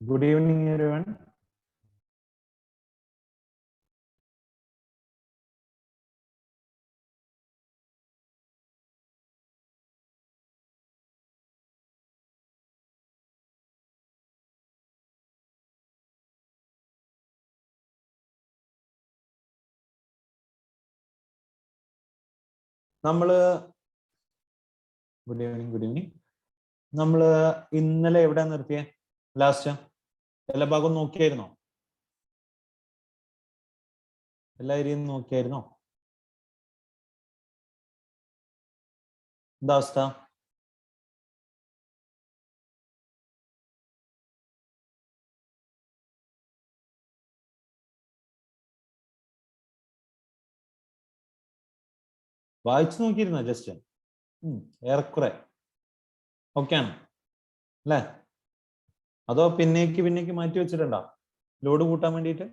Good evening, everyone. Good evening. നമ്മൾ ഇന്നലെ എവിടെ നിർത്തിയേ? ലാസ്റ്റ് എല്ലാ ഭാഗവും നോക്കിയായിരുന്നോ? എല്ലാ ഏരിയയും നോക്കിയായിരുന്നോ? എന്താ അവസ്ഥ? വായിച്ചു നോക്കിയിരുന്നോ? ജസ്റ്റ് ഏറെക്കുറെ ഓക്കെ ആണ് അല്ലേ? അതോ പിന്നേക്ക് മാറ്റി വെച്ചിട്ടുണ്ടോ ലോഡ് കൂട്ടാൻ വേണ്ടിയിട്ട്?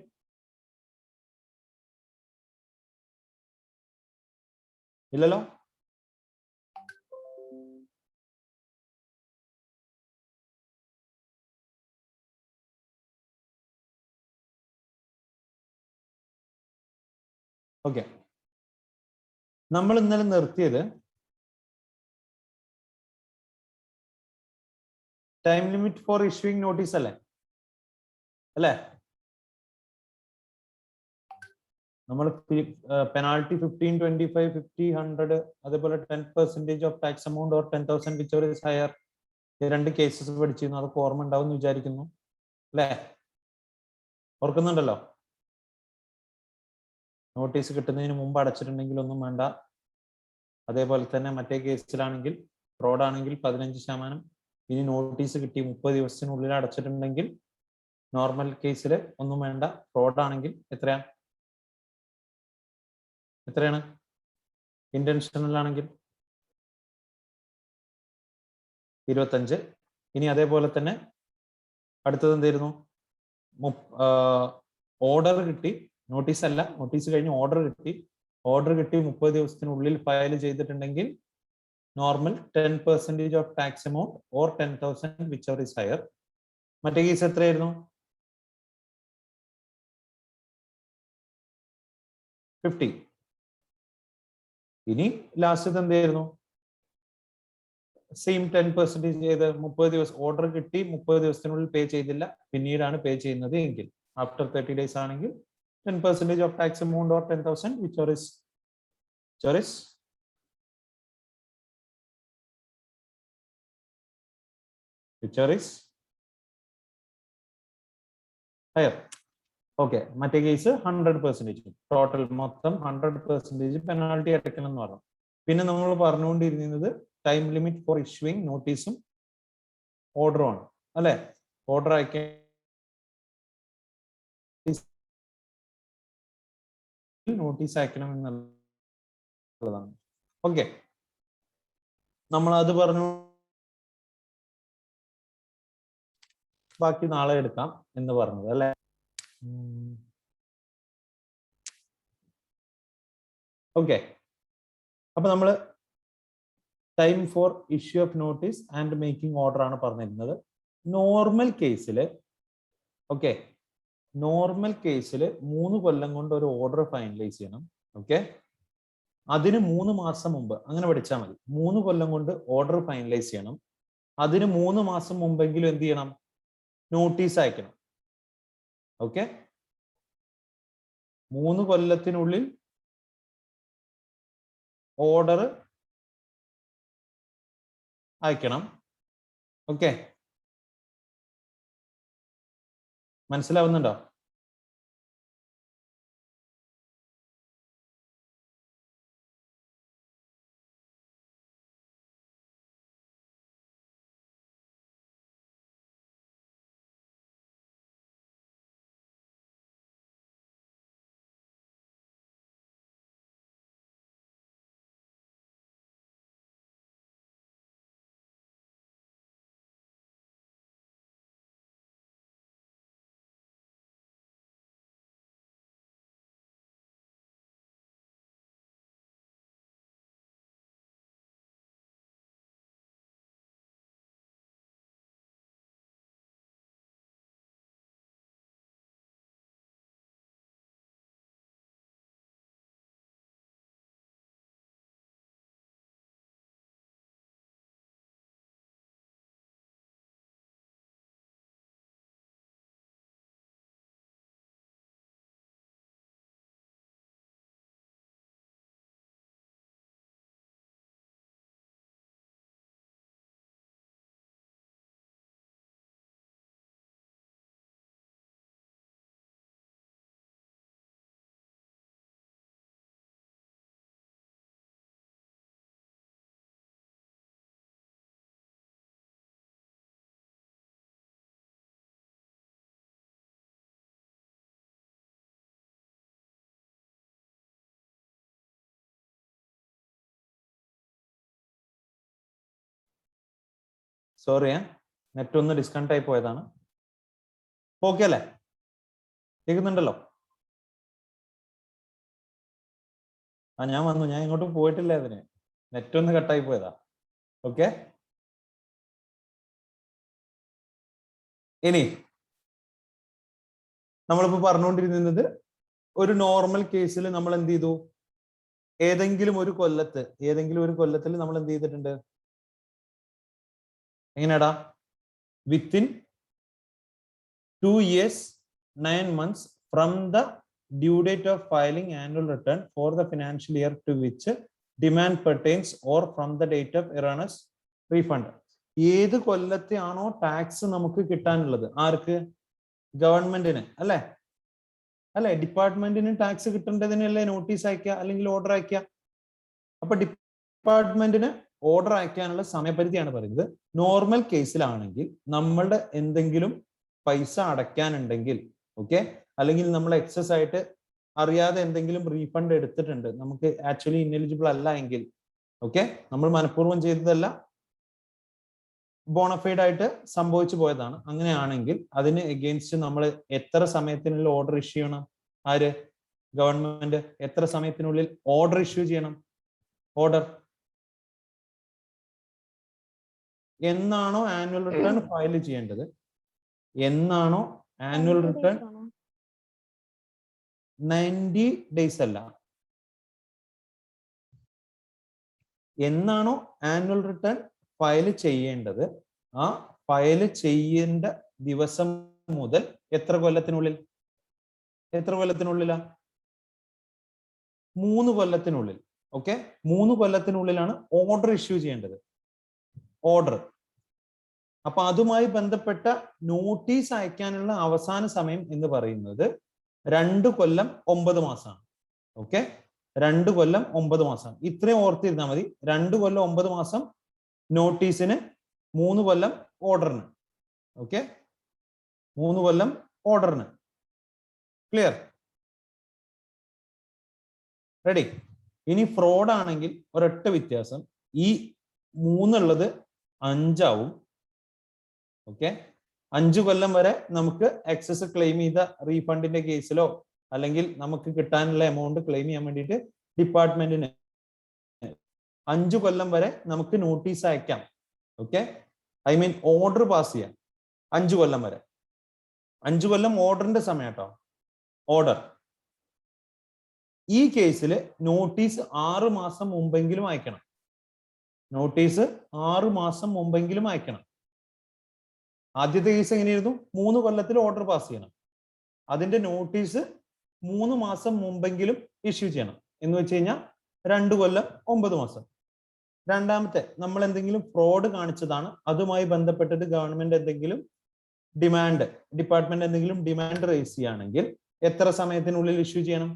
ഇല്ലല്ലോ. ഓക്കെ, നമ്മൾ ഇന്നലെ നിർത്തിയത് time limit for issuing notice അല്ലേ? നമ്മൾ പെനാൾട്ടി 15, 25, 50, 100 അതേപോലെ 10% of tax amount or 10,000 which is higher, രണ്ട് കേസസ് പഠിച്ചിരുന്നു. അതൊക്കെ ഓർമ്മ ഉണ്ടാവും എന്ന് വിചാരിക്കുന്നു അല്ലേ? ഓർക്കുന്നുണ്ടല്ലോ. നോട്ടീസ് കിട്ടുന്നതിന് മുമ്പ് അടച്ചിട്ടുണ്ടെങ്കിൽ ഒന്നും വേണ്ട. അതേപോലെ തന്നെ മറ്റേ കേസിലാണെങ്കിൽ ഫ്രോഡാണെങ്കിൽ 15%. ഇനി നോട്ടീസ് കിട്ടി 30 ദിവസത്തിനുള്ളിൽ അടച്ചിട്ടുണ്ടെങ്കിൽ നോർമൽ കേസിൽ ഒന്നും വേണ്ട. ഫ്രോഡാണെങ്കിൽ എത്രയാണ്? ഇന്റൻഷണൽ ആണെങ്കിൽ 25. ഇനി അതേപോലെ തന്നെ അടുത്തത് എന്തായിരുന്നു? ഓർഡർ കിട്ടി, നോട്ടീസ് അല്ല, നോട്ടീസ് കഴിഞ്ഞ് ഓർഡർ കിട്ടി. ഓർഡർ കിട്ടി 30 ദിവസത്തിനുള്ളിൽ ഫയൽ ചെയ്തിട്ടുണ്ടെങ്കിൽ normal 10% of tax amount or 10,000 which ever is higher. മറ്റേ കേസ് എത്രയായിരുന്നു? 50. ഇനി ലാസ്റ്റ് എന്തായിരുന്നു? സെയിം 10% ചെയ്ത് 30 ദിവസം ഓർഡർ കിട്ടി, 30 ദിവസത്തിനുള്ളിൽ പേ ചെയ്തില്ല, പിന്നീടാണ് പേ ചെയ്യുന്നത് എങ്കിൽ ആഫ്റ്റർ 30 ഡേയ്സ് ആണെങ്കിൽ 10% of tax amount or 10,000 which is higher. Okay, മറ്റേ കേസ് 100%, ടോട്ടൽ മൊത്തം 100% പെനാൾട്ടി അടയ്ക്കണം എന്ന് പറഞ്ഞു. പിന്നെ നമ്മൾ പറഞ്ഞുകൊണ്ടിരുന്നത് ടൈം ലിമിറ്റ് ഫോർ ഇഷ്യൂയിങ് നോട്ടീസും ഓർഡറും ആണ് അല്ലെ? ഓർഡർ അയക്കാൻ നോട്ടീസ് അയക്കണം എന്നുള്ളതാണ്. ഓക്കെ, നമ്മൾ അത് പറഞ്ഞു. ബാക്കി നാളെ എടുക്കാം എന്ന് പറഞ്ഞത് അല്ലെ? ഓക്കെ, അപ്പൊ നമ്മള് time for issue of notice and making order ആണ് പറഞ്ഞിരുന്നത്. നോർമൽ കേസിൽ ഓക്കെ, നോർമൽ കേസിൽ 3 കൊല്ലം കൊണ്ട് ഒരു ഓർഡർ ഫൈനലൈസ് ചെയ്യണം. ഓക്കെ, അതിന് 3 മാസം മുമ്പ്, അങ്ങനെ പഠിച്ചാൽ മതി. 3 കൊല്ലം കൊണ്ട് ഓർഡർ ഫൈനലൈസ് ചെയ്യണം. അതിന് 3 മാസം മുമ്പെങ്കിലും എന്ത് ചെയ്യണം? നോട്ടീസ് അയക്കണം. ഓക്കെ, 3 കൊല്ലത്തിനുള്ളിൽ ഓർഡർ അയക്കണം. ഓക്കെ, മനസ്സിലാവുന്നുണ്ടോ? സോറി, നെറ്റ് ഒന്ന് ഡിസ്കണക്ട് ആയി പോയതാണ്. ഓക്കെ അല്ലേ? കേൾക്കുന്നുണ്ടല്ലോ? ഞാൻ വന്നു, ഞാൻ ഇങ്ങോട്ടും പോയിട്ടില്ല, അതിന് നെറ്റ് ഒന്ന് കട്ടായി പോയതാ. ഓക്കെ, ഇനി നമ്മളിപ്പോ പറഞ്ഞുകൊണ്ടിരുന്നത് ഒരു നോർമൽ കേസിൽ നമ്മൾ എന്ത് ചെയ്തു, ഏതെങ്കിലും ഒരു കൊല്ലത്തിൽ നമ്മൾ എന്ത് ചെയ്തിട്ടുണ്ട്, എങ്ങനെയാടാ, within 2 years 9 months from the due date of filing annual return for the financial year to which demand pertains or from the date of erroneous refund. ഏത് കൊല്ലത്തെ ആണോ ടാക്സ് നമുക്ക് കിട്ടാനുള്ളത്, ആർക്ക്? ഗവൺമെന്റിന് അല്ലേ? ഡിപ്പാർട്ട്മെന്റിന് ടാക്സ് കിട്ടേണ്ടതിനല്ലേ നോട്ടീസ് അയക്കുക അല്ലെങ്കിൽ ഓർഡർ അയക്കുക. അപ്പൊ ഡിപ്പാർട്ട്മെന്റിന് ഓർഡർ അയക്കാനുള്ള സമയപരിധിയാണ് പറയുന്നത്. നോർമൽ കേസിലാണെങ്കിൽ നമ്മളുടെ എന്തെങ്കിലും പൈസ അടയ്ക്കാനുണ്ടെങ്കിൽ, ഓക്കെ, അല്ലെങ്കിൽ നമ്മൾ എക്സസ് ആയിട്ട് അറിയാതെ എന്തെങ്കിലും റീഫണ്ട് എടുത്തിട്ടുണ്ട്, നമുക്ക് ആക്ച്വലി ഇന്നെലിജിബിൾ അല്ല എങ്കിൽ, ഓക്കെ, നമ്മൾ മനഃപൂർവ്വം ചെയ്തതല്ല, ബോണഫൈഡ് ആയിട്ട് സംഭവിച്ചു പോയതാണ്, അങ്ങനെയാണെങ്കിൽ അതിന് എഗെയിൻസ്റ്റ് നമ്മൾ എത്ര സമയത്തിനുള്ളിൽ ഓർഡർ ഇഷ്യൂ ചെയ്യണം? ആര്? ഗവൺമെന്റ്. എത്ര സമയത്തിനുള്ളിൽ ഓർഡർ ഇഷ്യൂ ചെയ്യണം? ഓർഡർ എന്നാണോ ആനുവൽ റിട്ടേൺ ഫയൽ ചെയ്യേണ്ടത്, എന്നാണോ ആനുവൽ റിട്ടേൺ 90 ഡേയ്സ് അല്ല, എന്നാണോ ആനുവൽ റിട്ടേൺ ഫയൽ ചെയ്യേണ്ടത്, ആ ഫയൽ ചെയ്യേണ്ട ദിവസം മുതൽ എത്ര കൊല്ലത്തിനുള്ളിൽ? 3 കൊല്ലത്തിനുള്ളിൽ. ഓക്കെ, 3 കൊല്ലത്തിനുള്ളിലാണ് ഓർഡർ ഇഷ്യൂ ചെയ്യേണ്ടത്. ഓർഡർ. അപ്പൊ അതുമായി ബന്ധപ്പെട്ട നോട്ടീസ് അയക്കാനുള്ള അവസാന സമയം എന്ന് പറയുന്നത് 2 കൊല്ലം 9 മാസമാണ്. ഓക്കെ, 2 കൊല്ലം 9 മാസം. ഇത്രയും ഓർത്തിരുന്നാൽ മതി. 2 കൊല്ലം 9 മാസം നോട്ടീസിന്, 3 കൊല്ലം ഓർഡറിന്. ഓക്കെ, 3 കൊല്ലം ഓർഡറിന്. ക്ലിയർ? റെഡി? ഇനി ഫ്രോഡ് ആണെങ്കിൽ ഒരൊറ്റ വ്യത്യാസം, ഈ 3 ഉള്ളത് 5 ആവും. ഓക്കെ, 5 കൊല്ലം വരെ നമുക്ക് എക്സസ് ക്ലെയിം ചെയ്ത റീഫണ്ടിന്റെ കേസിലോ അല്ലെങ്കിൽ നമുക്ക് കിട്ടാനുള്ള എമൗണ്ട് ക്ലെയിം ചെയ്യാൻ വേണ്ടിയിട്ട് ഡിപ്പാർട്ട്മെന്റിന് 5 കൊല്ലം വരെ നമുക്ക് നോട്ടീസ് അയക്കാം. Okay, I mean order pass ചെയ്യാം 5 കൊല്ലം വരെ. 5 കൊല്ലം ഓർഡറിന്റെ സമയം കേട്ടോ, ഓർഡർ. ഈ കേസിൽ നോട്ടീസ് 6 മാസം മുമ്പെങ്കിലും അയക്കണം. നോട്ടീസ് 6 മാസം മുമ്പെങ്കിലും അയക്കണം. ആദ്യത്തെ കേസ് എങ്ങനെയായിരുന്നു? 3 കൊല്ലത്തിൽ ഓർഡർ പാസ് ചെയ്യണം. അതിന്റെ നോട്ടീസ് 3 മാസം മുമ്പെങ്കിലും ഇഷ്യൂ ചെയ്യണം. എന്ന് വെച്ച് കഴിഞ്ഞാൽ 2 കൊല്ലം 9 മാസം. രണ്ടാമത്തെ, നമ്മൾ എന്തെങ്കിലും ഫ്രോഡ് കാണിച്ചതാണ്, അതുമായി ബന്ധപ്പെട്ടിട്ട് ഗവൺമെന്റ് എന്തെങ്കിലും ഡിമാൻഡ്, ഡിപ്പാർട്ട്മെന്റ് എന്തെങ്കിലും ഡിമാൻഡ് റേസ് ചെയ്യുകയാണെങ്കിൽ എത്ര സമയത്തിനുള്ളിൽ ഇഷ്യൂ ചെയ്യണം?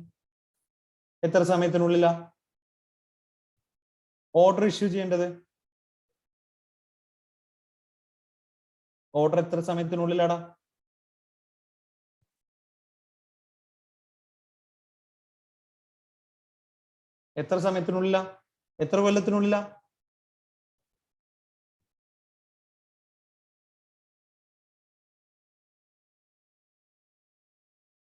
എത്ര സമയത്തിനുള്ളിലാ ഓർഡർ ഇഷ്യൂ ചെയ്യേണ്ടത്? ഓർഡർ എത്ര സമയത്തിനുള്ളിലാടാ? എത്ര സമയത്തിനുള്ളിലാ? എത്ര കൊല്ലത്തിനുള്ളിലാ?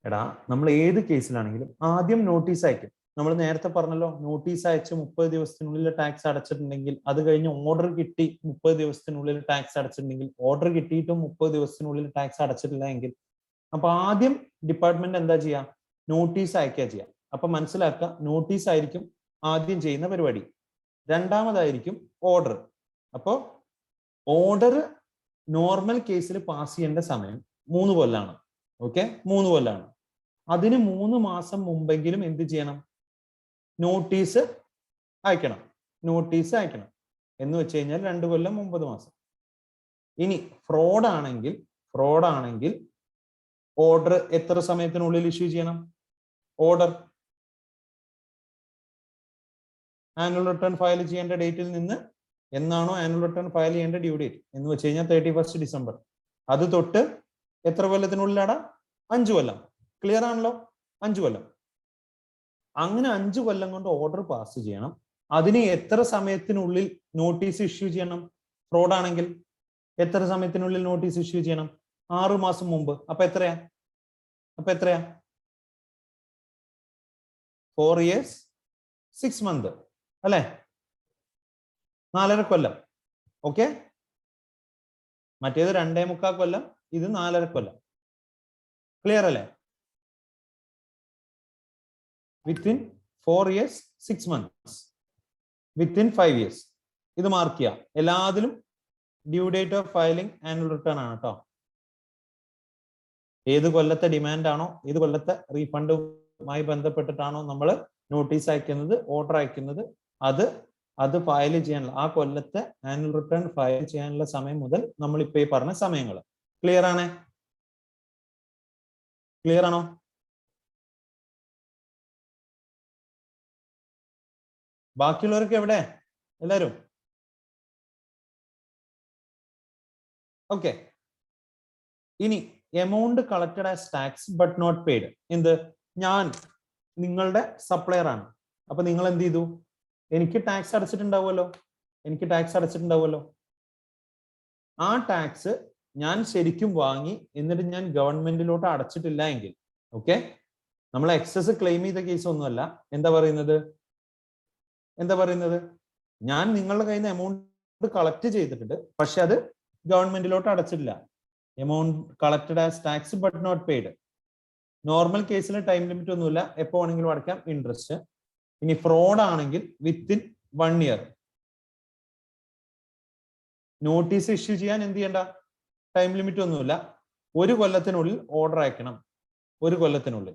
എടാ, നമ്മൾ ഏത് കേസിലാണെങ്കിലും ആദ്യം നോട്ടീസ് അയക്കും. നമ്മൾ നേരത്തെ പറഞ്ഞല്ലോ, നോട്ടീസ് അയച്ച് 30 ദിവസത്തിനുള്ളിൽ ടാക്സ് അടച്ചിട്ടുണ്ടെങ്കിൽ, അത് കഴിഞ്ഞ് ഓർഡർ കിട്ടി 30 ദിവസത്തിനുള്ളിൽ ടാക്സ് അടച്ചിട്ടുണ്ടെങ്കിൽ, ഓർഡർ കിട്ടിയിട്ടും 30 ദിവസത്തിനുള്ളിൽ ടാക്സ് അടച്ചിട്ടില്ല എങ്കിൽ, അപ്പൊ ആദ്യം ഡിപ്പാർട്ട്മെന്റ് എന്താ ചെയ്യാ? നോട്ടീസ് അയക്കുക ചെയ്യാം. അപ്പൊ മനസ്സിലാക്കുക, നോട്ടീസ് ആയിരിക്കും ആദ്യം ചെയ്യുന്ന പരിപാടി. രണ്ടാമതായിരിക്കും ഓർഡർ. അപ്പോ ഓർഡർ നോർമൽ കേസിൽ പാസ് ചെയ്യേണ്ട സമയം 3 കൊല്ലാണ്. ഓക്കെ, 3 കൊല്ലാണ്. അതിന് 3 മാസം മുമ്പെങ്കിലും എന്ത് ചെയ്യണം? നോട്ടീസ് അയക്കണം. നോട്ടീസ് അയക്കണം എന്ന് വെച്ച് കഴിഞ്ഞാൽ 2 കൊല്ലം 9 മാസം. ഇനി ഫ്രോഡ് ആണെങ്കിൽ ഓർഡർ എത്ര സമയത്തിനുള്ളിൽ ഇഷ്യൂ ചെയ്യണം? ഓർഡർ ആനുവൽ റിട്ടേൺ ഫയൽ ചെയ്യേണ്ട ഡേറ്റിൽ നിന്ന് എന്നാണോ ആനുവൽ റിട്ടേൺ ഫയൽ ചെയ്യേണ്ട ഡ്യൂ ഡേറ്റ് എന്ന് വെച്ച് കഴിഞ്ഞാൽ 31 ഡിസംബർ. അത് തൊട്ട് എത്ര കൊല്ലത്തിനുള്ളിലാടാ? 5 കൊല്ലം. ക്ലിയർ ആണല്ലോ? 5 കൊല്ലം. അങ്ങനെ 5 കൊല്ലം കൊണ്ട് ഓർഡർ പാസ് ചെയ്യണം. അതിന് എത്ര സമയത്തിനുള്ളിൽ നോട്ടീസ് ഇഷ്യൂ ചെയ്യണം? ഫ്രോഡ് ആണെങ്കിൽ എത്ര സമയത്തിനുള്ളിൽ നോട്ടീസ് ഇഷ്യൂ ചെയ്യണം? 6 മാസം മുമ്പ്. അപ്പൊ എത്രയാ? 4 years 6 months അല്ലെ? 4.5 കൊല്ലം. ഓക്കെ, മറ്റേത് 2.25 കൊല്ലം, ഇത് 4.5 കൊല്ലം. ക്ലിയർ അല്ലേ? Within 4 years 6 months, within 5 years. ഇത് മാർക്ക് ചെയ്യാം. എല്ലാത്തിലും due date of filing annual return ആണ് കേട്ടോ. ഏത് കൊല്ലത്തെ ഡിമാൻഡ് ആണോ, ഏത് കൊല്ലത്തെ റീഫണ്ടുമായി ബന്ധപ്പെട്ടിട്ടാണോ നമ്മൾ നോട്ടീസ് അയക്കുന്നത്, ഓർഡർ അയക്കുന്നത്, അത് ഫയൽ ചെയ്യാനുള്ള, ആ കൊല്ലത്തെ ആനുവൽ റിട്ടേൺ ഫയൽ ചെയ്യാനുള്ള സമയം മുതൽ നമ്മൾ ഇപ്പൊ ഈ പറഞ്ഞ സമയങ്ങൾ. ക്ലിയർ ആണോ? ബാക്കിയുള്ളവർക്ക് എവിടെ? എല്ലാരും ഓക്കെ. ഇനി amount collected as tax but not paid. എന്ത്? ഞാൻ നിങ്ങളുടെ സപ്ലയർ ആണ്. അപ്പൊ നിങ്ങൾ എന്ത് ചെയ്തു? എനിക്ക് ടാക്സ് അടച്ചിട്ടുണ്ടാവുമല്ലോ. ആ ടാക്സ് ഞാൻ ശരിക്കും വാങ്ങി, എന്നിട്ട് ഞാൻ ഗവൺമെന്റിലോട്ട് അടച്ചിട്ടില്ല എങ്കിൽ, ഓക്കെ, നമ്മൾ എക്സസ് ക്ലെയിം ചെയ്ത കേസ് ഒന്നുമല്ല. എന്താ പറയുന്നത്? ഞാൻ നിങ്ങളുടെ കയ്യിൽ നിന്ന് എമൗണ്ട് കളക്ട് ചെയ്തിട്ടുണ്ട്, പക്ഷെ അത് ഗവൺമെന്റിലോട്ട് അടച്ചിട്ടില്ല. Amount collected as tax but not paid. Normal കേസിൽ ടൈം ലിമിറ്റ് ഒന്നുമില്ല, എപ്പോ വേണമെങ്കിലും അടയ്ക്കാം ഇൻട്രസ്റ്റ്. ഇനി ഫ്രോഡ് ആണെങ്കിൽ വിത്തിൻ 1 year. നോട്ടീസ് ഇഷ്യൂ ചെയ്യാൻ എന്ത് ചെയ്യണ്ട? ടൈം ലിമിറ്റ് ഒന്നുമില്ല. 1 കൊല്ലത്തിനുള്ളിൽ ഓർഡർ അയക്കണം. 1 കൊല്ലത്തിനുള്ളിൽ.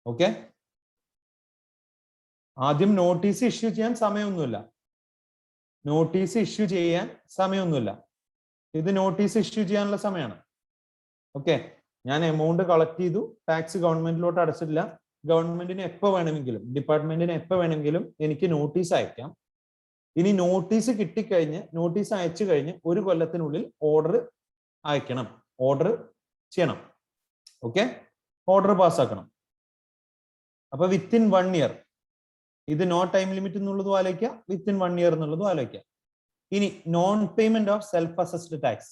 ഓക്കെ, ആദ്യം നോട്ടീസ് ഇഷ്യൂ ചെയ്യാൻ സമയമൊന്നുമില്ല. ഇത് നോട്ടീസ് ഇഷ്യൂ ചെയ്യാനുള്ള സമയമാണ്. ഓക്കെ, ഞാൻ എമൗണ്ട് കളക്ട് ചെയ്തു, ടാക്സ് ഗവൺമെന്റിലോട്ട് അടച്ചിട്ടില്ല. ഗവൺമെന്റിന് എപ്പോ വേണമെങ്കിലും, ഡിപ്പാർട്ട്മെന്റിന് എപ്പോ വേണമെങ്കിലും എനിക്ക് നോട്ടീസ് അയക്കാം. ഇനി നോട്ടീസ് കിട്ടിക്കഴിഞ്ഞ്, നോട്ടീസ് അയച്ചു കഴിഞ്ഞ് 1 കൊല്ലത്തിനുള്ളിൽ ഓർഡർ അയക്കണം, ഓർഡർ ചെയ്യണം. ഓക്കെ, ഓർഡർ പാസ്സാക്കണം. അപ്പൊ വിത്തിൻ 1 year. ഇത് നോ ടൈം ലിമിറ്റ് എന്നുള്ളതും ആലോചിക്കുക, വിത്തിൻ 1 year എന്നുള്ളതും ആലോചിക്കുക. ഇനി non payment of self assessed tax.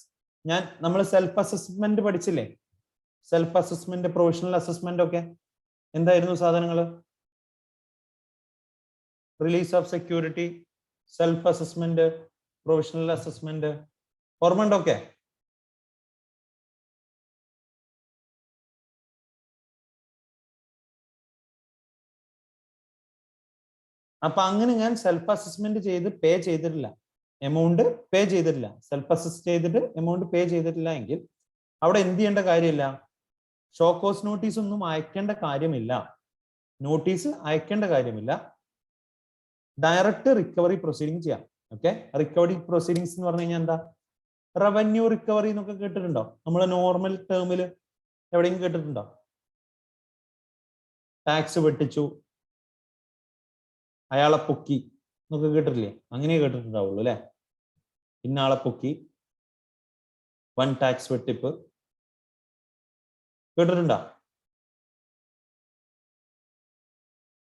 നമ്മൾ സെൽഫ് അസസ്മെന്റ് പഠിച്ചില്ലേ? സെൽഫ് അസസ്മെന്റ്, പ്രൊവിഷണൽ അസസ്മെന്റ് ഒക്കെ എന്തായിരുന്നു സാധനങ്ങൾ? Release of security, self assessment, provisional assessment, ഓർമ്മണ്ടൊക്കെ? അപ്പൊ അങ്ങനെ ഞാൻ സെൽഫ് അസസ്മെന്റ് ചെയ്ത് പേ ചെയ്തിട്ടില്ല, എമൗണ്ട് പേ ചെയ്തിട്ടില്ല, സെൽഫ് അസസ് ചെയ്തിട്ട് എമൗണ്ട് പേ ചെയ്തിട്ടില്ല എങ്കിൽ അവിടെ എന്ത് ചെയ്യേണ്ട കാര്യമില്ല? ഷോ കോസ് നോട്ടീസ് ഒന്നും അയക്കേണ്ട കാര്യമില്ല. ഡയറക്റ്റ് റിക്കവറി പ്രൊസീഡിംഗ് ചെയ്യാം. ഓക്കെ, റിക്കവറി പ്രൊസീഡിങ്സ് എന്ന് പറഞ്ഞു കഴിഞ്ഞാൽ എന്താ? റവന്യൂ റിക്കവറി എന്നൊക്കെ കേട്ടിട്ടുണ്ടോ? നമ്മൾ നോർമൽ ടേമിൽ എവിടെയും കേട്ടിട്ടുണ്ടോ? ടാക്സ് വെട്ടിച്ചു, അയാളെ പൊക്കി എന്നൊക്കെ കേട്ടിട്ടില്ലേ? അങ്ങനെ കേട്ടിട്ടുണ്ടാവുള്ളൂ അല്ലെ? ഇന്നാളെ പൊക്കി, വൻ ടാക്സ് വെട്ടിപ്പ് കേട്ടിട്ടുണ്ടോ?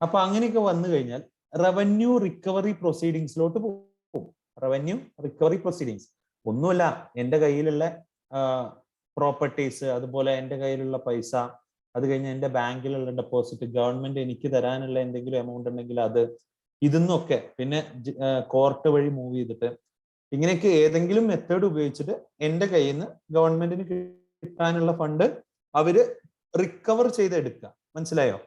അപ്പൊ അങ്ങനെയൊക്കെ വന്നു കഴിഞ്ഞാൽ റവന്യൂ റിക്കവറി പ്രൊസീഡിങ്സിലോട്ട് പോകും. റവന്യൂ റിക്കവറി പ്രൊസീഡിങ്സ് ഒന്നുമല്ല, എൻ്റെ കയ്യിലുള്ള പ്രോപ്പർട്ടീസ്, അതുപോലെ എൻ്റെ കയ്യിലുള്ള പൈസ, അത് കഴിഞ്ഞ് എൻ്റെ ബാങ്കിലുള്ള ഡെപ്പോസിറ്റ്, ഗവൺമെന്റ് എനിക്ക് തരാനുള്ള എന്തെങ്കിലും എമൗണ്ട് ഉണ്ടെങ്കിൽ അത്, ഇതെന്നൊക്കെ, പിന്നെ കോർട്ട് വഴി മൂവ് ചെയ്തിട്ട്, ഇങ്ങനെയൊക്കെ ഏതെങ്കിലും മെത്തേഡ് ഉപയോഗിച്ചിട്ട് എൻ്റെ കയ്യിൽ നിന്ന് ഗവൺമെന്റിന് കിട്ടാനുള്ള ഫണ്ട് അവര് റിക്കവർ ചെയ്ത് എടുക്കുക. മനസ്സിലായോ?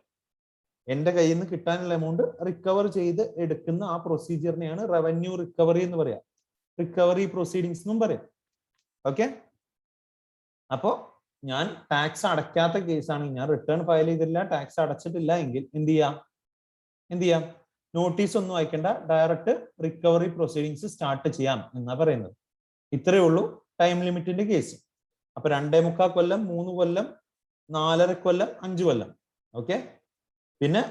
എൻ്റെ കയ്യിൽ നിന്ന് കിട്ടാനുള്ള എമൗണ്ട് റിക്കവർ ചെയ്ത് എടുക്കുന്ന ആ പ്രൊസീജിയറിനെയാണ് റവന്യൂ റിക്കവറി എന്ന് പറയാം, റിക്കവറി പ്രൊസീഡിങ്സ് എന്നും പറയും. ഓക്കെ, അപ്പോ ഞാൻ ടാക്സ് അടയ്ക്കാത്ത കേസാണെങ്കിൽ, ഞാൻ റിട്ടേൺ ഫയൽ ചെയ്തിട്ടില്ല, ടാക്സ് അടച്ചിട്ടില്ല എങ്കിൽ എന്ത് ചെയ്യാം? നോട്ടീസ് ഒന്നും അയക്കേണ്ട, ഡയറക്റ്റ് റിക്കവറി പ്രൊസീഡിങ്സ് സ്റ്റാർട്ട് ചെയ്യാം എന്നാ പറയുന്നത്. ഇത്രയേ ഉള്ളൂ ടൈം ലിമിറ്റിന്റെ കേസ്. അപ്പൊ 2.25 കൊല്ലം, 3 കൊല്ലം, 4.5 കൊല്ലം, 5 കൊല്ലം. ഓക്കെ, പിന്നെ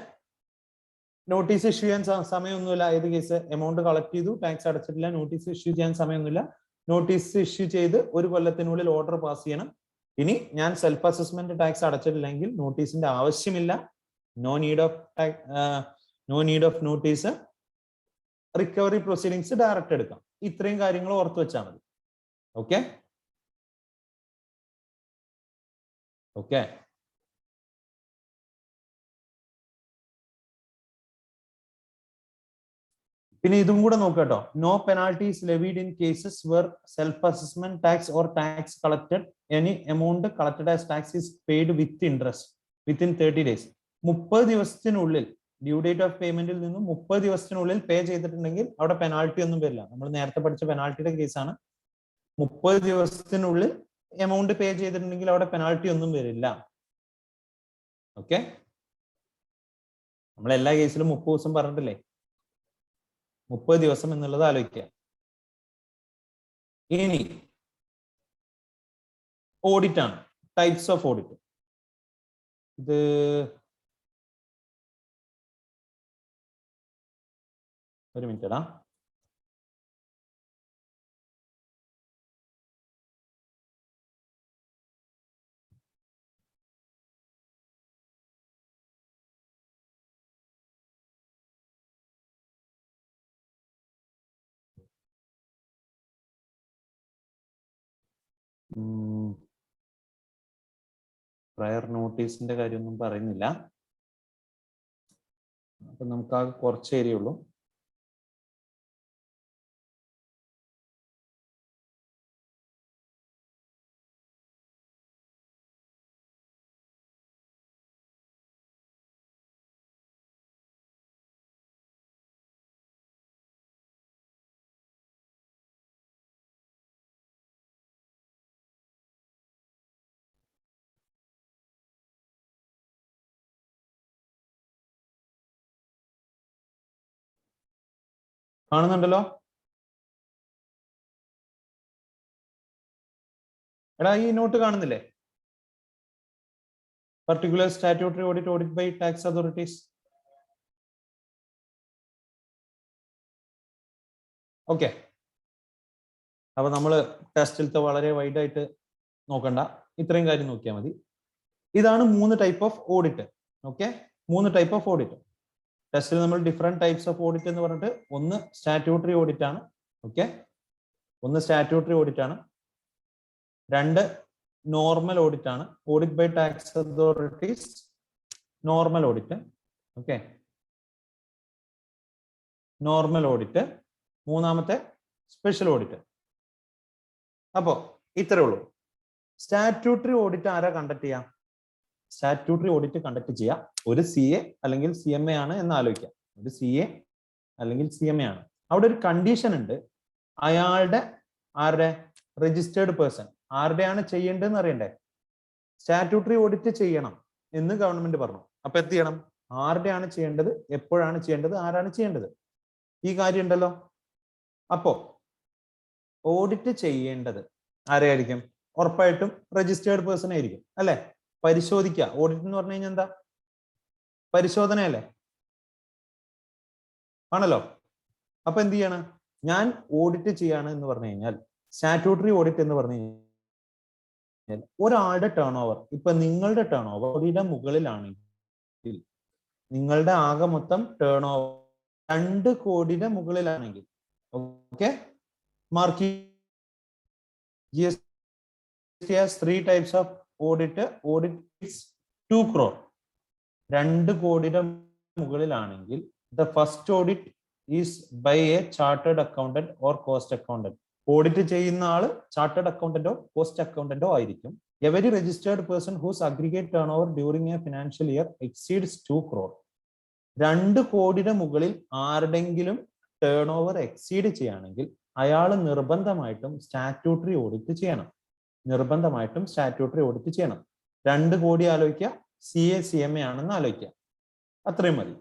നോട്ടീസ് ഇഷ്യൂ ചെയ്യാൻ സമയമൊന്നുമില്ല. ഏത് കേസ്? എമൗണ്ട് കളക്ട് ചെയ്തു, ടാക്സ് അടച്ചിട്ടില്ല, നോട്ടീസ് ഇഷ്യൂ ചെയ്യാൻ സമയമൊന്നുമില്ല. നോട്ടീസ് ഇഷ്യൂ ചെയ്ത് 1 കൊല്ലത്തിനുള്ളിൽ ഓർഡർ പാസ് ചെയ്യണം. ഇനി ഞാൻ സെൽഫ് അസസ്മെന്റ് ടാക്സ് അടച്ചിട്ടില്ലെങ്കിൽ നോട്ടീസിന്റെ ആവശ്യമില്ല. No need of notice. Recovery proceedings direct എടുക്കാം. ഇത്രയും കാര്യങ്ങൾ ഓർത്ത് വെച്ചാൽ മതി. Okay okay. പിന്നെ ഇതും കൂടെ നോക്കട്ടോ. No penalties levied in cases where self assessment tax or tax collected any amount collected as tax is paid with interest within 30 days. 30 ദിവസത്തിനുള്ളിൽ ഡ്യൂ ഡേറ്റ് ഓഫ് പേയ്മെന്റിൽ നിന്നും 30 ദിവസത്തിനുള്ളിൽ പേ ചെയ്തിട്ടുണ്ടെങ്കിൽ അവിടെ പെനാൾട്ടി ഒന്നും വരില്ല. നമ്മൾ നേരത്തെ പഠിച്ച പെനാൾട്ടിയുടെ കേസാണ്. 30 ദിവസത്തിനുള്ളിൽ എമൗണ്ട് പേ ചെയ്തിട്ടുണ്ടെങ്കിൽ അവിടെ പെനാൾട്ടി ഒന്നും വരില്ല. ഓക്കെ, നമ്മൾ എല്ലാ കേസിലും 30 ദിവസം പറഞ്ഞിട്ടില്ലേ? 30 ദിവസം എന്നുള്ളത് ആലോചിക്കുക. ഇനി ഓഡിറ്റ് ആണ്, ടൈപ്സ് ഓഫ് ഓഡിറ്റ്. ഇത് ഒരു മിനിറ്റ് ഇടാ. പ്രയർ നോട്ടീസിന്റെ കാര്യമൊന്നും പറയുന്നില്ല. അപ്പൊ നമുക്ക് ആകെ കുറച്ച് ഏരിയ ഉള്ളൂ. കാണുന്നുണ്ടല്ലോ? എടാ ഈ നോട്ട് കാണുന്നില്ലേ? Particular statutory audit, audit by tax authorities. Okay, അപ്പൊ നമ്മൾ ടെസ്റ്റിലത്തെ വളരെ വൈഡ് ആയിട്ട് നോക്കണ്ട, ഇത്രയും കാര്യം നോക്കിയാൽ മതി. ഇതാണ് 3 type of audit. Okay, 3 type of audit. ടെസ്റ്റിൽ നമ്മൾ ഡിഫറെന്റ് ടൈപ്സ് ഓഫ് ഓഡിറ്റ് എന്ന് പറഞ്ഞിട്ട്, ഒന്ന് സ്റ്റാറ്റ്യൂട്ടറി ഓഡിറ്റ് ആണ്. ഓക്കെ, ഒന്ന് സ്റ്റാറ്റ്യൂട്ടറി ഓഡിറ്റ് ആണ്. 2 നോർമൽ ഓഡിറ്റ് ആണ്, audit by tax authorities, normal audit. Okay, normal audit. 3ാമത്തെ സ്പെഷ്യൽ ഓഡിറ്റ്. അപ്പോ ഇത്രേ ഉള്ളൂ. സ്റ്റാറ്റ്യൂട്ടറി ഓഡിറ്റ് ആരാ കണ്ടക്ട് ചെയ്യാം? സ്റ്റാറ്റ്യൂട്ടറി ഓഡിറ്റ് കണ്ടക്ട് ചെയ്യാം ഒരു CA അല്ലെങ്കിൽ CMA ആണ് എന്ന് ആലോചിക്കാം. ഒരു CA അല്ലെങ്കിൽ CMA ആണ്. അവിടെ ഒരു കണ്ടീഷൻ ഉണ്ട്. അയാളുടെ ആരുടെ രജിസ്റ്റേർഡ് പേഴ്സൺ ആരുടെയാണ് ചെയ്യേണ്ടതെന്ന് അറിയണ്ടേ? സ്റ്റാറ്റ്യൂട്ടറി ഓഡിറ്റ് ചെയ്യണം എന്ന് ഗവൺമെന്റ് പറഞ്ഞു. അപ്പൊ എന്ത് ചെയ്യണം? ആരുടെയാണ് ചെയ്യേണ്ടത്, എപ്പോഴാണ് ചെയ്യേണ്ടത്, ആരാണ് ചെയ്യേണ്ടത്, ഈ കാര്യം ഉണ്ടല്ലോ. അപ്പോ ഓഡിറ്റ് ചെയ്യേണ്ടത് ആരെയായിരിക്കും? ഉറപ്പായിട്ടും രജിസ്റ്റേർഡ് പേഴ്സൺ ആയിരിക്കും അല്ലെ? പരിശോധിക്കുക. ഓഡിറ്റ് എന്ന് പറഞ്ഞു കഴിഞ്ഞാൽ എന്താ? പരിശോധനയല്ലേ? ആണല്ലോ. അപ്പൊ എന്ത് ചെയ്യണം? ഞാൻ ഓഡിറ്റ് ചെയ്യാണ് എന്ന് പറഞ്ഞു കഴിഞ്ഞാൽ, സ്റ്റാറ്റ്യൂട്ടറി ഓഡിറ്റ് എന്ന് പറഞ്ഞു കഴിഞ്ഞാൽ ഒരാളുടെ ടേൺ ഓവർ, ഇപ്പൊ നിങ്ങളുടെ ടേൺ ഓവർ കോടിയുടെ മുകളിലാണെങ്കിൽ, നിങ്ങളുടെ ആകെ മൊത്തം ടേൺ ഓവർ 2 കോടിയുടെ മുകളിലാണെങ്കിൽ, okay, mark GST has 3 types of audit. Audit is 2 crore. 2 കോടിയുടെ മുകളിലാണെങ്കിൽ the first audit is by a chartered accountant or cost accountant. Audit ചെയ്യുന്ന ആള് ചാർട്ടേഡ് അക്കൗണ്ടന്റോ കോസ്റ്റ് അക്കൗണ്ടന്റോ ആയിരിക്കും. Every registered person whose aggregate turnover during a financial year exceeds 2 crore. 2 കോടിയുടെ മുകളിൽ ആരുടെങ്കിലും turn over exceed ചെയ്യുകയാണെങ്കിൽ അയാൾ നിർബന്ധമായിട്ടും സ്റ്റാറ്റ്യൂട്ടറി ഓഡിറ്റ് ചെയ്യണം. നിർബന്ധമായിട്ടും സ്റ്റാറ്റ്യൂട്ടറി ഓഡിറ്റ് ചെയ്യണം. 2 കോടി ആലോചിക്കുക, CA CMA ആണെന്ന് ആലോചിക്കുക, അത്രയും മതി.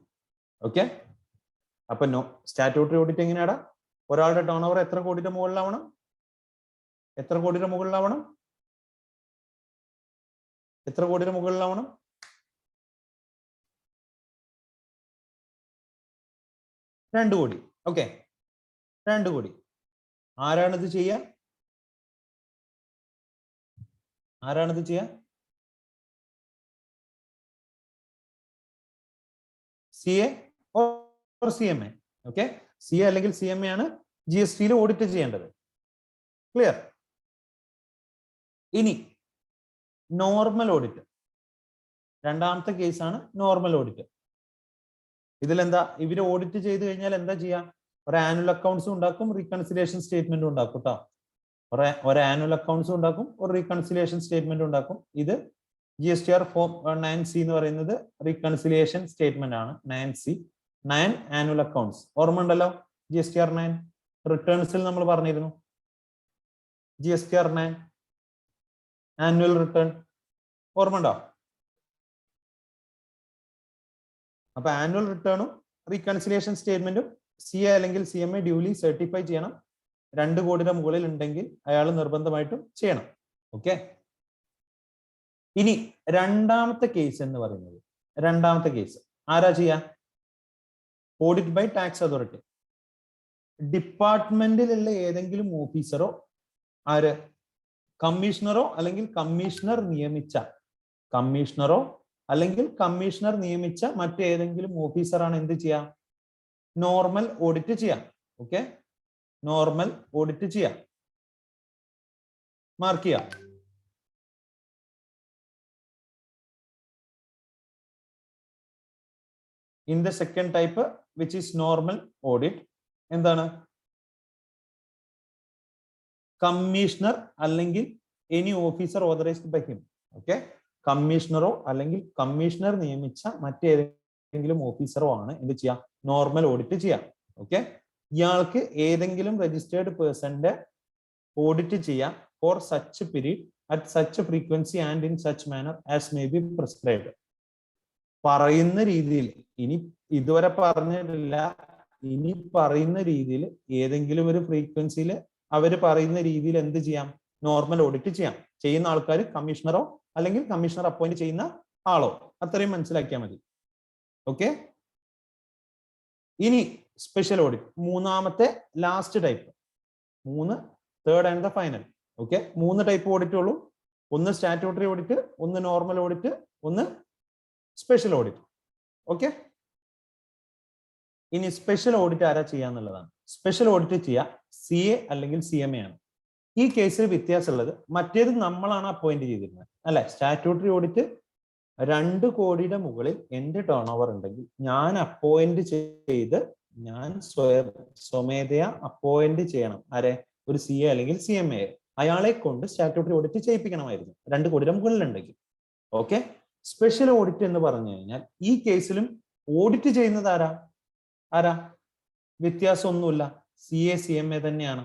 ഓക്കെ, അപ്പൊ സ്റ്റാറ്റ്യൂട്ടറി ഓഡിറ്റ് എങ്ങനെയാടാ? ഒരാളുടെ ടേൺ ഓവർ എത്ര കോടിയുടെ മുകളിലാവണം? എത്ര കോടിയുടെ മുകളിലാവണം? എത്ര കോടിയുടെ മുകളിലാവണം? 2 കോടി. ഓക്കെ, 2 കോടി. ആരാണിത് ചെയ്യുക? ആരാണിത് ചെയ്യുക? CA or CMA. Okay, CA അല്ലെങ്കിൽ CMA ആണ് GST ഓഡിറ്റ് ചെയ്യേണ്ടത്. ക്ലിയർ? ഇനി നോർമൽ ഓഡിറ്റ്, രണ്ടാമത്തെ കേസാണ് നോർമൽ ഓഡിറ്റ്. ഇതിലെന്താ, ഇവര് ഓഡിറ്റ് ചെയ്ത് കഴിഞ്ഞാൽ എന്താ ചെയ്യാ, ഒരു ആനുവൽ അക്കൗണ്ട്സും ഉണ്ടാക്കും, റീകൺസിലിയേഷൻ സ്റ്റേറ്റ്മെന്റും ഉണ്ടാക്കും കേട്ടോ. ഒരു ആനുവൽ അക്കൗണ്ട്സും ഉണ്ടാക്കും, ഒരു റീകൺസിലിയേഷൻ സ്റ്റേറ്റ്മെന്റും ഉണ്ടാക്കും. ഇത് GSTR ഫോം 9C എന്ന് പറയുന്നത് റീകൺസിലിയേഷൻ സ്റ്റേറ്റ്മെന്റ് ആണ്. 9C 9 ആനുവൽ അക്കൗണ്ട്സ് ഓർമ്മ ഉണ്ടല്ലോ. GSTR 9 റിട്ടേൺസിൽ നമ്മൾ പറഞ്ഞിരുന്നു. GSTR 9 ആനുവൽ റിട്ടേൺ ഓർമ്മ ഉണ്ടോ? അപ്പൊ ആനുവൽ റിട്ടേണും റീകൺസിലിയേഷൻ സ്റ്റേറ്റ്മെന്റും CA അല്ലെങ്കിൽ CMA ഡ്യൂലി സർട്ടിഫൈ ചെയ്യണം. 2 കോടിയുടെ മുകളിൽ ഉണ്ടെങ്കിൽ അയാൾ നിർബന്ധമായിട്ടും ചെയ്യണം. ഓക്കെ. ഇനി രണ്ടാമത്തെ കേസ് എന്ന് പറയുന്നത്, രണ്ടാമത്തെ കേസ് ആരാ ചെയ്യാ? Audit by tax authority. ഡിപ്പാർട്ട്മെന്റിലുള്ള ഏതെങ്കിലും ഓഫീസറോ, ആര്, കമ്മീഷണറോ അല്ലെങ്കിൽ കമ്മീഷണർ നിയമിച്ച, കമ്മീഷണറോ അല്ലെങ്കിൽ കമ്മീഷണർ നിയമിച്ച മറ്റേതെങ്കിലും ഓഫീസറാണ് എന്ത് ചെയ്യാം? നോർമൽ ഓഡിറ്റ് ചെയ്യാം. ഓക്കെ, നോർമൽ ഓഡിറ്റ് ചെയ്യാം. മാർക്ക് ചെയ്യാം. In the second type, which is normal audit, എന്താണ്? കമ്മീഷണർ അല്ലെങ്കിൽ any officer authorised by him. Okay, കമ്മീഷണറോ അല്ലെങ്കിൽ കമ്മീഷണർ നിയമിച്ച മറ്റേതെങ്കിലും ഓഫീസറോ ആണ് എന്ത് ചെയ്യാം? നോർമൽ ഓഡിറ്റ് ചെയ്യാം. ഓക്കെ, ഇയാൾക്ക് ഏതെങ്കിലും രജിസ്റ്റേർഡ് പേഴ്സന്റെ ഓഡിറ്റ് ചെയ്യാം for such period at such frequency and in such manner as may be prescribed. പറയുന്ന രീതിയിൽ, ഇനി ഇതുവരെ പറഞ്ഞിട്ടില്ല, ഇനി പറയുന്ന രീതിയിൽ ഏതെങ്കിലും ഒരു ഫ്രീക്വൻസിയിൽ അവർ പറയുന്ന രീതിയിൽ എന്ത് ചെയ്യാം? നോർമൽ ഓഡിറ്റ് ചെയ്യാം. ചെയ്യുന്ന ആൾക്കാർ കമ്മീഷണറോ അല്ലെങ്കിൽ കമ്മീഷണർ അപ്പോയിന്റ് ചെയ്യുന്ന ആളോ, അത്രയും മനസ്സിലാക്കിയാൽ മതി. ഓക്കെ. ഇനി സ്പെഷ്യൽ ഓഡിറ്റ്, മൂന്നാമത്തെ last type. 3 third and the final. Okay, 3 type audit ഉള്ളൂ. ഒന്ന് സ്റ്റാറ്റ്യൂട്ടറി ഓഡിറ്റ്, ഒന്ന് നോർമൽ ഓഡിറ്റ്, ഒന്ന് സ്പെഷ്യൽ ഓഡിറ്റ്. ഓക്കെ. ഇനി സ്പെഷ്യൽ ഓഡിറ്റ് ആരാ ചെയ്യാന്നുള്ളതാണ്. സ്പെഷ്യൽ ഓഡിറ്റ് ചെയ്യാ CA അല്ലെങ്കിൽ CMA ആണ്. ഈ കേസിൽ വ്യത്യാസമുള്ളത്, മറ്റേത് നമ്മളാണ് അപ്പോയിന്റ് ചെയ്തിരുന്നത് അല്ലെ. സ്റ്റാറ്റ്യൂട്ടറി ഓഡിറ്റ് 2 കോടിയുടെ മുകളിൽ എന്റെ ടേൺ ഓവർ ഉണ്ടെങ്കിൽ ഞാൻ അപ്പോയിന്റ് ചെയ്ത്, ഞാൻ സ്വമേധയാ അപ്പോയിന്റ് ചെയ്യണം. ആരെ? ഒരു CA അല്ലെങ്കിൽ CMA. അയാളെ കൊണ്ട് സ്റ്റാറ്റ്യൂട്ടറി ഓഡിറ്റ് ചെയ്യിപ്പിക്കണമായിരുന്നു 2 കോടിയുടെ മുകളിലുണ്ടെങ്കിൽ. ഓക്കെ. സ്പെഷ്യൽ ഓഡിറ്റ് എന്ന് പറഞ്ഞു കഴിഞ്ഞാൽ ഈ കേസിലും ഓഡിറ്റ് ചെയ്യുന്നത് ആരാ? ആരാ? വ്യത്യാസമൊന്നുമില്ല, CA CMA തന്നെയാണ്.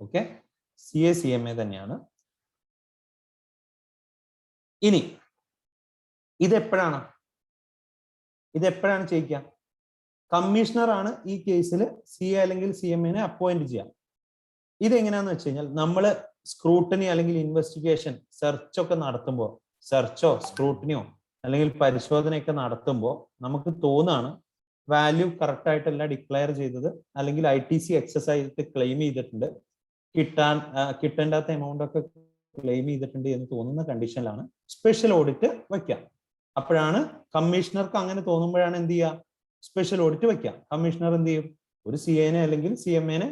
ഓക്കെ, CA CMA തന്നെയാണ്. ഇനി ഇതെപ്പോഴാണ് ചെയ്യിക്കുക? കമ്മീഷണർ ആണ് ഈ കേസിൽ CA അല്ലെങ്കിൽ CMA അപ്പോയിന്റ് ചെയ്യാം. ഇതെങ്ങനെയാന്ന് വെച്ച് കഴിഞ്ഞാൽ, നമ്മൾ സ്ക്രൂട്ടനി അല്ലെങ്കിൽ ഇൻവെസ്റ്റിഗേഷൻ സെർച്ച് ഒക്കെ നടത്തുമ്പോൾ, സെർച്ചോ സ്ക്രൂട്ടനിയോ അല്ലെങ്കിൽ പരിശോധനയൊക്കെ നടത്തുമ്പോൾ നമുക്ക് തോന്നാണ് വാല്യൂ കറക്റ്റ് ആയിട്ടല്ല ഡിക്ലെയർ ചെയ്തത്, അല്ലെങ്കിൽ ITC എക്സസ് ആയിട്ട് ക്ലെയിം ചെയ്തിട്ടുണ്ട്, കിട്ടേണ്ടാത്ത എമൗണ്ട് ഒക്കെ ക്ലെയിം ചെയ്തിട്ടുണ്ട് എന്ന് തോന്നുന്ന കണ്ടീഷനിലാണ് സ്പെഷ്യൽ ഓഡിറ്റ് വയ്ക്കുക. അപ്പോഴാണ് കമ്മീഷണർക്ക് അങ്ങനെ തോന്നുമ്പോഴാണ് എന്ത് ചെയ്യുക? സ്പെഷ്യൽ ഓഡിറ്റ് വയ്ക്കുക. കമ്മീഷണർ എന്ത് ചെയ്യും? ഒരു CA അല്ലെങ്കിൽ CMA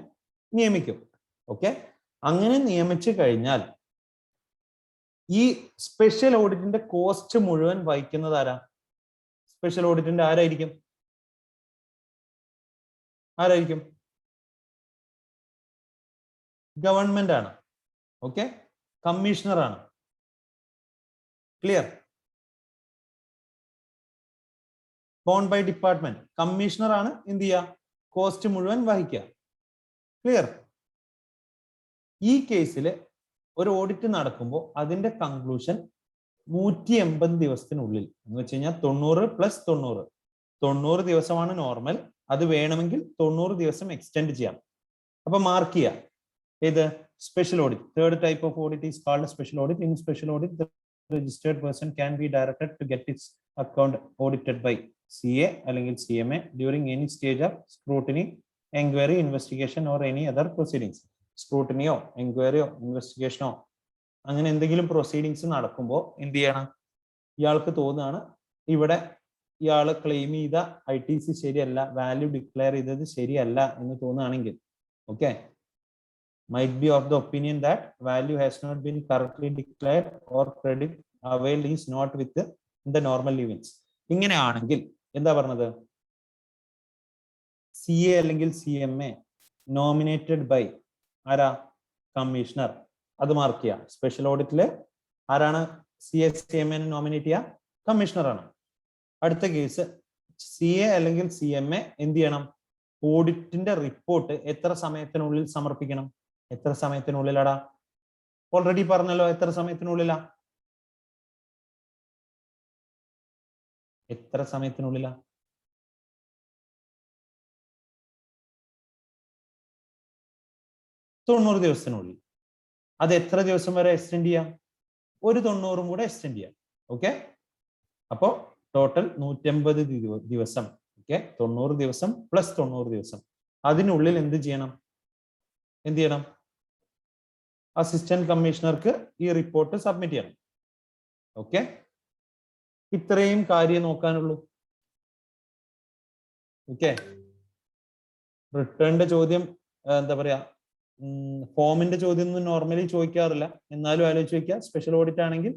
നിയമിക്കും. ഓക്കെ, അങ്ങനെ നിയമിച്ചു കഴിഞ്ഞാൽ ഈ സ്പെഷ്യൽ ഓഡിറ്റിന്റെ കോസ്റ്റ് മുഴുവൻ വഹിക്കുന്നത് ആരാ? സ്പെഷ്യൽ ഓഡിറ്റിന്റെ ആരായിരിക്കും? ഗവൺമെന്റ് ആണ്. ഓക്കെ, കമ്മീഷണർ ആണ്. Clear? Borne by department. Commissioner ആണ് എന്ത് ചെയ്യുക? കോസ്റ്റ് മുഴുവൻ വഹിക്കുക. ക്ലിയർ? ഈ കേസിൽ ഒരു ഓഡിറ്റ് നടക്കുമ്പോൾ അതിന്റെ കൺക്ലൂഷൻ 180 ദിവസത്തിനുള്ളിൽ എന്ന് വെച്ച് കഴിഞ്ഞാൽ 90 + 90 ദിവസമാണ് നോർമൽ. അത് വേണമെങ്കിൽ 90 ദിവസം എക്സ്റ്റെൻഡ് ചെയ്യാം. അപ്പൊ മാർക്ക് ചെയ്യാം ഏത്? Special audit. Third type of audit is called special audit. In special audit the registered person can be directed to get its account audited by CA അല്ലെങ്കിൽ CMA during any stage of scrutiny, enquiry, investigation or any other proceedings. സ്ക്രൂട്ടനിയോ എൻക്വയറിയോ ഇൻവെസ്റ്റിഗേഷനോ അങ്ങനെ എന്തെങ്കിലും proceedings നടക്കുമ്പോൾ എന്ത് ചെയ്യണം? ഇയാൾക്ക് തോന്നുകയാണ് ഇവിടെ ഇയാൾ ക്ലെയിം ചെയ്ത ITC ശരിയല്ല, വാല്യൂ ഡിക്ലെയർ ചെയ്തത് ശരിയല്ല എന്ന് തോന്നുകയാണെങ്കിൽ, okay, might be of the opinion that value has not been correctly declared or credit availed is not with the normal events. ഇങ്ങനെയാണെങ്കിൽ എന്താ പറഞ്ഞത്? സി എ അല്ലെങ്കിൽ C M A nominated by ആരാ? Commissioner. അത് മാർക്ക് ചെയ്യാം. Special ഓഡിറ്റില് ആരാണ് C A C M A nominate ചെയ്യുക? കമ്മീഷണർ ആണ്. അടുത്ത കേസ് സി എ അല്ലെങ്കിൽ സി എം എ എന്ത് ചെയ്യണം? ഓഡിറ്റിന്റെ റിപ്പോർട്ട് എത്ര സമയത്തിനുള്ളിൽ സമർപ്പിക്കണം? എത്ര സമയത്തിനുള്ളിലാടാ? ഓൾറെഡി പറഞ്ഞല്ലോ, എത്ര സമയത്തിനുള്ളിലാ? എത്ര സമയത്തിനുള്ളിലാ? തൊണ്ണൂറ് ദിവസത്തിനുള്ളിൽ. അത് എത്ര ദിവസം വരെ എക്സ്റ്റെൻഡ് ചെയ്യാം? ഒരു 90 കൂടെ എക്സ്റ്റെൻഡ് ചെയ്യാം. ഓക്കെ, അപ്പോ ടോട്ടൽ 150 ദിവസം. ഓക്കെ, 90 ദിവസം പ്ലസ് 90 ദിവസം. അതിനുള്ളിൽ എന്ത് ചെയ്യണം? എന്ത് ചെയ്യണം? അസിസ്റ്റന്റ് കമ്മീഷണർക്ക് ഈ റിപ്പോർട്ട് സബ്മിറ്റ് ചെയ്യണം. ഓക്കെ, ഇത്രയും കാര്യം നോക്കാനുള്ളൂ. ഓക്കെ, റിട്ടേണിന്റെ ചോദ്യം എന്താ പറയാ, ഫോമിന്റെ ചോദ്യം ഒന്നും നോർമലി ചോദിക്കാറില്ല, എന്നാലും ആലോചിച്ച് ചോദിക്കുക. സ്പെഷ്യൽ ഓഡിറ്റ് ആണെങ്കിൽ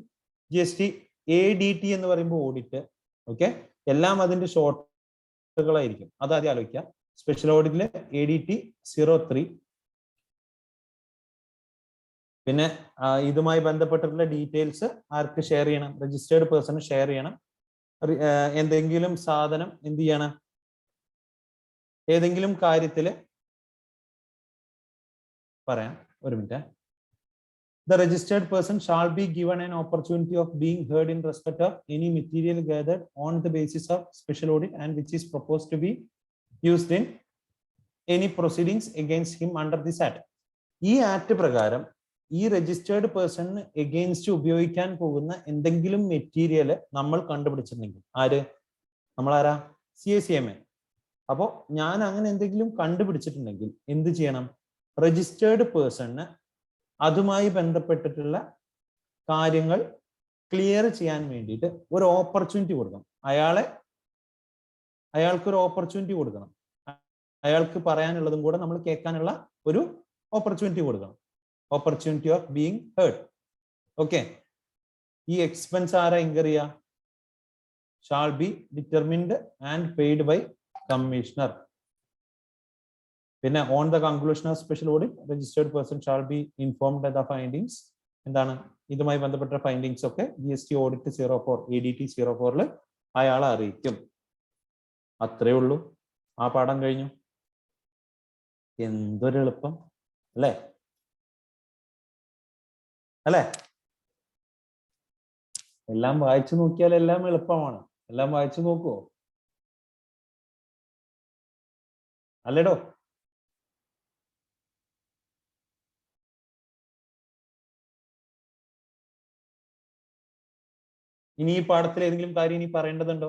GST ADT എന്ന് പറയുമ്പോൾ ഓഡിറ്റ്. ഓക്കെ, എല്ലാം അതിന്റെ ഷോർട്ടുകളായിരിക്കും, അത് ആദ്യം ആലോചിക്കുക. സ്പെഷ്യൽ ഓഡിറ്റില് ADT 03. പിന്നെ ഇതുമായി ബന്ധപ്പെട്ടിട്ടുള്ള ഡീറ്റെയിൽസ് ആർക്ക് ഷെയർ ചെയ്യണം? രജിസ്റ്റേർഡ് പേഴ്സണ് ഷെയർ ചെയ്യണം. എന്തെങ്കിലും സാധനം എന്ത് ചെയ്യണം? ഏതെങ്കിലും കാര്യത്തില് പറയാം, ഒരു minute. The registered person shall be given an opportunity of being heard in respect of any material gathered on the basis of special audit and which is proposed to be used in any proceedings against him under this act. ഈ act പ്രകാരം ഈ registered പേഴ്സണിന് against ഉപയോഗിക്കാൻ പോകുന്ന എന്തെങ്കിലും material നമ്മൾ കണ്ടുപിടിച്ചിട്ടുണ്ടെങ്കിൽ, ആര്? നമ്മളാരാ? CACMA. അപ്പോ ഞാൻ അങ്ങനെ എന്തെങ്കിലും കണ്ടുപിടിച്ചിട്ടുണ്ടെങ്കിൽ എന്ത് ചെയ്യണം? രജിസ്റ്റേർഡ് പേഴ്സണിന് അതുമായി ബന്ധപ്പെട്ടിട്ടുള്ള കാര്യങ്ങൾ ക്ലിയർ ചെയ്യാൻ വേണ്ടിയിട്ട് ഒരു ഓപ്പർച്യൂണിറ്റി കൊടുക്കണം. അയാൾക്കൊരു ഓപ്പർച്യൂണിറ്റി കൊടുക്കണം. അയാൾക്ക് പറയാനുള്ളതും കൂടെ നമ്മൾ കേൾക്കാനുള്ള ഒരു ഓപ്പർച്യൂണിറ്റി കൊടുക്കണം. Opportunity of being heard. Okay, ഈ എക്സ്പെൻസ് ആരാ ഇൻകർ ചെയ്യുക? Shall be determined and paid by commissioner. പിന്നെ on the conclusion of special audit registered person shall be informed of the findings. എന്താണ് ഇതുമായി ബന്ധപ്പെട്ട ഫൈൻഡിങ്സ് ഒക്കെ GST ഓഡിറ്റ് 04 ADT 04 അയാളെ അറിയിക്കും. അത്രേ ഉള്ളൂ, ആ പാഠം കഴിഞ്ഞു. എന്തൊരു എളുപ്പം അല്ലേ? അല്ലേ? എല്ലാം വായിച്ചു നോക്കിയാൽ എല്ലാം എളുപ്പമാണ്. എല്ലാം വായിച്ചു നോക്കുവോ? അല്ലേടോ? ഇനി ഈ പാഠത്തിൽ ഏതെങ്കിലും കാര്യം ഇനി പറയേണ്ടതുണ്ടോ?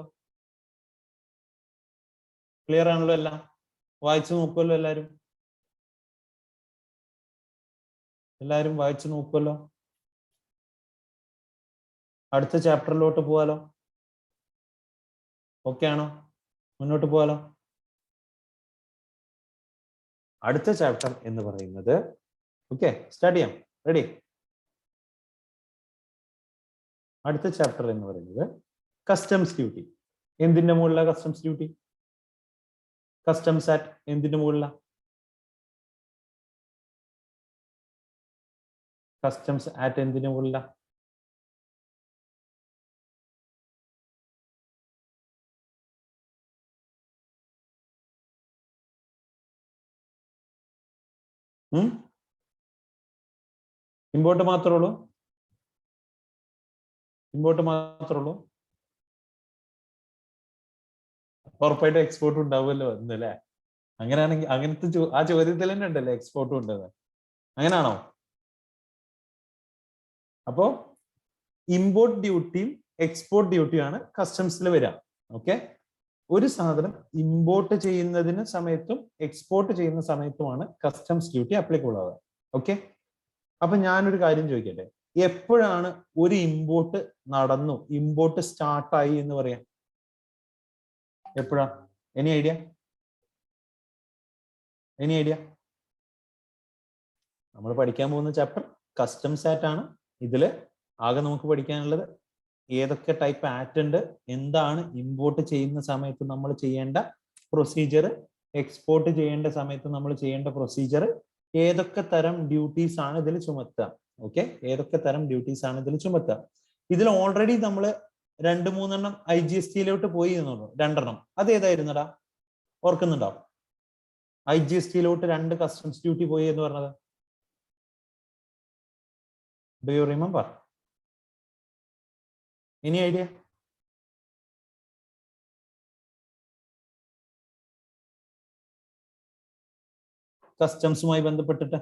ക്ലിയർ ആണല്ലോ? എല്ലാം വായിച്ചു നോക്കുമല്ലോ? എല്ലാരും വായിച്ചു നോക്കുമല്ലോ? അടുത്ത ചാപ്റ്ററിലോട്ട് പോവാലോ? ഓക്കെ ആണോ? മുന്നോട്ട് പോവാലോ? അടുത്ത ചാപ്റ്റർ എന്ന് പറയുന്നത്, ഓക്കെ, സ്റ്റാർട്ട് ചെയ്യാം. റെഡി? അടുത്ത ചാപ്റ്റർ എന്ന് പറയുന്നത് കസ്റ്റംസ് ഡ്യൂട്ടി. എന്തിന്റെ മുകളിലാണ് കസ്റ്റംസ് ഡ്യൂട്ടി? കസ്റ്റംസ് ആക്ട് എന്തിന്റെ മുകളിലാണ്? കസ്റ്റംസ് ആക്ട് എന്തിന്റെ മുകളിലാണ്? ഇമ്പോർട്ട് മാത്രമേ ഉള്ളൂ? ഇമ്പോർട്ട് മാത്രമേ ഉള്ളൂ? ഉറപ്പായിട്ടും എക്സ്പോർട്ട് ഉണ്ടാവുമല്ലോ എന്നല്ലേ? അങ്ങനെയാണെങ്കിൽ അങ്ങനത്തെ ആ ചോദ്യത്തിൽ തന്നെ ഉണ്ടല്ലോ എക്സ്പോർട്ടും ഉണ്ടെന്ന്. അങ്ങനെയാണോ? അപ്പോ ഇമ്പോർട്ട് ഡ്യൂട്ടിയും എക്സ്പോർട്ട് ഡ്യൂട്ടിയാണ് കസ്റ്റംസിൽ വരിക. ഓക്കെ, ഒരു സാധനം ഇമ്പോർട്ട് ചെയ്യുന്നതിന് സമയത്തും എക്സ്പോർട്ട് ചെയ്യുന്ന സമയത്തുമാണ് കസ്റ്റംസ് ഡ്യൂട്ടി അപ്ലിക്കബിൾ ആവുക. ഓക്കെ, അപ്പൊ ഞാനൊരു കാര്യം ചോദിക്കട്ടെ, എപ്പോഴാണ് ഒരു ഇമ്പോർട്ട് നടന്നു, ഇമ്പോർട്ട് സ്റ്റാർട്ടായി എന്ന് പറയാം? എപ്പോഴാ? Any idea? നമ്മൾ പഠിക്കാൻ പോകുന്ന ചാപ്റ്റർ കസ്റ്റംസ് ആക്ട് ആണ്. ഇതിൽ ആകെ നമുക്ക് പഠിക്കാനുള്ളത് ഏതൊക്കെ ടൈപ്പ് ആക്ട് ഉണ്ട്, എന്താണ് ഇമ്പോർട്ട് ചെയ്യുന്ന സമയത്ത് നമ്മൾ ചെയ്യേണ്ട പ്രൊസീജിയർ, എക്സ്പോർട്ട് ചെയ്യേണ്ട സമയത്ത് നമ്മൾ ചെയ്യേണ്ട പ്രൊസീജിയർ, ഏതൊക്കെ തരം ഡ്യൂട്ടീസ് ആണ് ഇതിൽ ചുമത്തുക. ഓക്കെ, ഏതൊക്കെ തരം ഡ്യൂട്ടീസ് ആണ് ഇതിൽ ചുമത്തുക. ഇതിൽ ഓൾറെഡി നമ്മൾ 2-3 IGST പോയി എന്നുള്ളൂ. 2 അത് ഏതായിരുന്നടാ, ഓർക്കുന്നുണ്ടോ? IGST 2 കസ്റ്റംസ് ഡ്യൂട്ടി പോയി എന്ന് പറഞ്ഞത്. Do you remember? Any idea? കസ്റ്റംസുമായി ബന്ധപ്പെട്ടിട്ട്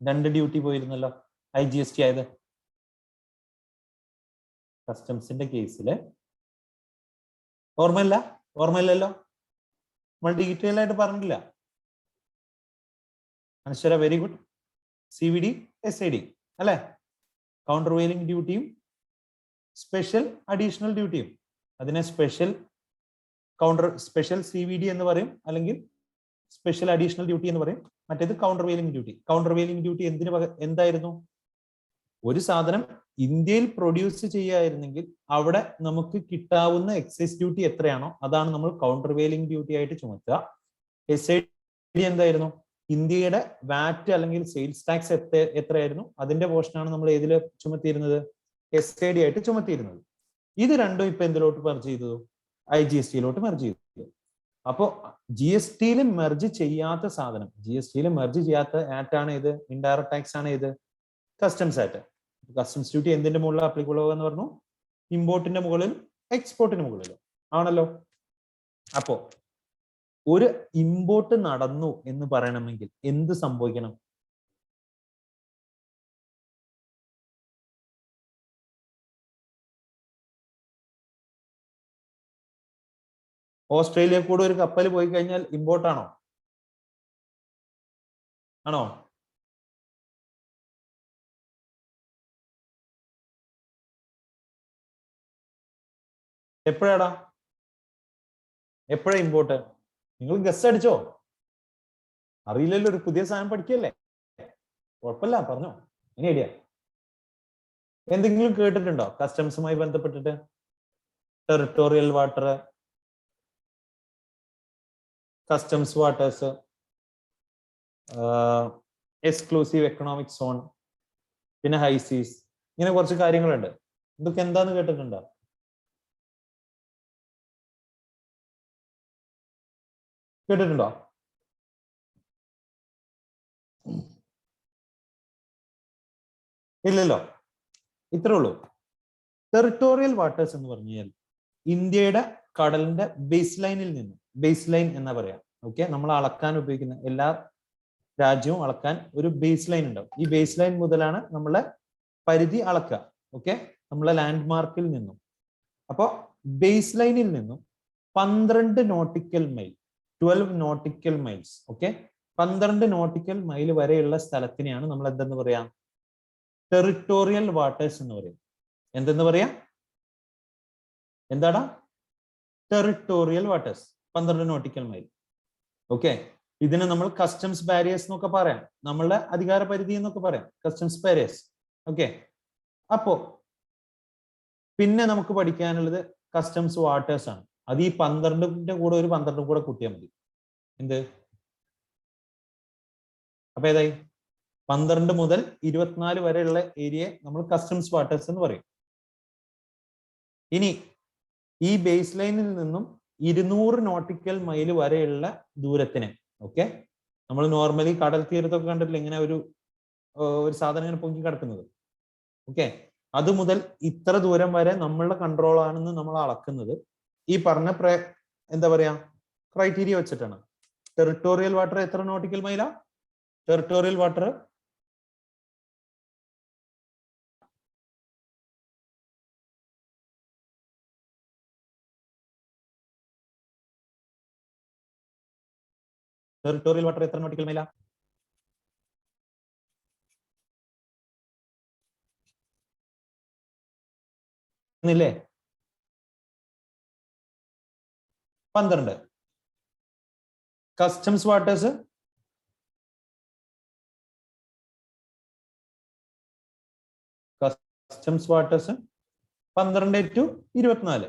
2 ഡ്യൂട്ടി പോയിരുന്നല്ലോ, IGST ആയത്. കസ്റ്റംസിന്റെ കേസില് ഓർമ്മയില്ലല്ലോ, നമ്മൾ ഡീറ്റെയിൽ ആയിട്ട് പറഞ്ഞില്ല. Anaswara, very good. CVD, SID അല്ലെ? കൗണ്ടർ വെയിലിംഗ് ഡ്യൂട്ടിയും സ്പെഷ്യൽ അഡീഷണൽ ഡ്യൂട്ടിയും. അതിനെ സ്പെഷ്യൽ CVD എന്ന് പറയും, അല്ലെങ്കിൽ സ്പെഷ്യൽ അഡീഷണൽ ഡ്യൂട്ടി എന്ന് പറയും. മറ്റേത് counter vailing duty. Counter vailing duty എന്തായിരുന്നു? ഒരു സാധനം ഇന്ത്യയിൽ പ്രൊഡ്യൂസ് ചെയ്യായിരുന്നെങ്കിൽ അവിടെ നമുക്ക് കിട്ടാവുന്ന എക്സൈസ് ഡ്യൂട്ടി എത്രയാണോ അതാണ് നമ്മൾ കൗണ്ടർ വെയിലിംഗ് ഡ്യൂട്ടി ആയിട്ട് ചുമത്തുക. SID എന്തായിരുന്നു? ഇന്ത്യയുടെ വാറ്റ് അല്ലെങ്കിൽ സെയിൽസ് ടാക്സ് എത്രയായിരുന്നു അതിന്റെ പോർഷനാണ് നമ്മൾ ഏതിൽ ചുമത്തിയിരുന്നത്? SID ആയിട്ട് ചുമത്തിയിരുന്നത്. ഇത് രണ്ടും ഇപ്പൊ എന്തിലോട്ട് മെർജ് ചെയ്തു? IGST മെർജ് ചെയ്തു. അപ്പോ GST മെർജ് ചെയ്യാത്ത സാധനം, GST മെർജ് ചെയ്യാത്ത ആക്ട് ആണ് ഇത്, ഇൻഡയറക്ട് ടാക്സ് ആണ് ഇത്, കസ്റ്റംസ് ആക്ട്. കസ്റ്റംസ് ഡ്യൂട്ടി എന്തിന്റെ മുകളിൽ ആപ്ലിക്കബിൾ എന്ന് പറഞ്ഞു? ഇമ്പോർട്ടിന്റെ മുകളിൽ, എക്സ്പോർട്ടിന് മുകളിൽ ആണല്ലോ. അപ്പോ ഒരു ഇമ്പോർട്ട് നടന്നു എന്ന് പറയണമെങ്കിൽ എന്ത് സംഭവിക്കണം? ഓസ്ട്രേലിയ കൂടെ ഒരു കപ്പൽ പോയി കഴിഞ്ഞാൽ ഇമ്പോർട്ടാണോ? ആണോ? എപ്പോഴാ ഇമ്പോർട്ട്? നിങ്ങൾ ഗസ് അടിച്ചോ? അറിയില്ലല്ലോ, ഒരു പുതിയ സാധനം പഠിക്കല്ലേ, കുഴപ്പമില്ല, പറഞ്ഞോ. ഇനി ഐഡിയ എന്തെങ്കിലും കേട്ടിട്ടുണ്ടോ കസ്റ്റംസുമായി ബന്ധപ്പെട്ടിട്ട്? Territorial water, customs waters, exclusive economic zone, പിന്നെ ഹൈസീസ്, ഇങ്ങനെ കുറച്ച് കാര്യങ്ങളുണ്ട്. ഇതൊക്കെ എന്താന്ന് കേട്ടിട്ടുണ്ടോ? കേട്ടിട്ടുണ്ടോ? ഇല്ലല്ലോ. ഇത്രേ ഉള്ളൂ. ടെറിട്ടോറിയൽ വാട്ടേഴ്സ് എന്ന് പറഞ്ഞാൽ ഇന്ത്യയുടെ കടലിന്റെ ബേസ് ലൈനിൽ നിന്നും, ബേസ് ലൈൻ എന്നാ പറയാ. ഓക്കെ, നമ്മൾ അളക്കാൻ ഉപയോഗിക്കുന്ന എല്ലാ രാജ്യവും അളക്കാൻ ഒരു ബേസ് ലൈൻ ഉണ്ടാവും. ഈ ബേസ് ലൈൻ മുതലാണ് നമ്മളെ പരിധി അളക്കുക. ഓക്കെ, നമ്മളെ ലാൻഡ് മാർക്കിൽ നിന്നും. അപ്പോ ബേസ് ലൈനിൽ നിന്നും 12 nautical mile, 12 nautical miles, okay, 12 nautical mile വരെയുള്ള സ്ഥലത്തിനെയാണ് നമ്മൾ എന്തെന്ന് പറയാം? ടെറിട്ടോറിയൽ വാട്ടേഴ്സ് എന്ന് പറയും. എന്തെന്ന് പറയാം? എന്താടാ? Territorial waters, 12 nautical mile. Okay, ഇതിനെ നമ്മൾ കസ്റ്റംസ് ബാരിയേഴ്സ് എന്നൊക്കെ പറയാം, നമ്മളുടെ അധികാര പരിധി എന്നൊക്കെ പറയാം, കസ്റ്റംസ് ബാരിയേഴ്സ്. ഓക്കെ, അപ്പോ പിന്നെ നമുക്ക് പഠിക്കാനുള്ളത് കസ്റ്റംസ് വാട്ടേഴ്സ് ആണ്. അത് ഈ 12ന്റെ കൂടെ ഒരു 12 കൂടെ കൂട്ടിയാൽ മതി. എന്ത്? അപ്പൊ ഏതായി? 12 മുതൽ 24 വരെയുള്ള ഏരിയയെ നമ്മൾ കസ്റ്റംസ് വാട്ടേഴ്സ് എന്ന് പറയും. ഇനി ഈ ബേസ് ലൈനിൽ നിന്നും 200 നോട്ടിക്കൽ മൈൽ വരെയുള്ള ദൂരത്തിന്, ഓക്കെ, നമ്മൾ നോർമലി കടൽ തീരത്തൊക്കെ കണ്ടിട്ടില്ല ഇങ്ങനെ ഒരു സാധനം ഇങ്ങനെ പൊങ്ങി കിടക്കുന്നത്. ഓക്കെ, അത് മുതൽ ഇത്ര ദൂരം വരെ നമ്മളുടെ കൺട്രോൾ ആണെന്ന് നമ്മൾ അളക്കുന്നത് ഈ പറഞ്ഞ എന്താ പറയാ ക്രൈറ്റീരിയ വെച്ചിട്ടാണ്. ടെറിട്ടോറിയൽ വാട്ടർ എത്ര നോട്ടിക്കൽ മൈലാ? ടെറിട്ടോറിയൽ വാട്ടർ എത്ര നോട്ടിക്കൽ മൈലാ? ില്ലേ? 12. Customs waters customs waters 12 to 24.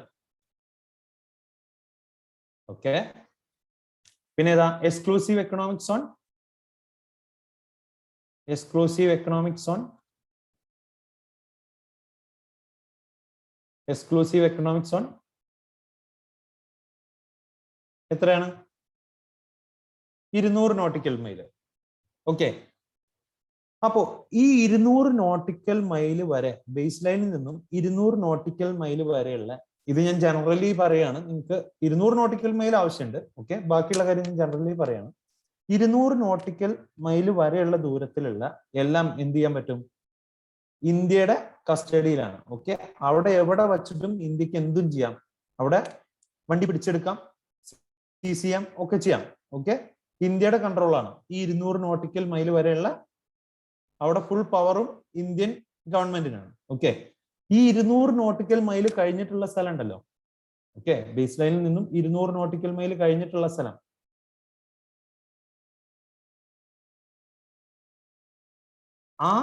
Okay. പിന്നെ ഏതാ? Exclusive economic zone. Exclusive economic zone. Exclusive economic zone എത്രയാണ്? 200 നോട്ടിക്കൽ മൈൽ. ഓക്കെ. അപ്പോ ഈ 200 നോട്ടിക്കൽ മൈൽ വരെ, ബേസ് ലൈനിൽ നിന്നും 200 നോട്ടിക്കൽ മൈൽ വരെയുള്ള, ഇത് ഞാൻ ജനറലി പറയാണ്, നിങ്ങൾക്ക് 200 നോട്ടിക്കൽ മൈൽ ആവശ്യമുണ്ട്. ഓക്കെ, ബാക്കിയുള്ള കാര്യം ഞാൻ ജനറലി പറയാണ്. 200 നോട്ടിക്കൽ മൈൽ വരെയുള്ള ദൂരത്തിലുള്ള എല്ലാം എന്ത് ചെയ്യാൻ പറ്റും? ഇന്ത്യയുടെ കസ്റ്റഡിയിലാണ്. ഓക്കെ, അവിടെ എവിടെ വച്ചിട്ടും ഇന്ത്യക്ക് എന്തും ചെയ്യാം. അവിടെ വണ്ടി പിടിച്ചെടുക്കാം, സീസ് ചെയ്യാം, ഒക്കെ ചെയ്യാം. ഓക്കെ, ഇന്ത്യയുടെ കൺട്രോളാണ് ഈ 200 നോട്ടിക്കൽ മൈൽ വരെയുള്ള. അവിടെ ഫുൾ പവറും ഇന്ത്യൻ ഗവൺമെന്റിനാണ്. ഓക്കെ, ഈ 200 നോട്ടിക്കൽ മൈൽ കഴിഞ്ഞിട്ടുള്ള സ്ഥലം ഉണ്ടല്ലോ. ഓക്കെ, ബേസ് ലൈനിൽ നിന്നും 200 നോട്ടിക്കൽ മൈൽ കഴിഞ്ഞിട്ടുള്ള സ്ഥലം, ആ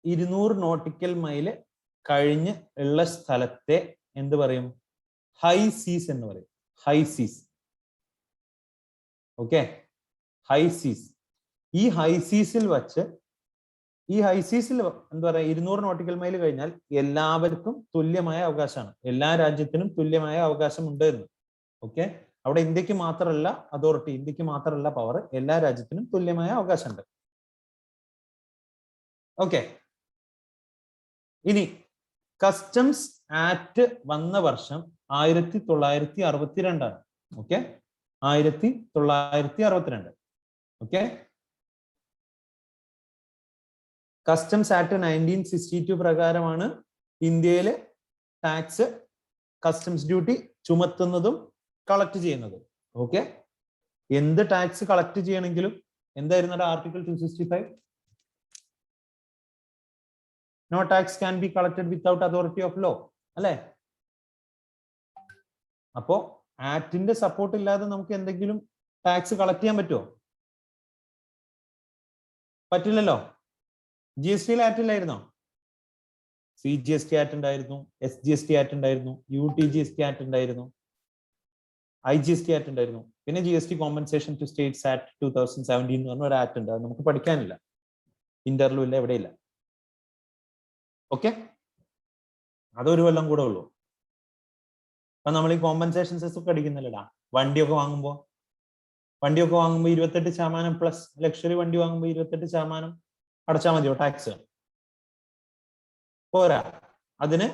200 നോട്ടിക്കൽ മൈൽ കഴിഞ്ഞ് ഉള്ള സ്ഥലത്തെ എന്ത് പറയും? ഹൈ സീസ് എന്ന് പറയും. ഹൈ സീസ്. ഓക്കെ, ഹൈ സീസ്. ഈ ഹൈ സീസിൽ വച്ച്, ഈ ഹൈ സീസിൽ എന്താ പറയാ, 200 നോട്ടിക്കൽ മൈൽ കഴിഞ്ഞാൽ എല്ലാവർക്കും തുല്യമായ അവകാശമാണ്. എല്ലാ രാജ്യത്തിനും തുല്യമായ അവകാശം ഉണ്ട് എന്ന്. ഓക്കെ, അവിടെ ഇന്ത്യക്ക് മാത്രമല്ല അതോറിറ്റി, ഇന്ത്യക്ക് മാത്രമല്ല പവർ, എല്ലാ രാജ്യത്തിനും തുല്യമായ അവകാശമുണ്ട്. ഓക്കെ, ഇനി കസ്റ്റംസ് ആക്ട് വന്ന വർഷം 1962. ഓക്കെ, 1962. ഓക്കെ, കസ്റ്റംസ് ആക്ട് 1962 പ്രകാരമാണ് ഇന്ത്യയിൽ ടാക്സ്, കസ്റ്റംസ് ഡ്യൂട്ടി ചുമത്തുന്നതും കളക്ട് ചെയ്യുന്നതും. ഓക്കെ, എന്ത് ടാക്സ് കളക്ട് ചെയ്യണമെങ്കിലും എന്തായിരുന്നു article 265? No tax can be collected without authority of law. അല്ലേ? അപ്പോ ആക്ടിന്റെ സപ്പോർട്ട് ഇല്ലാതെ നമുക്ക് എന്തെങ്കിലും ടാക്സ് കളക്ട് ചെയ്യാൻ പറ്റുമോ? പറ്റില്ലല്ലോ. GST ആക്ട് ഇല്ലായിരുന്നോ? CGST ആക്ട് ഉണ്ടായിരുന്നു, SGST ആക്ട് ഉണ്ടായിരുന്നു, UTGST ആക്ട് ഉണ്ടായിരുന്നു, IGST ആക്ട് ഉണ്ടായിരുന്നു. പിന്നെ GST compensation to states act 2017 എന്ന് പറഞ്ഞ ഒരു ആക്ട് ഉണ്ട്. അത് നമുക്ക് പഠിക്കാനില്ല, ഇന്റർലൂ ഇല്ല, എവിടെയില്ല. ഓക്കെ, അതൊരു കൊല്ലം കൂടെ ഉള്ളൂ. അപ്പൊ നമ്മൾ ഈ കോമ്പൻസേഷൻ സെസ് ഒക്കെ അടിക്കുന്നില്ലടാ. വണ്ടിയൊക്കെ വാങ്ങുമ്പോൾ 28% പ്ലസ് ലക്ഷറി വണ്ടി വാങ്ങുമ്പോൾ 28% അടച്ചാൽ മതിയോ ടാക്സ്? പോരാ, അതിന്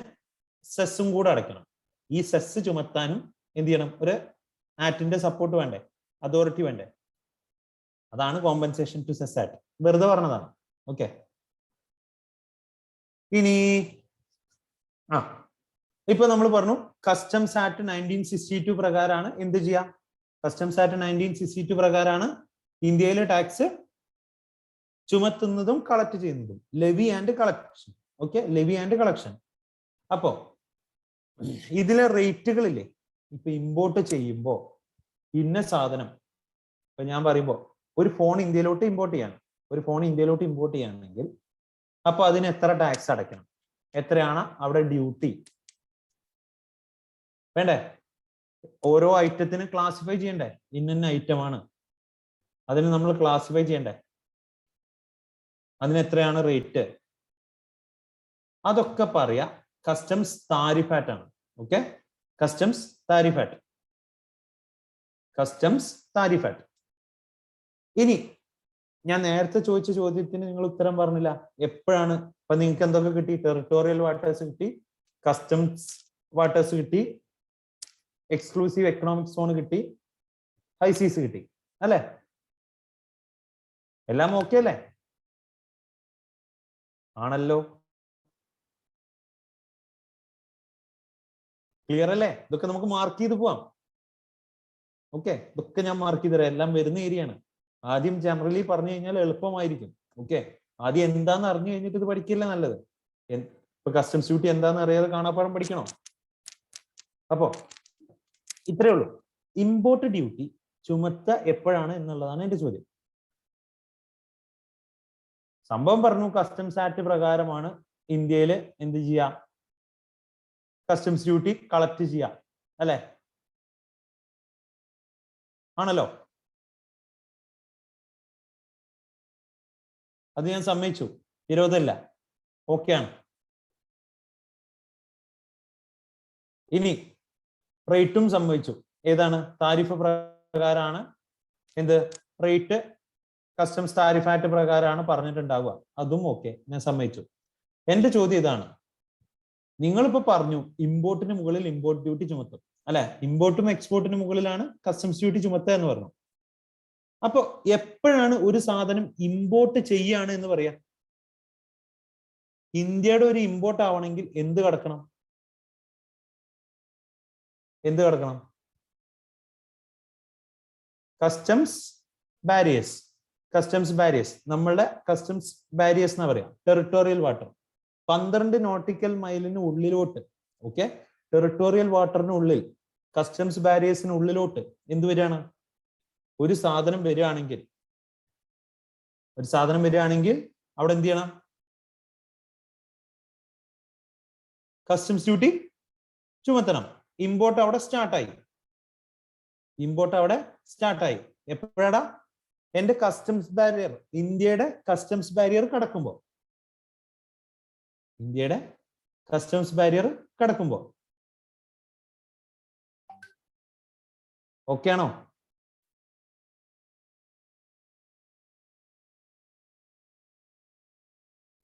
സെസ്സും കൂടെ അടയ്ക്കണം. ഈ സെസ് ചുമത്താനും എന്ത് ചെയ്യണം? ഒരു ആക്ടിന്റെ സപ്പോർട്ട് വേണ്ടേ, അതോറിറ്റി വേണ്ടേ? അതാണ് കോമ്പൻസേഷൻ ടു സെസ് ആക്ട്. വെറുതെ പറഞ്ഞതാണ്. ഓക്കെ, ഇനി ഇപ്പൊ നമ്മൾ പറഞ്ഞു കസ്റ്റംസ് ആക്ട് 1962 പ്രകാരമാണ് എന്ത് ചെയ്യാം? കസ്റ്റംസ് ആക്ട് 1962 പ്രകാരമാണ് ഇന്ത്യയിലെ ടാക്സ് ചുമത്തുന്നതും കളക്ട് ചെയ്യുന്നതും. Levy and collection. Okay, levy and collection. അപ്പോ ഇതിലെ റേറ്റുകളില്ലേ? ഇപ്പൊ ഇമ്പോർട്ട് ചെയ്യുമ്പോ ഇന്ന സാധനം, ഇപ്പൊ ഞാൻ പറയുമ്പോ ഒരു ഫോൺ ഇന്ത്യയിലോട്ട് ഇമ്പോർട്ട് ചെയ്യണമെങ്കിൽ അപ്പൊ അതിന് എത്ര ടാക്സ് അടയ്ക്കണം? എത്രയാണ് അവിടെ ഡ്യൂട്ടി വേണ്ടേ? ഓരോ ഐറ്റത്തിന് ക്ലാസിഫൈ ചെയ്യണ്ടേ? ഇന്ന ഐറ്റമാണ്, അതിന് നമ്മൾ ക്ലാസിഫൈ ചെയ്യണ്ടേ? അതിന് എത്രയാണ് റേറ്റ്? അതൊക്കെ പറയാ കസ്റ്റംസ് താരിഫ് ആക്ട് ആണ്. Okay, customs tariff act. Customs tariff act. ഇനി ഞാൻ നേരത്തെ ചോദിച്ച ചോദ്യത്തിന് നിങ്ങൾ ഉത്തരം പറഞ്ഞില്ല. എപ്പോഴാണ്? ഇപ്പൊ നിങ്ങൾക്ക് എന്തൊക്കെ കിട്ടി? ടെറിട്ടോറിയൽ വാട്ടേഴ്സ് കിട്ടി, കസ്റ്റംസ് വാട്ടേഴ്സ് കിട്ടി, എക്സ്ക്ലൂസീവ് എക്കണോമിക് സോൺ കിട്ടി, ഹൈ സീസ് കിട്ടി, അല്ലെ? എല്ലാം ഓക്കെ അല്ലേ? ആണല്ലോ. ക്ലിയർ അല്ലേ? ഇതൊക്കെ നമുക്ക് മാർക്ക് ചെയ്ത് പോവാം. ഓക്കെ, ഇതൊക്കെ ഞാൻ മാർക്ക് ചെയ്ത് തരാം. എല്ലാം വരുന്ന ഏരിയ ആണ്. ആദ്യം ജനറലി പറഞ്ഞു കഴിഞ്ഞാൽ എളുപ്പമായിരിക്കും. ഓക്കെ, ആദ്യം എന്താന്ന് അറിഞ്ഞു കഴിഞ്ഞിട്ട് ഇത് പഠിക്കില്ല നല്ലത്. ഇപ്പൊ കസ്റ്റംസ് ഡ്യൂട്ടി എന്താന്ന് അറിയാതെ കാണാപ്പാഠം പഠിക്കണോ? അപ്പോ ഇത്രയേ ഉള്ളൂ. ഇമ്പോർട്ട് ഡ്യൂട്ടി ചുമത്ത എപ്പോഴാണ് എന്നുള്ളതാണ് എന്റെ ചോദ്യം. സംഭവം പറഞ്ഞു കസ്റ്റംസ് ആക്ട് പ്രകാരമാണ് ഇന്ത്യയിൽ എന്ത് ചെയ്യാം? കസ്റ്റംസ് ഡ്യൂട്ടി കളക്ട് ചെയ്യാം അല്ലെ? ആണല്ലോ. അത് ഞാൻ സമ്മതിച്ചു, വിരോധമില്ല, ഓക്കെയാണ്. ഇനി റേറ്റും സംഭവിച്ചു. ഏതാണ്? താരിഫ് പ്രകാരമാണ് എന്ത് റേറ്റ്? കസ്റ്റംസ് താരിഫ് ആക്ട് പ്രകാരമാണ് പറഞ്ഞിട്ടുണ്ടാവുക. അതും ഓക്കെ, ഞാൻ സമ്മതിച്ചു. എന്റെ ചോദ്യം ഇതാണ്, നിങ്ങളിപ്പോ പറഞ്ഞു ഇമ്പോർട്ടിന് മുകളിൽ ഇമ്പോർട്ട് ഡ്യൂട്ടി ചുമത്തും അല്ലെ? ഇമ്പോർട്ടും എക്സ്പോർട്ടിന് മുകളിലാണ് കസ്റ്റംസ് ഡ്യൂട്ടി ചുമത്തുക എന്ന് പറഞ്ഞു. അപ്പൊ എപ്പോഴാണ് ഒരു സാധനം ഇമ്പോർട്ട് ചെയ്യാണ് എന്ന് പറയാം? ഇന്ത്യയുടെ ഒരു ഇമ്പോർട്ട് ആവണമെങ്കിൽ എന്ത് കടക്കണം? എന്ത് കടക്കണം? Customs barriers. കസ്റ്റംസ് ബാരിയേഴ്സ്, നമ്മളുടെ കസ്റ്റംസ് ബാരിയേഴ്സ് എന്നാ പറയാം. ടെറിട്ടോറിയൽ വാട്ടർ 12 നോട്ടിക്കൽ മൈലിന് ഉള്ളിലോട്ട്, ഓക്കെ, ടെറിട്ടോറിയൽ വാട്ടറിന് ഉള്ളിൽ കസ്റ്റംസ് ബാരിയേഴ്സിന് ഉള്ളിലോട്ട് എന്ത് വരികയാണ്? ഒരു സാധനം വരികയാണെങ്കിൽ അവിടെ എന്ത് ചെയ്യണം? Customs duty ചുമത്തണം. ഇമ്പോർട്ട് അവിടെ സ്റ്റാർട്ടായി. എപ്പോഴാടാ? എന്റെ കസ്റ്റംസ് ബാരിയർ, ഇന്ത്യയുടെ കസ്റ്റംസ് ബാരിയർ കടക്കുമ്പോ, ഓക്കെ ആണോ?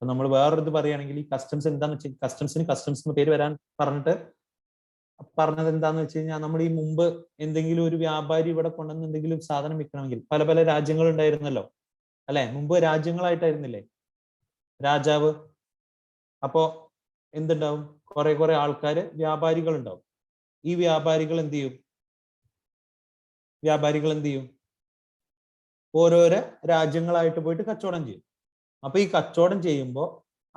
നമ്മൾ വേറൊരിത് പറയുകയാണെങ്കിൽ, ഈ കസ്റ്റംസ് എന്താന്ന് വെച്ചാൽ, കസ്റ്റംസ് പേര് വരാൻ പറഞ്ഞത് എന്താന്ന് വെച്ച് കഴിഞ്ഞാൽ, നമ്മൾ ഈ മുമ്പ് എന്തെങ്കിലും ഒരു വ്യാപാരി ഇവിടെ കൊണ്ടുവന്ന് എന്തെങ്കിലും സാധനം വിൽക്കണമെങ്കിൽ പല പല രാജ്യങ്ങൾ ഉണ്ടായിരുന്നല്ലോ അല്ലെ? മുമ്പ് രാജ്യങ്ങളായിട്ടായിരുന്നില്ലേ രാജാവ്? അപ്പോ എന്തുണ്ടാവും? കുറെ ആൾക്കാര്, വ്യാപാരികൾ ഉണ്ടാവും. ഈ വ്യാപാരികൾ എന്ത് ചെയ്യും? ഓരോരോ രാജ്യങ്ങളായിട്ട് പോയിട്ട് കച്ചവടം ചെയ്യും. അപ്പൊ ഈ കച്ചവടം ചെയ്യുമ്പോൾ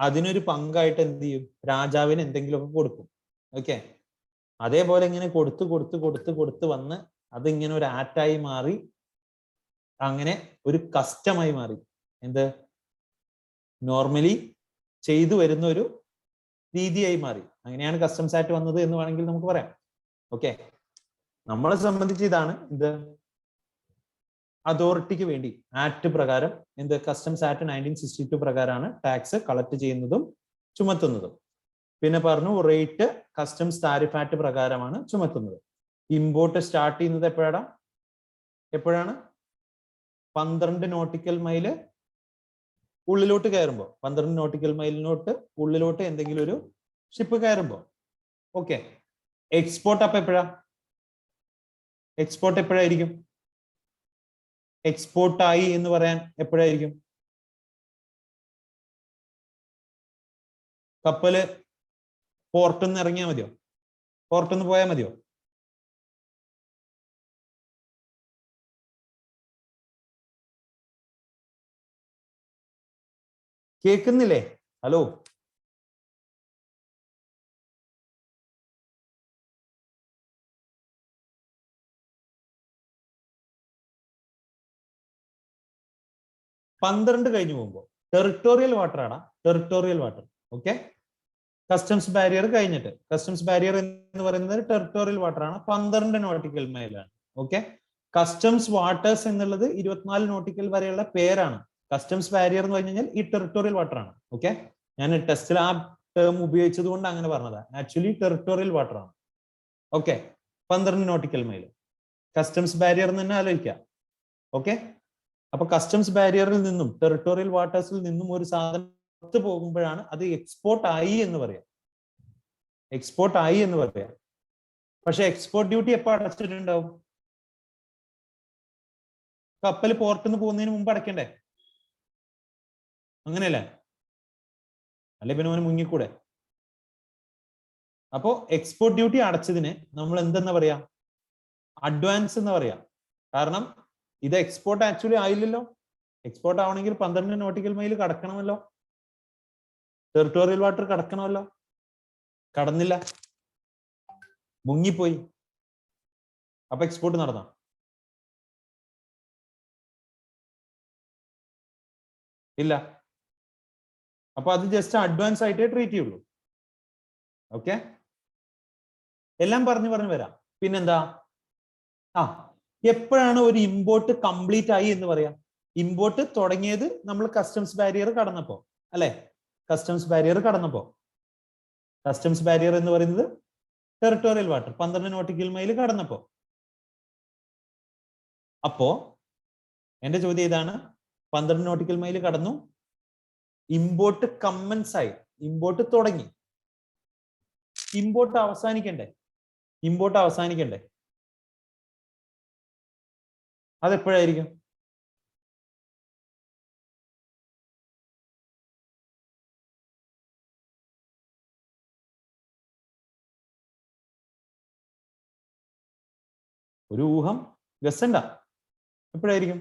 അതിനൊരു പങ്കായിട്ട് എന്ത് ചെയ്യും? രാജാവിന് എന്തെങ്കിലുമൊക്കെ കൊടുക്കും. ഓക്കെ, അതേപോലെ ഇങ്ങനെ കൊടുത്ത് വന്ന് അതിങ്ങനെ ഒരു ആറ്റായി മാറി, അങ്ങനെ ഒരു കസ്റ്റമായി മാറി. എന്ത്? നോർമലി ചെയ്തു വരുന്ന ഒരു രീതിയായി മാറി. അങ്ങനെയാണ് കസ്റ്റംസ് ആക്ട് വന്നത് എന്ന് വേണമെങ്കിൽ നമുക്ക് പറയാം. ഓക്കെ, നമ്മളെ സംബന്ധിച്ച് ഇതാണ് ഇത് അതോറിറ്റിക്ക് വേണ്ടി ആക്ട് പ്രകാരം എന്ത്? കസ്റ്റംസ് ആക്ട് 1962 പ്രകാരമാണ് ടാക്സ് കളക്ട് ചെയ്യുന്നതും ചുമത്തുന്നതും. പിന്നെ പറഞ്ഞു റേറ്റ് കസ്റ്റംസ് താരിഫ് ആക്ട് പ്രകാരമാണ് ചുമത്തുന്നത്. ഇമ്പോർട്ട് സ്റ്റാർട്ട് ചെയ്യുന്നത് എപ്പോഴാണ്? 12 നോട്ടിക്കൽ മൈല് ഉള്ളിലോട്ട് കയറുമ്പോൾ, 12 നോട്ടിക്കൽ മൈലിനോട്ട് ഉള്ളിലോട്ട് എന്തെങ്കിലും ഒരു ഷിപ്പ് കയറുമ്പോൾ. ഓക്കെ, എക്സ്പോർട്ട് അപ്പൊ എപ്പോഴായിരിക്കും? എക്സ്പോർട്ടായി എന്ന് പറയാൻ എപ്പോഴായിരിക്കും? കപ്പല് പോർട്ടിൽ നിന്ന് ഇറങ്ങിയാൽ മതിയോ? പോർട്ടിൽ നിന്ന് പോയാൽ മതിയോ? കേൾക്കുന്നില്ലേ? ഹലോ, പന്ത്രണ്ട് കഴിഞ്ഞു പോകുമ്പോൾ ടെറിട്ടോറിയൽ വാട്ടർ ആണ്. Territorial water, okay, customs barrier കഴിഞ്ഞിട്ട്. കസ്റ്റംസ് ബാരിയർ എന്ന് പറയുന്നത് ടെറിട്ടോറിയൽ വാട്ടർ ആണ്, 12 നോട്ടിക്കൽ മൈലാണ്. ഓക്കെ, കസ്റ്റംസ് വാട്ടേഴ്സ് എന്നുള്ളത് 24 നോട്ടിക്കൽ വരെയുള്ള പേരാണ്. കസ്റ്റംസ് ബാരിയർ എന്ന് പറഞ്ഞു കഴിഞ്ഞാൽ ഈ ടെറിട്ടോറിയൽ വാട്ടർ ആണ്. ഓക്കെ, ഞാൻ ടെസ്റ്റിൽ ആ ടേം ഉപയോഗിച്ചത് കൊണ്ട് അങ്ങനെ പറഞ്ഞതാണ്. ആക്ച്വലി ടെറിട്ടോറിയൽ വാട്ടർ ആണ്. Okay, 12 nautical mile customs barrier എന്ന് തന്നെ ആലോചിക്കാം. ഓക്കെ, അപ്പൊ കസ്റ്റംസ് ബാരിയറിൽ നിന്നും ടെറിട്ടോറിയൽ വാട്ടേഴ്സിൽ നിന്നും ഒരു സാധനം പുറത്തു പോകുമ്പോഴാണ് അത് എക്സ്പോർട്ട് ആയി എന്ന് പറയാം. പക്ഷെ എക്സ്പോർട്ട് ഡ്യൂട്ടി എപ്പോ അടച്ചിട്ടുണ്ടാവും? കപ്പൽ പോർട്ടിൽ നിന്ന് പോകുന്നതിന് മുമ്പ് അടയ്ക്കണ്ടേ? അങ്ങനെയല്ലേ? അല്ലെ പിന്നെ അവന് മുങ്ങിക്കൂടെ? അപ്പോ എക്സ്പോർട്ട് ഡ്യൂട്ടി അടച്ചതിന് നമ്മൾ എന്തെന്നാ പറയാ? അഡ്വാൻസ് എന്ന് പറയാം. കാരണം ഇത് എക്സ്പോർട്ട് ആക്ച്വലി ആയില്ലല്ലോ. എക്സ്പോർട്ട് ആവണമെങ്കിൽ 12 നോട്ടിക്കൽ മൈൽ കടക്കണമല്ലോ, ടെറിട്ടോറിയൽ വാട്ടർ കടക്കണമല്ലോ. കടന്നില്ല, മുങ്ങിപ്പോയി. അപ്പൊ എക്സ്പോർട്ട് നടന്നോ? ഇല്ല. അപ്പൊ അത് ജസ്റ്റ് അഡ്വാൻസ് ആയിട്ടേ ട്രീറ്റ് ചെയ്യുള്ളൂ. ഓക്കെ, എല്ലാം പറഞ്ഞു വരാം. പിന്നെന്താ, എപ്പോഴാണ് ഒരു ഇമ്പോർട്ട് കംപ്ലീറ്റ് ആയി എന്ന് പറയാം? ഇമ്പോർട്ട് തുടങ്ങിയത് നമ്മൾ കസ്റ്റംസ് ബാരിയർ കടന്നപ്പോ, അല്ലെ? കസ്റ്റംസ് ബാരിയർ കടന്നപ്പോ. കസ്റ്റംസ് ബാരിയർ എന്ന് പറയുന്നത് ടെറിട്ടോറിയൽ വാട്ടർ 12 നോട്ടിക്കൽ മൈൽ കടന്നപ്പോ. അപ്പോ എന്റെ ചോദ്യം ഇതാണ്, 12 നോട്ടിക്കൽ മൈൽ കടന്നു, ഇമ്പോർട്ട് കമ്മൻസ് ആയി, ഇമ്പോർട്ട് തുടങ്ങി, ഇമ്പോർട്ട് അവസാനിക്കണ്ടേ? ഇമ്പോർട്ട് അവസാനിക്കണ്ടേ? അതെപ്പോഴായിരിക്കും? ഒരു ഊഹം, ഗസണ്ട, എപ്പോഴായിരിക്കും?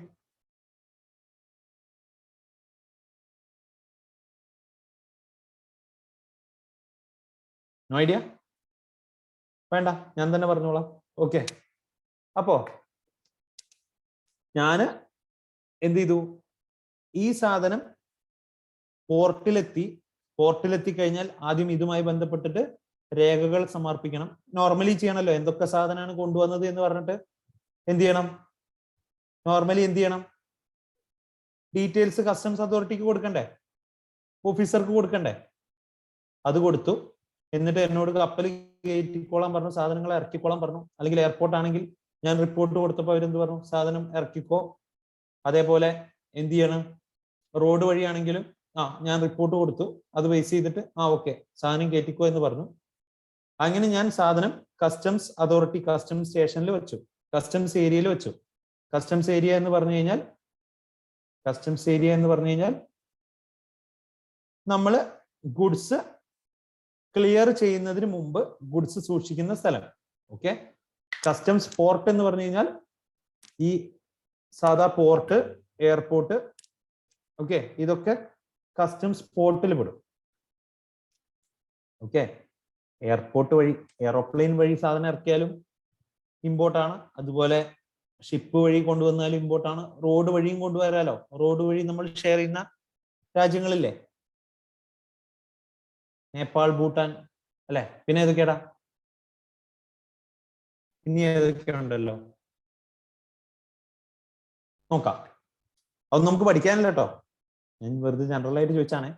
No idea? വേണ്ട, ഞാൻ തന്നെ പറഞ്ഞോളാം. ഓക്കെ, അപ്പോ ഞാന് എന്ത് ചെയ്തു, ഈ സാധനം പോർട്ടിലെത്തി കഴിഞ്ഞാൽ ആദ്യം ഇതുമായി ബന്ധപ്പെട്ടിട്ട് രേഖകൾ സമർപ്പിക്കണം. നോർമലി ചെയ്യണമല്ലോ, എന്തൊക്കെ സാധനമാണ് കൊണ്ടുവന്നത് എന്ന് പറഞ്ഞിട്ട് എന്ത് ചെയ്യണം? നോർമലി എന്ത് ചെയ്യണം? ഡീറ്റെയിൽസ് കസ്റ്റംസ് അതോറിറ്റിക്ക് കൊടുക്കണ്ടേ? ഓഫീസർക്ക് കൊടുക്കണ്ടേ? അത് കൊടുത്തു. എന്നിട്ട് എന്നോട് കപ്പൽ കയറ്റിക്കോളാൻ പറഞ്ഞു, സാധനങ്ങൾ ഇറക്കിക്കോളാൻ പറഞ്ഞു. അല്ലെങ്കിൽ എയർപോർട്ട് ആണെങ്കിൽ ഞാൻ റിപ്പോർട്ട് കൊടുത്തപ്പോൾ അവരെന്ത് പറഞ്ഞു? സാധനം ഇറക്കിക്കോ. അതേപോലെ എന്ത് ചെയ്യണം? റോഡ് വഴിയാണെങ്കിലും ഞാൻ റിപ്പോർട്ട് കൊടുത്തു, അത് ബേസ് ചെയ്തിട്ട് ഓക്കെ സാധനം കയറ്റിക്കോ എന്ന് പറഞ്ഞു. അങ്ങനെ ഞാൻ സാധനം കസ്റ്റംസ് അതോറിറ്റി കസ്റ്റംസ് സ്റ്റേഷനിൽ വെച്ചു, കസ്റ്റംസ് ഏരിയയിൽ വെച്ചു. കസ്റ്റംസ് ഏരിയ എന്ന് പറഞ്ഞു കഴിഞ്ഞാൽ നമ്മൾ ഗുഡ്സ് ക്ലിയർ ചെയ്യുന്നതിന് മുമ്പ് ഗുഡ്സ് സൂക്ഷിക്കുന്ന സ്ഥലം. ഓക്കെ, കസ്റ്റംസ് പോർട്ട് എന്ന് പറഞ്ഞു കഴിഞ്ഞാൽ ഈ സാധാ പോർട്ട്, എയർപോർട്ട്, ഓക്കെ, ഇതൊക്കെ കസ്റ്റംസ് പോർട്ടിൽ പെടും. ഓക്കെ, എയർപോർട്ട് വഴി, എയറോപ്ലെയിൻ വഴി സാധനം ഇറക്കിയാലും ഇമ്പോർട്ടാണ്. അതുപോലെ ഷിപ്പ് വഴി കൊണ്ടുവന്നാലും ഇമ്പോർട്ടാണ്. റോഡ് വഴിയും കൊണ്ടുവരാലോ. റോഡ് വഴി നമ്മൾ ഷെയർ ചെയ്യുന്ന രാജ്യങ്ങളില്ലേ, നേപ്പാൾ, ഭൂട്ടാൻ, അല്ലെ? പിന്നെ ഏതൊക്കെയാടാ? ഇനി ഏതൊക്കെ ഉണ്ടല്ലോ, നോക്കാം. അത് നമുക്ക് പഠിക്കാനല്ലോ കേട്ടോ, ഞാൻ വെറുതെ ജനറൽ ആയിട്ട് ചോദിച്ചാണേ.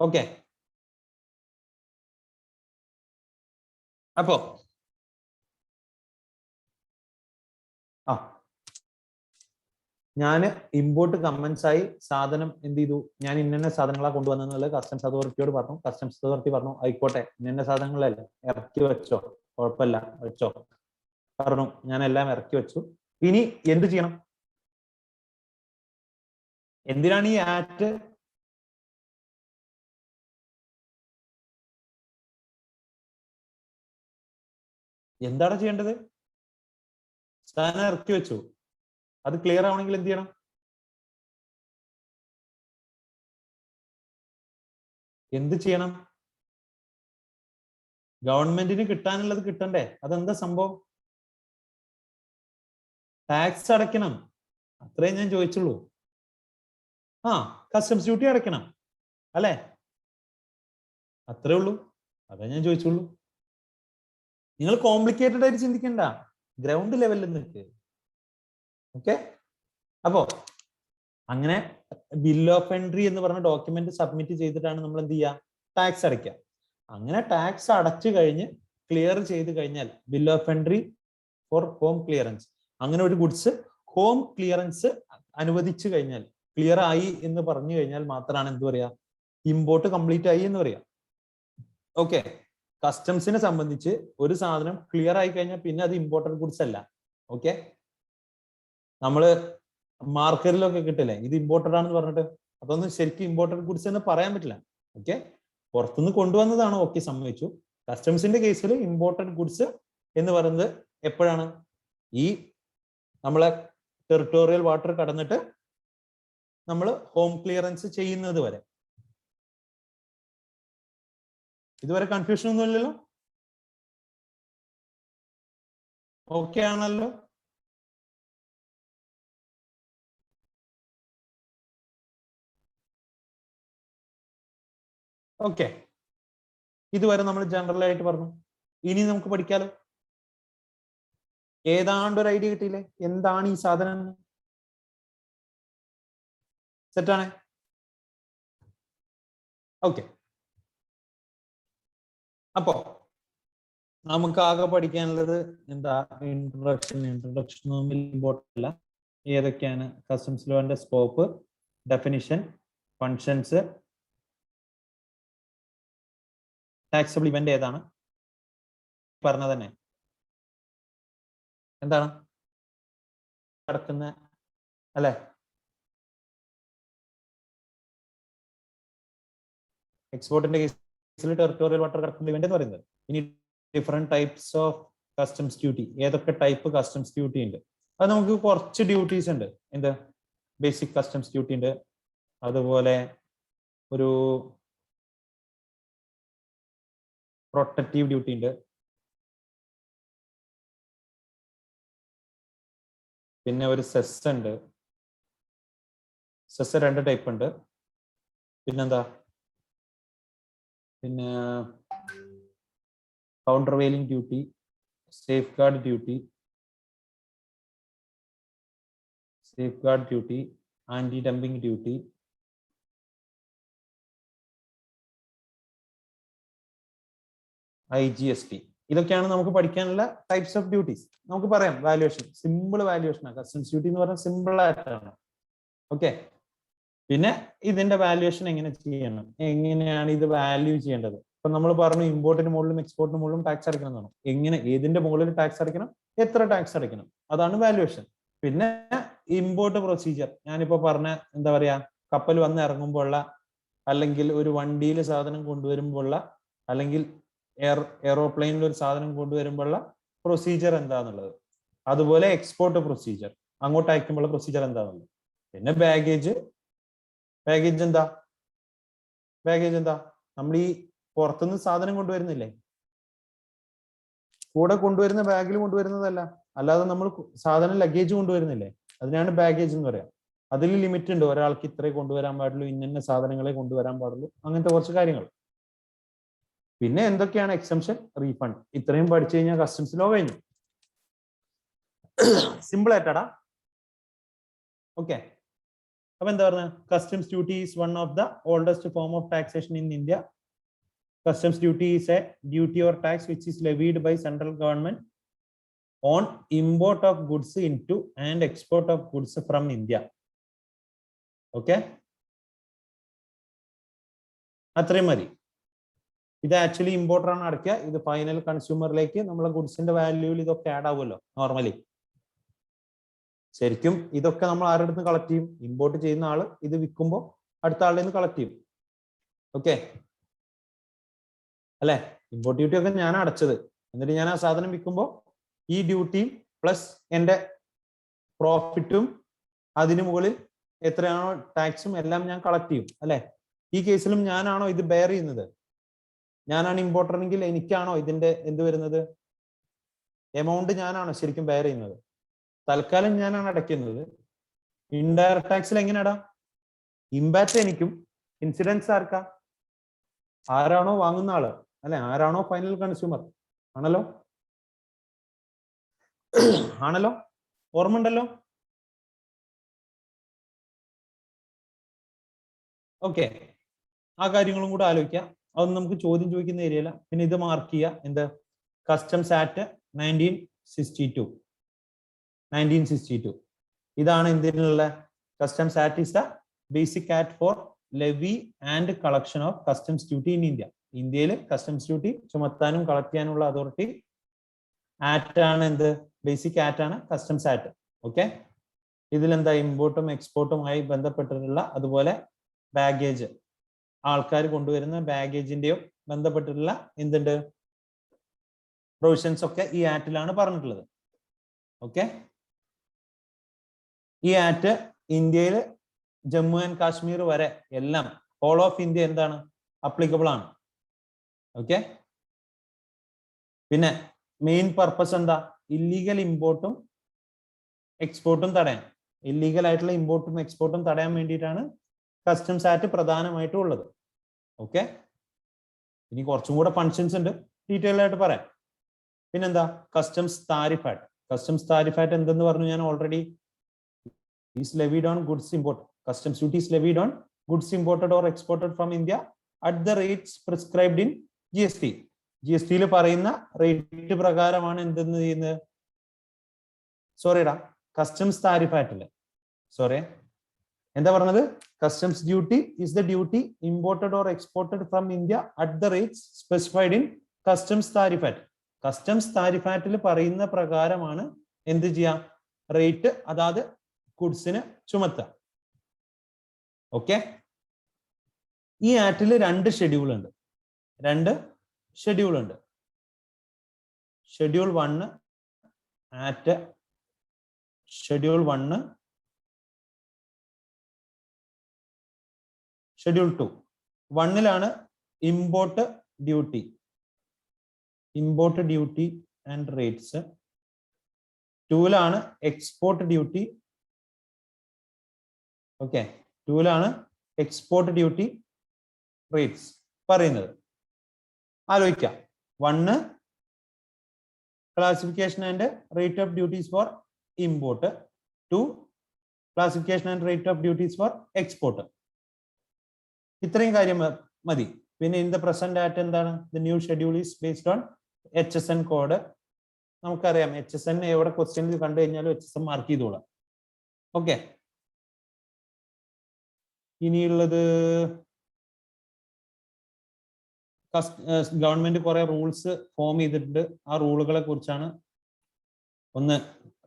ഓക്കെ, അപ്പോ ഞാൻ ഇമ്പോർട്ട് കമ്മൻസ് ആയി സാധനം എന്ത് ചെയ്തു, ഞാൻ ഇന്ന സാധനങ്ങളാണ് കൊണ്ടുവന്നെന്നുള്ളത് കസ്റ്റംസ് അതോറിറ്റിയോട് പറഞ്ഞു. കസ്റ്റംസ് അതോറിറ്റി പറഞ്ഞു ആയിക്കോട്ടെ, ഇന്ന സാധനങ്ങളല്ലേ, ഇറക്കി വെച്ചോ, കുഴപ്പമില്ല, വെച്ചോ പറഞ്ഞു. ഞാൻ എല്ലാം ഇറക്കി വെച്ചു. ഇനി എന്ത് ചെയ്യണം? എന്തിനാണ് ഈ ആക്ട്? എന്താണ് ചെയ്യേണ്ടത്? സാധനം ഇറക്കി വെച്ചു, അത് ക്ലിയർ ആവണമെങ്കിൽ എന്ത് ചെയ്യണം? എന്ത് ചെയ്യണം? ഗവൺമെന്റിന് കിട്ടാനുള്ളത് കിട്ടണ്ടേ? അതെന്താ സംഭവം? ടാക്സ് അടയ്ക്കണം, അത്രേ ഞാൻ ചോദിച്ചുള്ളൂ. കസ്റ്റംസ് ഡ്യൂട്ടി അടയ്ക്കണം, അല്ലെ? അത്രേ ഉള്ളൂ, അതേ ഞാൻ ചോദിച്ചുള്ളൂ. നിങ്ങൾ കോംപ്ലിക്കേറ്റഡ് ആയിട്ട് ചിന്തിക്കണ്ട, ഗ്രൗണ്ട് ലെവലിൽ നിൽക്ക്. ഓക്കെ, അപ്പോ അങ്ങനെ ബിൽ ഓഫ് എൻട്രി എന്ന് പറഞ്ഞ ഡോക്യുമെന്റ് സബ്മിറ്റ് ചെയ്തിട്ടാണ് നമ്മൾ എന്ത് ചെയ്യുക? ടാക്സ് അടയ്ക്കുക. അങ്ങനെ ടാക്സ് അടച്ചു കഴിഞ്ഞ് ക്ലിയർ ചെയ്ത് കഴിഞ്ഞാൽ bill of entry for home clearance, അങ്ങനെ ഒരു ഗുഡ്സ് ഹോം ക്ലിയറൻസ് അനുവദിച്ചു കഴിഞ്ഞാൽ, ക്ലിയർ ആയി എന്ന് പറഞ്ഞു കഴിഞ്ഞാൽ മാത്രമാണ് എന്ത് പറയാ? ഇമ്പോർട്ട് കംപ്ലീറ്റ് ആയി എന്ന് പറയാം. ഓക്കെ, കസ്റ്റംസിനെ സംബന്ധിച്ച് ഒരു സാധനം ക്ലിയർ ആയി കഴിഞ്ഞാൽ പിന്നെ അത് ഇമ്പോർട്ടഡ് ഗുഡ്സ് അല്ല. ഓക്കെ, നമ്മള് മാർക്കറ്റിലൊക്കെ കിട്ടില്ലേ ഇത് ഇമ്പോർട്ടഡ് ആണെന്ന് പറഞ്ഞിട്ട്, അതൊന്നും ശരിക്കും ഇമ്പോർട്ടഡ് ഗുഡ്സ് എന്ന് പറയാൻ പറ്റില്ല. ഓക്കെ, പുറത്തുനിന്ന് കൊണ്ടുവന്നതാണ്, ഓക്കെ, സമ്മതിച്ചു. കസ്റ്റംസിന്റെ കേസിൽ ഇമ്പോർട്ടഡ് ഗുഡ്സ് എന്ന് പറയുന്നത് എപ്പോഴാണ്? ഈ നമ്മളെ ടെറിട്ടോറിയൽ വാട്ടർ കടന്നിട്ട് നമ്മൾ ഹോം ക്ലിയറൻസ് ചെയ്യുന്നത് വരെ. ഇതുവരെ കൺഫ്യൂഷൻ ഒന്നും ഇല്ലല്ലോ? ഓക്കെ ആണല്ലോ? ഓക്കെ, ഇതുവരെ നമ്മൾ ജനറൽ ആയിട്ട് പറഞ്ഞു. ഇനി നമുക്ക് പഠിക്കാലോ. ഏതാണ്ട് ഒരു ഐഡിയ കിട്ടിയില്ലേ എന്താണ് ഈ സാധനം? സെറ്റാണ്. ഓക്കെ, അപ്പോ നമുക്ക് ആകെ പഠിക്കാനുള്ളത് എന്താ? ഇൻട്രൊഡക്ഷൻ ഇമ്പോർട്ടൻ്റ് അല്ല. ഏതൊക്കെയാണ് കസ്റ്റംസ് ലോന്റെ scope, definition, functions, taxable event ഏതാണ്, പറഞ്ഞ തന്നെ എന്താണ് നടക്കുന്ന അല്ലെ? എക്സ്പോർട്ടിന്റെ കേസിൽ ടെറിട്ടോറിയൽ വാട്ടർ കടക്കുന്ന ഇവന്റ് എന്ന് പറയുന്നത്. ഇനി different types of customs duty, ഏതൊക്കെ ടൈപ്പ് കസ്റ്റംസ് ഡ്യൂട്ടി ഉണ്ട്? അത് നമുക്ക് കുറച്ച് ഡ്യൂട്ടീസ് ഉണ്ട്. എന്ത്? ബേസിക് കസ്റ്റംസ് ഡ്യൂട്ടി ഉണ്ട്, അതുപോലെ ഒരു പ്രൊട്ടക്റ്റീവ് ഡ്യൂട്ടി ഉണ്ട്, പിന്നെ ഒരു സെസ് ഉണ്ട്. സെസ് 2 ടൈപ്പ് ഉണ്ട്. പിന്നെന്താ? പിന്നെ countervailing duty, safeguard duty, anti dumping duty, IGST. ഇതൊക്കെയാണ് നമുക്ക് പഠിക്കാനുള്ള ടൈപ്സ് ഓഫ് ഡ്യൂട്ടീസ്. നമുക്ക് പറയാം വാല്യുവേഷൻ, സിമ്പിൾ വാല്യുവേഷൻ ആണ്. കസ്റ്റംസ് ഡ്യൂട്ടി എന്ന് പറഞ്ഞാൽ സിമ്പിൾ ആയിട്ടാണ്. ഓക്കെ, പിന്നെ ഇതിന്റെ വാല്യുവേഷൻ എങ്ങനെ ചെയ്യണം, എങ്ങനെയാണ് ഇത് വാല്യൂ ചെയ്യേണ്ടത്? ഇപ്പൊ നമ്മൾ പറഞ്ഞു ഇമ്പോർട്ടിന് മുകളിലും എക്സ്പോർട്ടിന് മുകളിലും ടാക്സ് അടയ്ക്കണം എന്നാണ്. എങ്ങനെ, ഏതിന്റെ മുകളിൽ ടാക്സ് അടയ്ക്കണം, എത്ര ടാക്സ് അടയ്ക്കണം, അതാണ് വാല്യുവേഷൻ. പിന്നെ ഇമ്പോർട്ട് പ്രൊസീജിയർ, ഞാനിപ്പോ പറഞ്ഞ എന്താ പറയാ, കപ്പൽ വന്ന് ഇറങ്ങുമ്പോഴുള്ള, അല്ലെങ്കിൽ ഒരു വണ്ടിയിൽ സാധനം കൊണ്ടുവരുമ്പോഴുള്ള, അല്ലെങ്കിൽ എയറോപ്ലെയിനിൽ ഒരു സാധനം കൊണ്ടുവരുമ്പോഴുള്ള പ്രൊസീജിയർ എന്താന്നുള്ളത്. അതുപോലെ എക്സ്പോർട്ട് പ്രൊസീജിയർ, അങ്ങോട്ട് അയക്കുമ്പോഴുള്ള പ്രൊസീജിയർ എന്താന്നുള്ളത്. പിന്നെ ബാഗേജ് എന്താ? ബാഗേജ് എന്താ? നമ്മൾ ഈ പുറത്തുനിന്ന് സാധനം കൊണ്ടുവരുന്നില്ലേ, കൂടെ കൊണ്ടുവരുന്ന ബാഗിൽ കൊണ്ടുവരുന്നതല്ല, അല്ലാതെ നമ്മൾ സാധനം ലഗേജ് കൊണ്ടുവരുന്നില്ലേ, അതിനാണ് ബാഗേജ് എന്ന് പറയാം. അതിൽ ലിമിറ്റ് ഉണ്ട്, ഒരാൾക്ക് ഇത്രേ കൊണ്ടുവരാൻ പാടുള്ളൂ, ഇന്ന സാധനങ്ങളെ കൊണ്ടുവരാൻ പാടുള്ളൂ, അങ്ങനത്തെ കുറച്ച് കാര്യങ്ങൾ. പിന്നെ എന്തൊക്കെയാണ് എക്സംഷൻ, റീഫണ്ട്, ഇത്രയും പഠിച്ചു കഴിഞ്ഞാൽ കസ്റ്റംസ് ലോ കഴിഞ്ഞു. സിമ്പിൾ ആയിട്ടാടാ. ഓക്കെ, അപ്പൊ എന്താ പറഞ്ഞ, customs duty is one of the oldest form of taxation in India. Customs duty is a duty or tax which is levied by central government on import of goods into and export of goods from India. Okay, അത്രയും മതി. ഇത് actually importer ആണ് അടയ്ക്കുക, ഇത് final കൺസ്യൂമറിലേക്ക് നമ്മളെ ഗുഡ്സിന്റെ വാല്യൂവിൽ ഇതൊക്കെ add ആവുമല്ലോ normally. ശരിക്കും ഇതൊക്കെ നമ്മൾ ആരുടെ അടുത്ത് കളക്ട് ചെയ്യും? ഇമ്പോർട്ട് ചെയ്യുന്ന ആള് ഇത് വിൽക്കുമ്പോൾ അടുത്ത ആളുടെ നിന്ന് കളക്ട് ചെയ്യും. ഓക്കെ അല്ലെ? ഇമ്പോർട്ട് ഡ്യൂട്ടി ഒക്കെ ഞാൻ അടച്ചത്, എന്നിട്ട് ഞാൻ ആ സാധനം വിൽക്കുമ്പോൾ ഈ ഡ്യൂട്ടിയും പ്ലസ് എൻ്റെ പ്രോഫിറ്റും അതിന് മുകളിൽ എത്രയാണോ ടാക്സും എല്ലാം ഞാൻ കളക്ട് ചെയ്യും അല്ലെ? ഈ കേസിലും ഞാനാണോ ഇത് ബെയർ ചെയ്യുന്നത്? ഞാനാണ് ഇമ്പോർട്ടർ എങ്കിൽ എനിക്കാണോ ഇതിന്റെ എന്ത് വരുന്നത്? എമൗണ്ട് ഞാനാണോ ശരിക്കും ബെയർ ചെയ്യുന്നത്? തൽക്കാലം ഞാനാണ് അടയ്ക്കുന്നത്. ഇൻഡയറക്ട് ടാക്സിൽ എങ്ങനെയാടാ? ഇമ്പാക്ട് എനിക്കും, ഇൻസിഡൻസ് ആർക്കാ? ആരാണോ വാങ്ങുന്ന ആള് അല്ലെ, ആരാണോ ഫൈനൽ കൺസ്യൂമർ ആണല്ലോ. ആണല്ലോ, ഓർമ്മ ഉണ്ടല്ലോ. ഓക്കെ, ആ കാര്യങ്ങളും കൂടെ ആലോചിക്കാം. അതൊന്നും നമുക്ക് ചോദ്യം ചോദിക്കുന്ന ഏരിയയില്ല. പിന്നെ ഇത് മാർക്ക് ചെയ്യുക, എന്ത്? Customs act 1962. ഇതാണ് ഇന്ത്യയിലുള്ള customs act. Is the basic act for levy and collection of customs duty in India. ഇന്ത്യയിൽ കസ്റ്റംസ് ഡ്യൂട്ടി ചുമത്താനും കളക്ട് ചെയ്യാനുള്ള അതോറിറ്റി ആക്ട് ആണ്. എന്ത്? ബേസിക് ആക്ട് ആണ് കസ്റ്റംസ് ആക്ട്. ഓക്കെ, ഇതിലെന്താ? ഇമ്പോർട്ടും എക്സ്പോർട്ടുമായി ബന്ധപ്പെട്ടിട്ടുള്ള, അതുപോലെ ബാഗേജ്, ആൾക്കാർ കൊണ്ടുവരുന്ന ബാഗേജിന്റെയും ബന്ധപ്പെട്ടിട്ടുള്ള എന്തുണ്ട് പ്രൊവിഷൻസ് ഒക്കെ ഈ ആക്ടിലാണ് പറഞ്ഞിട്ടുള്ളത്. ഓക്കെ, ഈ ആക്ട് ഇന്ത്യയിൽ ജമ്മു ആൻഡ് കാശ്മീർ വരെ എല്ലാം ഹോൾ ഓഫ് ഇന്ത്യ എന്താണ് അപ്ലിക്കബിൾ ആണ്. ഓക്കെ, പിന്നെ മെയിൻ പർപ്പസ് എന്താ? ഇല്ലീഗൽ ഇമ്പോർട്ടും എക്സ്പോർട്ടും തടയാൻ, ഇല്ലീഗൽ ആയിട്ടുള്ള ഇമ്പോർട്ടും എക്സ്പോർട്ടും തടയാൻ വേണ്ടിയിട്ടാണ് കസ്റ്റംസ് ആക്ട് പ്രധാനമായിട്ടും ഉള്ളത്. ഓക്കെ, ഇനി കുറച്ചും കൂടെ ഫങ്ഷൻസ് ഉണ്ട്, ഡീറ്റെയിൽ ആയിട്ട് പറയാം. പിന്നെന്താ customs tariff act. Customs tariff act എന്തെന്ന് പറഞ്ഞു ഞാൻ already. Is levied on goods import. Customs duty is levied on goods imported or exported from India at the rates prescribed in GST. GST പറയുന്ന rate പ്രകാരമാണ് എന്തെന്ന് ചെയ്യുന്നത്. സോറിടാ, customs tariff ആക്ടില് sorry എന്താ പറഞ്ഞത്? Customs duty is the duty imported or exported from India at the rates specified in customs tariff act. Customs tariff ആക്ടിൽ പറയുന്ന പ്രകാരമാണ് എന്ത് ചെയ്യാം, റേറ്റ് അതായത് ഗുഡ്സിന് ചുമത്തുക. ഓക്കെ, ഈ ആക്ടിൽ രണ്ട് ഷെഡ്യൂൾ ഉണ്ട്. Schedule 1 act schedule 1 schedule 2. 1ലാണ് ഇമ്പോർട്ട് ഡ്യൂട്ടി ആൻഡ് റേറ്റ്സ്. 2ലാണ് എക്സ്പോർട്ട് ഡ്യൂട്ടി. ഓക്കെ, 2ലാണ് എക്സ്പോർട്ട് ഡ്യൂട്ടി റേറ്റ്സ് പറയുന്നത്. ആലോചിക്കാം. 1 classification and rate of duties for import. 2 classification and rate of duties for export. ഇത്രയും കാര്യം മതി. പിന്നെ ഇൻ ദ പ്രസന്റ് ആക്ട് എന്താണ്? The new schedule is based on HSN code. നമുക്കറിയാം HSN എവിടെ ക്വസ്റ്റ്യനിൽ കണ്ടു കഴിഞ്ഞാലും HSN മാർക്ക് ചെയ്തോളാം. ഓക്കെ, ഇനിയുള്ളത് ഗവൺമെന്റ് കുറെ റൂൾസ് ഫോം ചെയ്തിട്ടുണ്ട്. ആ റൂളുകളെ കുറിച്ചാണ്. ഒന്ന്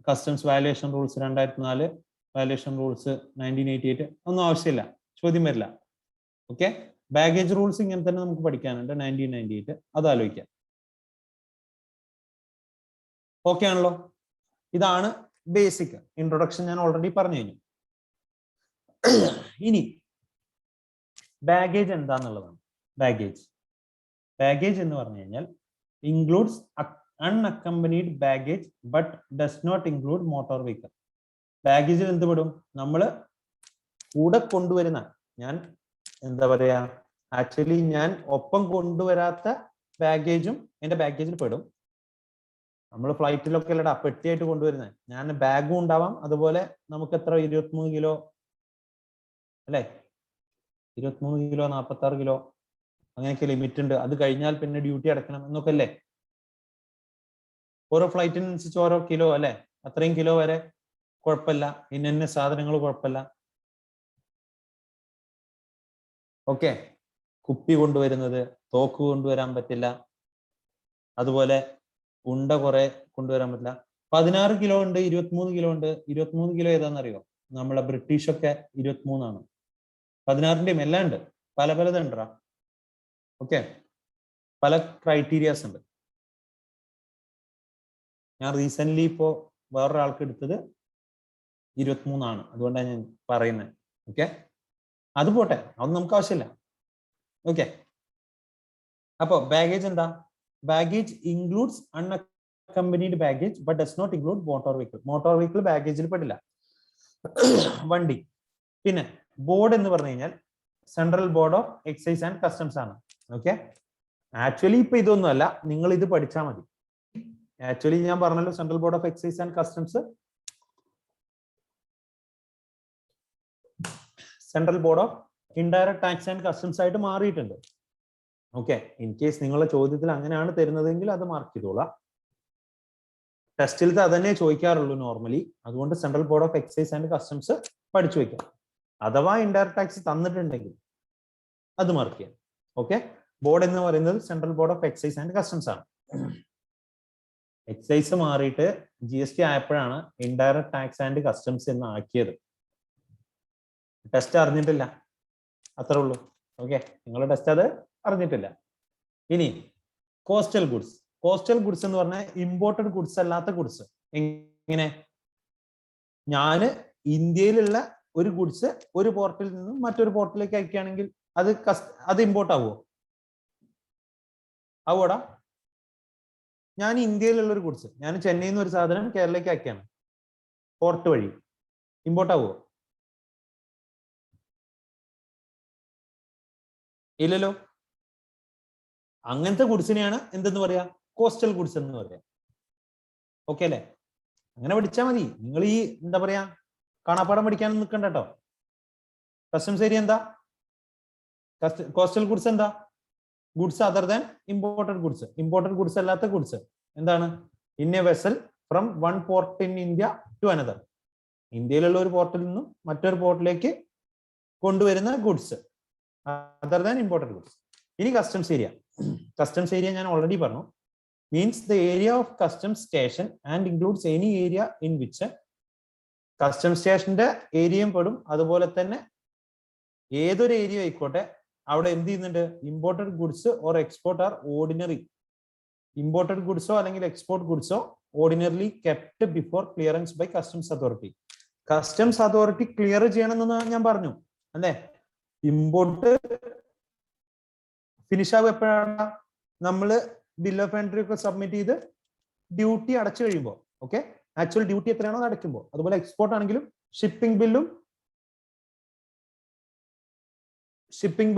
customs violation rules 2004, violation rules 1988. ഒന്നും ആവശ്യമില്ല, ചോദ്യം വരില്ല. ഓക്കെ, ബാഗേജ് റൂൾസ് ഇങ്ങനെ തന്നെ നമുക്ക് പഠിക്കാനുണ്ട് 1998. അത് ആലോചിക്കാം. ഓക്കെ ആണല്ലോ? ഇതാണ് ബേസിക് ഇൻട്രൊഡക്ഷൻ. ഞാൻ ഓൾറെഡി പറഞ്ഞു കഴിഞ്ഞു. ഇനി ബാഗേജ് എന്താന്നുള്ളതാണ്. ബാഗേജ് എന്ന് പറഞ്ഞു കഴിഞ്ഞാൽ includes unaccompanied baggage but does not include motor vehicle. ബാഗേജിൽ എന്ത് പെടും? നമ്മൾ കൂടെ കൊണ്ടുവരുന്ന, ഞാൻ എന്താ പറയാ, ആക്ച്വലി ഞാൻ ഒപ്പം കൊണ്ടുവരാത്ത ബാഗേജും എന്റെ ബാഗേജിൽ പെടും. നമ്മൾ ഫ്ലൈറ്റിലൊക്കെ അല്ലടാ പെട്ടിയായിട്ട് കൊണ്ടുവരുന്നത്. ഞാൻ ബാഗും ഉണ്ടാവാം, അതുപോലെ നമുക്ക് എത്ര 23 കിലോ അല്ലെ, 23 കിലോ 46 കിലോ അങ്ങനെയൊക്കെ ലിമിറ്റ് ഉണ്ട്. അത് കഴിഞ്ഞാൽ പിന്നെ ഡ്യൂട്ടി അടക്കണം എന്നൊക്കെ അല്ലേ. ഓരോ ഫ്ലൈറ്റിനനുസരിച്ച് ഓരോ കിലോ അല്ലെ, അത്രയും കിലോ വരെ കുഴപ്പമില്ല. ഇന്ന സാധനങ്ങൾ കുഴപ്പമില്ല. ഓക്കെ, കുപ്പി കൊണ്ടുവരുന്നത്, തോക്ക് കൊണ്ടുവരാൻ പറ്റില്ല. അതുപോലെ ഉണ്ട കുറെ കൊണ്ടുവരാൻ പറ്റില്ല. 16 കിലോ ഉണ്ട്, 23 കിലോ ഉണ്ട്. 23 കിലോ ഏതാണെന്നറിയോ? നമ്മളെ ബ്രിട്ടീഷൊക്കെ 23 16ന്റെയും എല്ലാം ഉണ്ട്. പലതുണ്ടാ. ഓക്കെ, പല ക്രൈറ്റീരിയാസ് ഉണ്ട്. ഞാൻ റീസെന്റ് ഇപ്പോ വേറൊരാൾക്ക് എടുത്തത് 23. അതുകൊണ്ടാണ് ഞാൻ പറയുന്നത്. ഓക്കെ, അത് പോട്ടെ, അതൊന്നും നമുക്ക് ആവശ്യമില്ല. ഓക്കെ, അപ്പോ ബാഗേജ് എന്താ? Baggage includes unaccompanied baggage but does not include motor vehicle. Motor vehicle ബാഗേജിൽ പെടില്ല. വണ്ടി. പിന്നെ ബോർഡ് എന്ന് പറഞ്ഞു കഴിഞ്ഞാൽ central board of excise and customs ആണ്. ഓക്കെ, ആക്ച്വലി ഇപ്പൊ ഇതൊന്നും അല്ല, നിങ്ങൾ ഇത് പഠിച്ചാൽ മതി. ആക്ച്വലി ഞാൻ പറഞ്ഞല്ലോ, central board of excise and customs central board of indirect tax and customs ആയിട്ട് മാറിയിട്ടുണ്ട്. ഓക്കെ, ഇൻ കേസ് നിങ്ങളുടെ ചോദ്യത്തിൽ അങ്ങനെയാണ് തരുന്നതെങ്കിൽ അത് മാർക്ക് ചെയ്തോളാം. ടെസ്റ്റിലത്തെ അതന്നെ ചോദിക്കാറുള്ളൂ നോർമലി. അതുകൊണ്ട് central board of excise and customs പഠിച്ചു വെക്കാം. അഥവാ ഇൻഡയറക്ട് ടാക്സ് തന്നിട്ടുണ്ടെങ്കിൽ അത് മാർക്ക് ചെയ്യാം. ഓക്കെ, ബോർഡ് എന്ന് പറയുന്നത് central board of excise and customs ആണ്. എക്സൈസ് മാറിയിട്ട് GST ആയപ്പോഴാണ് ഇൻഡയറക്ട് ടാക്സ് ആൻഡ് കസ്റ്റംസ് എന്ന് ആക്കിയത്. ടെസ്റ്റ് അറിഞ്ഞിട്ടില്ല, അത്രേ ഉള്ളൂ. ഓക്കെ, നിങ്ങളുടെ ടെസ്റ്റ് അത് അറിഞ്ഞിട്ടില്ല. ഇനി കോസ്റ്റൽ ഗുഡ്സ്. കോസ്റ്റൽ ഗുഡ്സ് എന്ന് പറഞ്ഞാൽ ഇമ്പോർട്ടഡ് ഗുഡ്സ് അല്ലാത്ത ഗുഡ്സ്. എങ്ങനെ? ഞാന് ഇന്ത്യയിലുള്ള ഒരു ഗുഡ്സ് ഒരു പോർട്ടിൽ നിന്നും മറ്റൊരു പോർട്ടിലേക്ക് അയക്കുകയാണെങ്കിൽ അത് ഇമ്പോർട്ട് ആവോടാ? ഞാൻ ഇന്ത്യയിലുള്ള ഒരു ഗുഡ്സ്, ഞാൻ ചെന്നൈയിൽ നിന്ന് ഒരു സാധനം കേരളയ്ക്ക് അയക്കുകയാണ് പോർട്ട് വഴി, ഇമ്പോർട്ട് ആവോ? ഇല്ലല്ലോ. അങ്ങനത്തെ ഗുഡ്സിനെയാണ് എന്തെന്ന് പറയാ, കോസ്റ്റൽ ഗുഡ്സ് എന്ന് പറയാം. ഓക്കെ അല്ലെ? അങ്ങനെ പഠിച്ചാൽ മതി. നിങ്ങൾ ഈ എന്താ പറയാ കാണാപ്പാടം പഠിക്കാനൊന്നും നിൽക്കണ്ട കേട്ടോ. കസ്റ്റംസ് ഏരിയ എന്താ? കോസ്റ്റൽ ഗുഡ്സ് എന്താ? Goods other than imported goods. Imported goods അല്ലാത്ത ഗുഡ്സ് എന്താണ്? In a vessel from one port in India to another. ഇന്ത്യയിലുള്ള ഒരു പോർട്ടിൽ നിന്നും മറ്റൊരു പോർട്ടിലേക്ക് കൊണ്ടുവരുന്ന goods other than imported goods. ഇനി കസ്റ്റംസ് ഏരിയ. കസ്റ്റംസ് ഏരിയ ഞാൻ ഓൾറെഡി പറഞ്ഞു. Means the area of customs station and includes any area in which customs സ്റ്റേഷന്റെ ഏരിയയും പെടും. അതുപോലെ തന്നെ ഏതൊരു ഏരിയ ആയിക്കോട്ടെ അവിടെ എന്ത് ചെയ്യുന്നുണ്ട്? Imported goods or export are ordinary. Imported ഗുഡ്സോ അല്ലെങ്കിൽ എക്സ്പോർട്ട് ഗുഡ്സോ ordinarily kept before clearance by customs authority. Customs authority clear ചെയ്യണമെന്ന് ഞാൻ പറഞ്ഞു അല്ലെ? ഇമ്പോർട്ട് ഫിനിഷ് ആകും എപ്പോഴാണ്? നമ്മള് ബിൽ ഓഫ് എൻട്രി ഒക്കെ സബ്മിറ്റ് ചെയ്ത് ഡ്യൂട്ടി അടച്ചു കഴിയുമ്പോൾ. ഓക്കെ, ആക്ച്വൽ ഡ്യൂട്ടി എത്രയാണോ അത് അടയ്ക്കുമ്പോൾ. അതുപോലെ എക്സ്പോർട്ട് ആണെങ്കിലും ഷിപ്പിംഗ്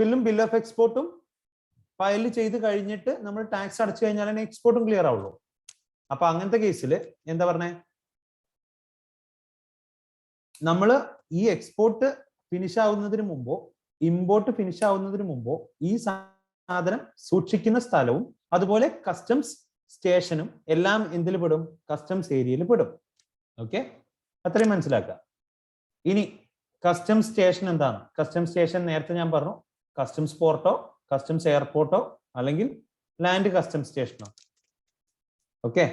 ബില്ലും ബിൽ ഓഫ് എക്സ്പോർട്ടും ഫയൽ ചെയ്ത് കഴിഞ്ഞിട്ട് നമ്മൾ ടാക്സ് അടച്ചു കഴിഞ്ഞാലാണ് എക്സ്പോർട്ടും ക്ലിയർ ആവുള്ളൂ. അപ്പൊ അങ്ങനത്തെ കേസിൽ എന്താ പറഞ്ഞേ? നമ്മൾ ഈ എക്സ്പോർട്ട് ഫിനിഷ് ആവുന്നതിന് മുമ്പോ ഇമ്പോർട്ട് ഫിനിഷ് ആവുന്നതിന് മുമ്പോ ഈ സാധനം സൂക്ഷിക്കുന്ന സ്ഥലവും അതുപോലെ കസ്റ്റംസ് സ്റ്റേഷനും എല്ലാം എന്തിൽ പെടും? കസ്റ്റംസ് ഏരിയയിൽ പെടും. ഓക്കെ, അത്രയും മനസ്സിലാക്കുക. ഇനി കസ്റ്റംസ് സ്റ്റേഷൻ എന്താണ്? കസ്റ്റംസ് സ്റ്റേഷൻ നേരത്തെ ഞാൻ പറഞ്ഞു, കസ്റ്റംസ് പോർട്ടോ കസ്റ്റംസ് എയർപോർട്ടോ അല്ലെങ്കിൽ ലാൻഡ് കസ്റ്റംസ് സ്റ്റേഷനോ. ഓക്കെ,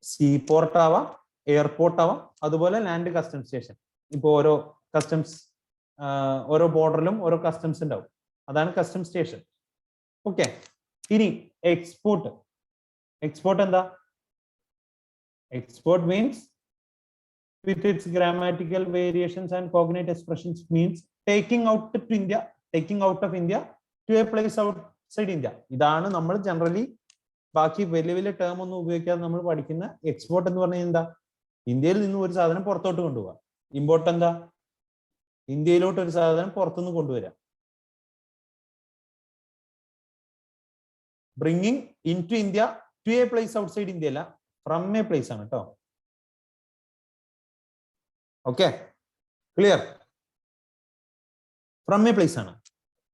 സീ പോർട്ട് ആവാം, എയർപോർട്ട് ആവാം, അതുപോലെ ലാൻഡ് കസ്റ്റംസ് സ്റ്റേഷൻ. ഇപ്പൊ ഓരോ കസ്റ്റംസ് ഓരോ ബോർഡറിലും ഓരോ കസ്റ്റംസ് ഉണ്ടാവും. അതാണ് കസ്റ്റംസ് സ്റ്റേഷൻ. ഓക്കെ, ഇനി എക്സ്പോർട്ട്. എക്സ്പോർട്ട് എന്താ? Export means with its grammatical variations and cognate expressions means taking out of India to a place outside India. ഇതാണ് നമ്മൾ ജനറലി ബാക്കി വലിയ വലിയ ടേം ഒന്നും ഉപയോഗിക്കാതെ നമ്മൾ പഠിക്കുന്ന എക്സ്പോർട്ട് എന്ന് പറഞ്ഞാൽ എന്താ? ഇന്ത്യയിൽ നിന്ന് ഒരു സാധനം പുറത്തോട്ട് കൊണ്ടുപോകാം. ഇമ്പോർട്ട് എന്താ? ഇന്ത്യയിലോട്ട് ഒരു സാധനം പുറത്തുനിന്ന് കൊണ്ടുവരാം. Bringing in to India to a place outside India അല്ല, ഫ്രം എ പ്ലേസ് ആണ് കേട്ടോ. Okay, clear? From a place ആണ്.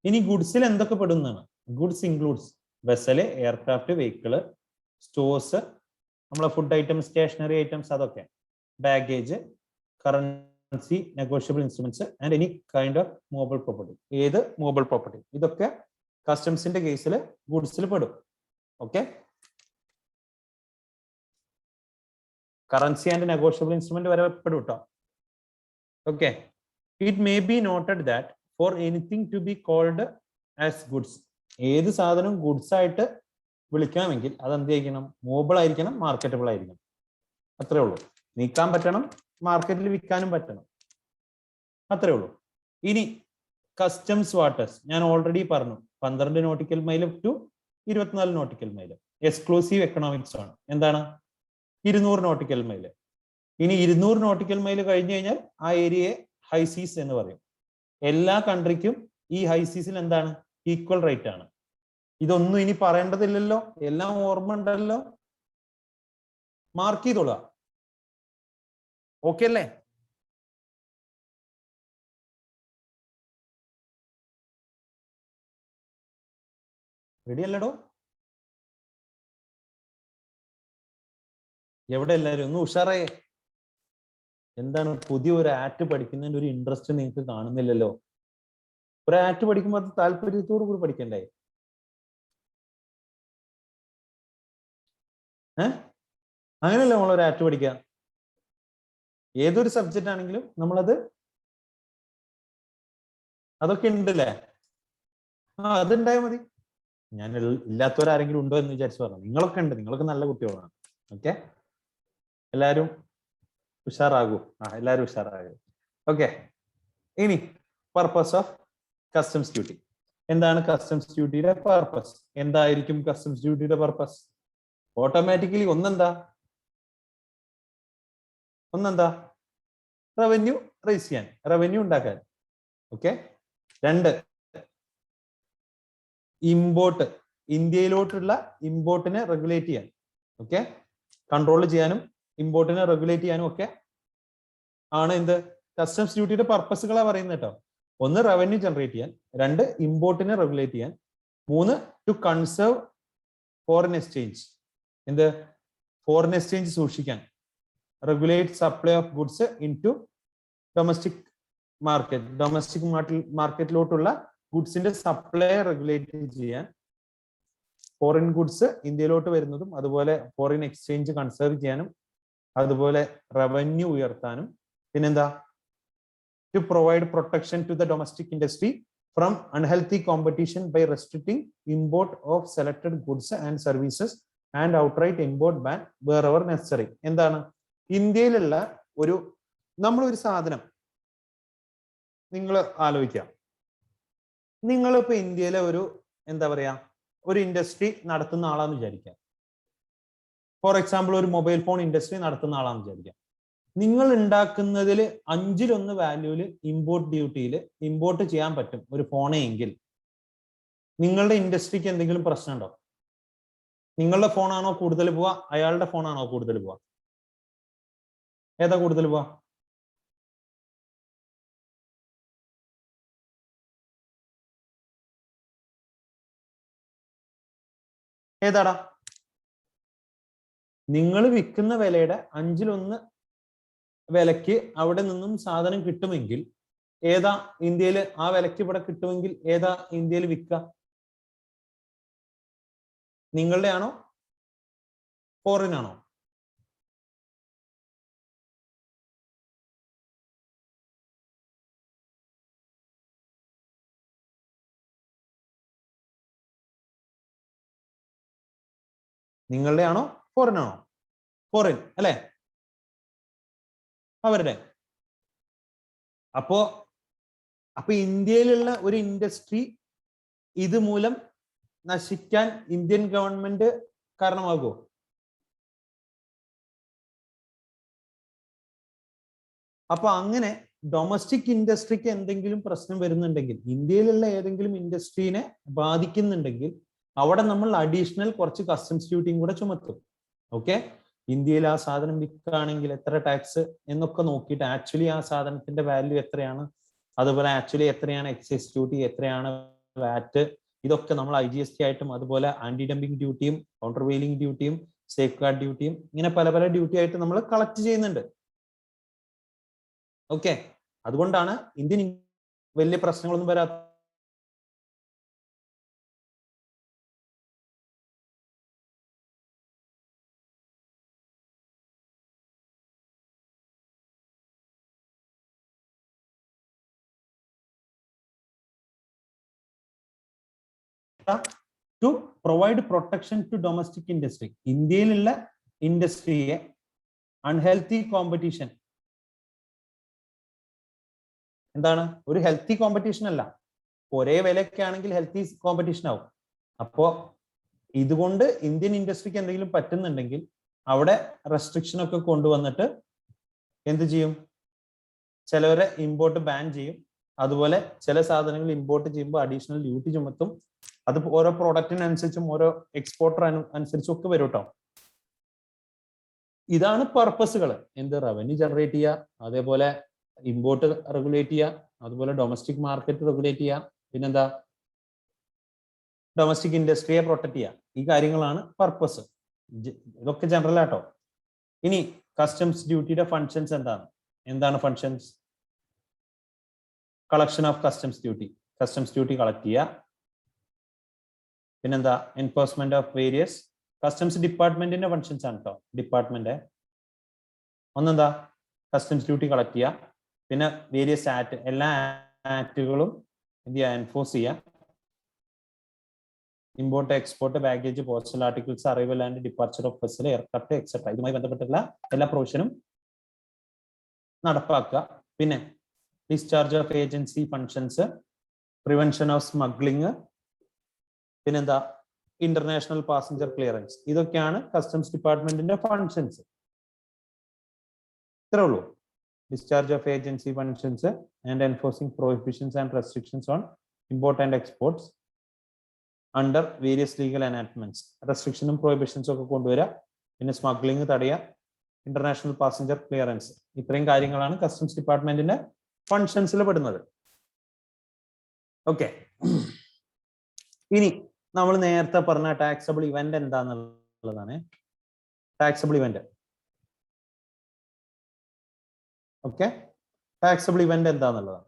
ഇനി ഗുഡ്സിൽ എന്തൊക്കെ പെടുന്നതാണ്? Goods includes vessel, aircraft, vehicle, stores, നമ്മളെ ഫുഡ് ഐറ്റംസ്, സ്റ്റേഷനറി ഐറ്റംസ്, അതൊക്കെ, baggage, currency, negotiable instruments and any kind of movable property. ഏത് മൂവബിൾ പ്രോപ്പർട്ടി? ഇതൊക്കെ കസ്റ്റംസിന്റെ കേസിൽ ഗുഡ്സിൽ പെടും. Okay, currency and negotiable instrument വരെ പെടും കേട്ടോ. Okay, it may be noted that for anything to be called as goods, ഏത് സാധനം ഗുഡ്സ് ആയിട്ട് വിളിക്കണമെങ്കിൽ അത് എന്ത് ചെയ്യണം? മൂവബിൾ ആയിരിക്കണം, മാർക്കറ്റബിൾ ആയിരിക്കണം. അത്രേ ഉള്ളൂ. നീക്കാൻ പറ്റണം, മാർക്കറ്റിൽ വിൽക്കാനും പറ്റണം. അത്രേ ഉള്ളൂ. ഇനി കസ്റ്റംസ് വാട്ടേഴ്സ് ഞാൻ ഓൾറെഡി പറഞ്ഞു, 12 nautical mile to 24 nautical mile exclusive economic zone. എന്താണ്? 200 നോട്ടിക്കൽ മൈൽ. ഇനി 200 നോട്ടിക്കൽ മൈൽ കഴിഞ്ഞു കഴിഞ്ഞാൽ ആ ഏരിയയെ ഹൈസീസ് എന്ന് പറയും. എല്ലാ കൺട്രിക്കും ഈ ഹൈസീസിൽ എന്താണ്? ഈക്വൽ റേറ്റ് ആണ്. ഇതൊന്നും ഇനി പറയേണ്ടതില്ലല്ലോ, എല്ലാം ഓർമ്മ ഉണ്ടല്ലോ. മാർക്ക് ചെയ്തോളുക. ഓക്കെ അല്ലേ? റെഡി അല്ലടോ? എവിടെ എല്ലാവരും? ഒന്ന് ഉഷാറായേ. എന്താണ് പുതിയ ഒരു ആക്ട് പഠിക്കുന്നതിന്റെ ഒരു ഇൻട്രസ്റ്റ് നിങ്ങൾക്ക് കാണുന്നില്ലല്ലോ? ഒരു ആക്ട് പഠിക്കുമ്പോൾ അത് താല്പര്യത്തോടു കൂടി പഠിക്കണ്ടേ? അങ്ങനെയല്ലേ നമ്മളൊരു ആക്ട് പഠിക്കുക? ഏതൊരു സബ്ജക്റ്റ് ആണെങ്കിലും നമ്മളത് അതൊക്കെ ഉണ്ടല്ലേ? അതുണ്ടായാൽ മതി. ഞാൻ ഇല്ലാത്തവരാരെങ്കിലും ഉണ്ടോ എന്ന് വിചാരിച്ചു പറഞ്ഞു. നിങ്ങളൊക്കെ ഉണ്ട്, നിങ്ങളൊക്കെ നല്ല കുട്ടികളാണ്. ഓക്കെ, എല്ലാവരും ഉഷാറാകൂ. എല്ലാവരും ഉഷാറാകൂ. ഓക്കെ, ഇനി പർപ്പസ് ഓഫ് കസ്റ്റംസ് ഡ്യൂട്ടി. എന്താണ് കസ്റ്റംസ് ഡ്യൂട്ടിയുടെ പർപ്പസ്? എന്തായിരിക്കും കസ്റ്റംസ് ഡ്യൂട്ടിയുടെ പർപ്പസ്? ഓട്ടോമാറ്റിക്കലി ഒന്നെന്താ? റവന്യൂ റേസ് ചെയ്യാൻ, റവന്യൂ ഉണ്ടാക്കാൻ. ഓക്കെ, 2 ഇമ്പോർട്ട് ഇന്ത്യയിലോട്ടുള്ള ഇമ്പോർട്ടിനെ റെഗുലേറ്റ് ചെയ്യാൻ, ഓക്കെ, കൺട്രോൾ ചെയ്യാനും ഇമ്പോർട്ടിനെ റെഗുലേറ്റ് ചെയ്യാനും ഒക്കെ ആണ് എന്ത് കസ്റ്റംസ് ഡ്യൂട്ടിയുടെ പർപ്പസുകളാണ് പറയുന്നത് കേട്ടോ. ഒന്ന് റവന്യൂ ജനറേറ്റ് ചെയ്യാൻ, രണ്ട് ഇമ്പോർട്ടിനെ റെഗുലേറ്റ് ചെയ്യാൻ, മൂന്ന് ടു കൺസേർവ് ഫോറിൻ എക്സ്ചേഞ്ച്, എന്ത് ഫോറിൻ എക്സ്ചേഞ്ച് സൂക്ഷിക്കാൻ, regulate supply of goods into domestic market, domestic മാർക്കറ്റിലോട്ടുള്ള ഗുഡ്സിന്റെ സപ്ലൈ റെഗുലേറ്റ് ചെയ്യാൻ, ഫോറിൻ ഗുഡ്സ് ഇന്ത്യയിലോട്ട് വരുന്നതും അതുപോലെ ഫോറിൻ എക്സ്ചേഞ്ച് കൺസേർവ് ചെയ്യാനും, അതുപോലെ റവന്യൂ ഉയർത്താനും, പിന്നെന്താ to provide protection to the domestic industry from unhealthy competition by restricting import of selected goods and services and outright import ban wherever necessary. എന്താണ് ഇന്ത്യയിലുള്ള നമ്മളൊരു സാധനം നിങ്ങൾ ആലോചിക്കാം, നിങ്ങളിപ്പോ ഇന്ത്യയിലെ എന്താ പറയാ ഒരു ഇൻഡസ്ട്രി നടത്തുന്ന ആളാന്ന് വിചാരിക്കാം. ഫോർ എക്സാമ്പിൾ ഒരു മൊബൈൽ ഫോൺ ഇൻഡസ്ട്രി നടത്തുന്ന ആളാന്ന് വിചാരിക്കാം. നിങ്ങൾ ഉണ്ടാക്കുന്നതിൽ 1/5 വാല്യൂല് ഇമ്പോർട്ട് ഡ്യൂട്ടിയിൽ ഇമ്പോർട്ട് ചെയ്യാൻ പറ്റും ഒരു ഫോണേ എങ്കിൽ നിങ്ങളുടെ ഇൻഡസ്ട്രിക്ക് എന്തെങ്കിലും പ്രശ്നമുണ്ടോ? നിങ്ങളുടെ ഫോണാണോ കൂടുതൽ പോവാ, അയാളുടെ ഫോണാണോ കൂടുതൽ പോവാ? ഏതാ കൂടുതൽ പോവാ? ഏതാടാ? നിങ്ങൾ വിൽക്കുന്ന വിലയുടെ 1/5 വിലക്ക് അവിടെ നിന്നും സാധനം കിട്ടുമെങ്കിൽ ഏതാ ഇന്ത്യയിൽ ആ വിലക്ക് ഇവിടെ കിട്ടുമെങ്കിൽ ഏതാ ഇന്ത്യയിൽ വിൽക്കുക? നിങ്ങളുടെ ആണോ ഫോറിൻ ആണോ? നിങ്ങളുടെ ആണോ ഫോറിൻ ആണോ? ഫോറിൻ അല്ലെ, അവരുടെ. അപ്പോ ഇന്ത്യയിലുള്ള ഒരു ഇൻഡസ്ട്രി ഇതുമൂലം നശിക്കാൻ ഇന്ത്യൻ ഗവൺമെന്റ് കാരണമാകുമോ? അപ്പൊ അങ്ങനെ ഡൊമസ്റ്റിക് ഇൻഡസ്ട്രിക്ക് എന്തെങ്കിലും പ്രശ്നം വരുന്നുണ്ടെങ്കിൽ, ഇന്ത്യയിലുള്ള ഏതെങ്കിലും ഇൻഡസ്ട്രീനെ ബാധിക്കുന്നുണ്ടെങ്കിൽ അവിടെ നമ്മൾ അഡീഷണൽ കുറച്ച് കസ്റ്റംസ് ഡ്യൂട്ടിയും കൂടെ ചുമത്തും. ഓക്കെ, ഇന്ത്യയിൽ ആ സാധനം വിൽക്കുകയാണെങ്കിൽ എത്ര ടാക്സ് എന്നൊക്കെ നോക്കിയിട്ട് ആക്ച്വലി ആ സാധനത്തിന്റെ വാല്യൂ എത്രയാണ്, അതുപോലെ ആക്ച്വലി എത്രയാണ് എക്സൈസ് ഡ്യൂട്ടി, എത്രയാണ് വാറ്റ്, ഇതൊക്കെ നമ്മൾ IGST ആയിട്ടും അതുപോലെ ആന്റി ഡംപിങ് ഡ്യൂട്ടിയും കൗണ്ടർ വെയിലിംഗ് ഡ്യൂട്ടിയും സേഫ് ഗാർഡ് ഡ്യൂട്ടിയും ഇങ്ങനെ പല പല ഡ്യൂട്ടി ആയിട്ട് നമ്മൾ കളക്ട് ചെയ്യുന്നുണ്ട്. ഓക്കെ, അതുകൊണ്ടാണ് ഇന്ത്യൻ വലിയ പ്രശ്നങ്ങളൊന്നും വരാത്ത. To provide protection to domestic industry, ഇന്ത്യയിലുള്ള ഇൻഡസ്ട്രിയെ അൺഹെൽത്തി കോമ്പറ്റീഷൻ, എന്താണ് ഒരു ഹെൽത്തി കോമ്പറ്റീഷൻ അല്ല, ഒരേ വിലയൊക്കെ ആണെങ്കിൽ ഹെൽത്തി കോമ്പറ്റീഷൻ ആവും. അപ്പോ ഇതുകൊണ്ട് ഇന്ത്യൻ ഇൻഡസ്ട്രിക്ക് എന്തെങ്കിലും പറ്റുന്നുണ്ടെങ്കിൽ അവിടെ റെസ്ട്രിക്ഷൻ ഒക്കെ കൊണ്ടുവന്നിട്ട് എന്ത് ചെയ്യും, ചിലവരെ ഇമ്പോർട്ട് ബാൻ ചെയ്യും, അതുപോലെ ചില സാധനങ്ങൾ ഇമ്പോർട്ട് ചെയ്യുമ്പോൾ അഡീഷണൽ ഡ്യൂട്ടി ചുമത്തും. അത് ഓരോ പ്രോഡക്റ്റിനനുസരിച്ചും ഓരോ എക്സ്പോർട്ടർ അനുസരിച്ചും ഒക്കെ വരും കേട്ടോ. ഇതാണ് പർപ്പസുകൾ. എന്ത് റവന്യൂ ജനറേറ്റ് ചെയ്യുക, അതേപോലെ ഇമ്പോർട്ട് റെഗുലേറ്റ് ചെയ്യുക, അതുപോലെ ഡൊമസ്റ്റിക് മാർക്കറ്റ് റെഗുലേറ്റ് ചെയ്യുക, പിന്നെന്താ ഡൊമസ്റ്റിക് ഇൻഡസ്ട്രിയെ പ്രൊട്ടക്ട് ചെയ്യുക. ഈ കാര്യങ്ങളാണ് പർപ്പസ്. ഇതൊക്കെ ജനറൽ ആട്ടോ. ഇനി കസ്റ്റംസ് ഡ്യൂട്ടിയുടെ ഫങ്ഷൻസ് എന്താണ് functions? Collection of customs duty, customs duty collect ചെയ്യുക. പിന്നെന്താ എൻഫോഴ്സ്മെന്റ് ഓഫ് വേരിയസ് കസ്റ്റംസ് ഡിപ്പാർട്ട്മെന്റിന്റെ ഫങ്ഷൻസ് ആണ് കേട്ടോ. ഡിപ്പാർട്ട്മെന്റ് ഒന്നെന്താ കസ്റ്റംസ് ഡ്യൂട്ടി കളക്ട് ചെയ്യുക, പിന്നെ വേരിയസ് ആക്ട്, എല്ലാ ആക്ടുകളും എന്ത് ചെയ്യുക, എൻഫോഴ്സ് ചെയ്യുക. Import, export, baggage, postal articles, arrival and departure of vessel, aircraft etcetera, ഇതുമായി ബന്ധപ്പെട്ടുള്ള എല്ലാ പ്രൊവിഷനും നടപ്പാക്കുക. പിന്നെ discharge of agency functions, prevention of smuggling, പിന്നെന്താ ഇന്റർനാഷണൽ പാസഞ്ചർ ക്ലിയറൻസ്. ഇതൊക്കെയാണ് കസ്റ്റംസ് ഡിപ്പാർട്ട്മെന്റിന്റെ ഫങ്ഷൻസ്. ഇത്രേ ഉള്ളൂ. Discharge of agency functions and enforcing prohibitions and restrictions on import and exports, under various legal enactments. റെസ്ട്രിക്ഷനും പ്രൊഹിബിഷൻസും ഒക്കെ കൊണ്ടുവരിക, പിന്നെ സ്മഗ്ലിംഗ് തടയുക, ഇന്റർനാഷണൽ പാസഞ്ചർ ക്ലിയറൻസ്. ഇത്രയും കാര്യങ്ങളാണ് കസ്റ്റംസ് ഡിപ്പാർട്ട്മെന്റിന്റെ ഫങ്ഷൻസിൽ പെടുന്നത്. ഓക്കെ, ഇനി നമ്മൾ നേരത്തെ പറഞ്ഞ ടാക്സബിൾ ഇവന്റ് എന്താന്നുള്ളതാണ്. Taxable event, okay, taxable event എന്താന്നുള്ളതാണ്.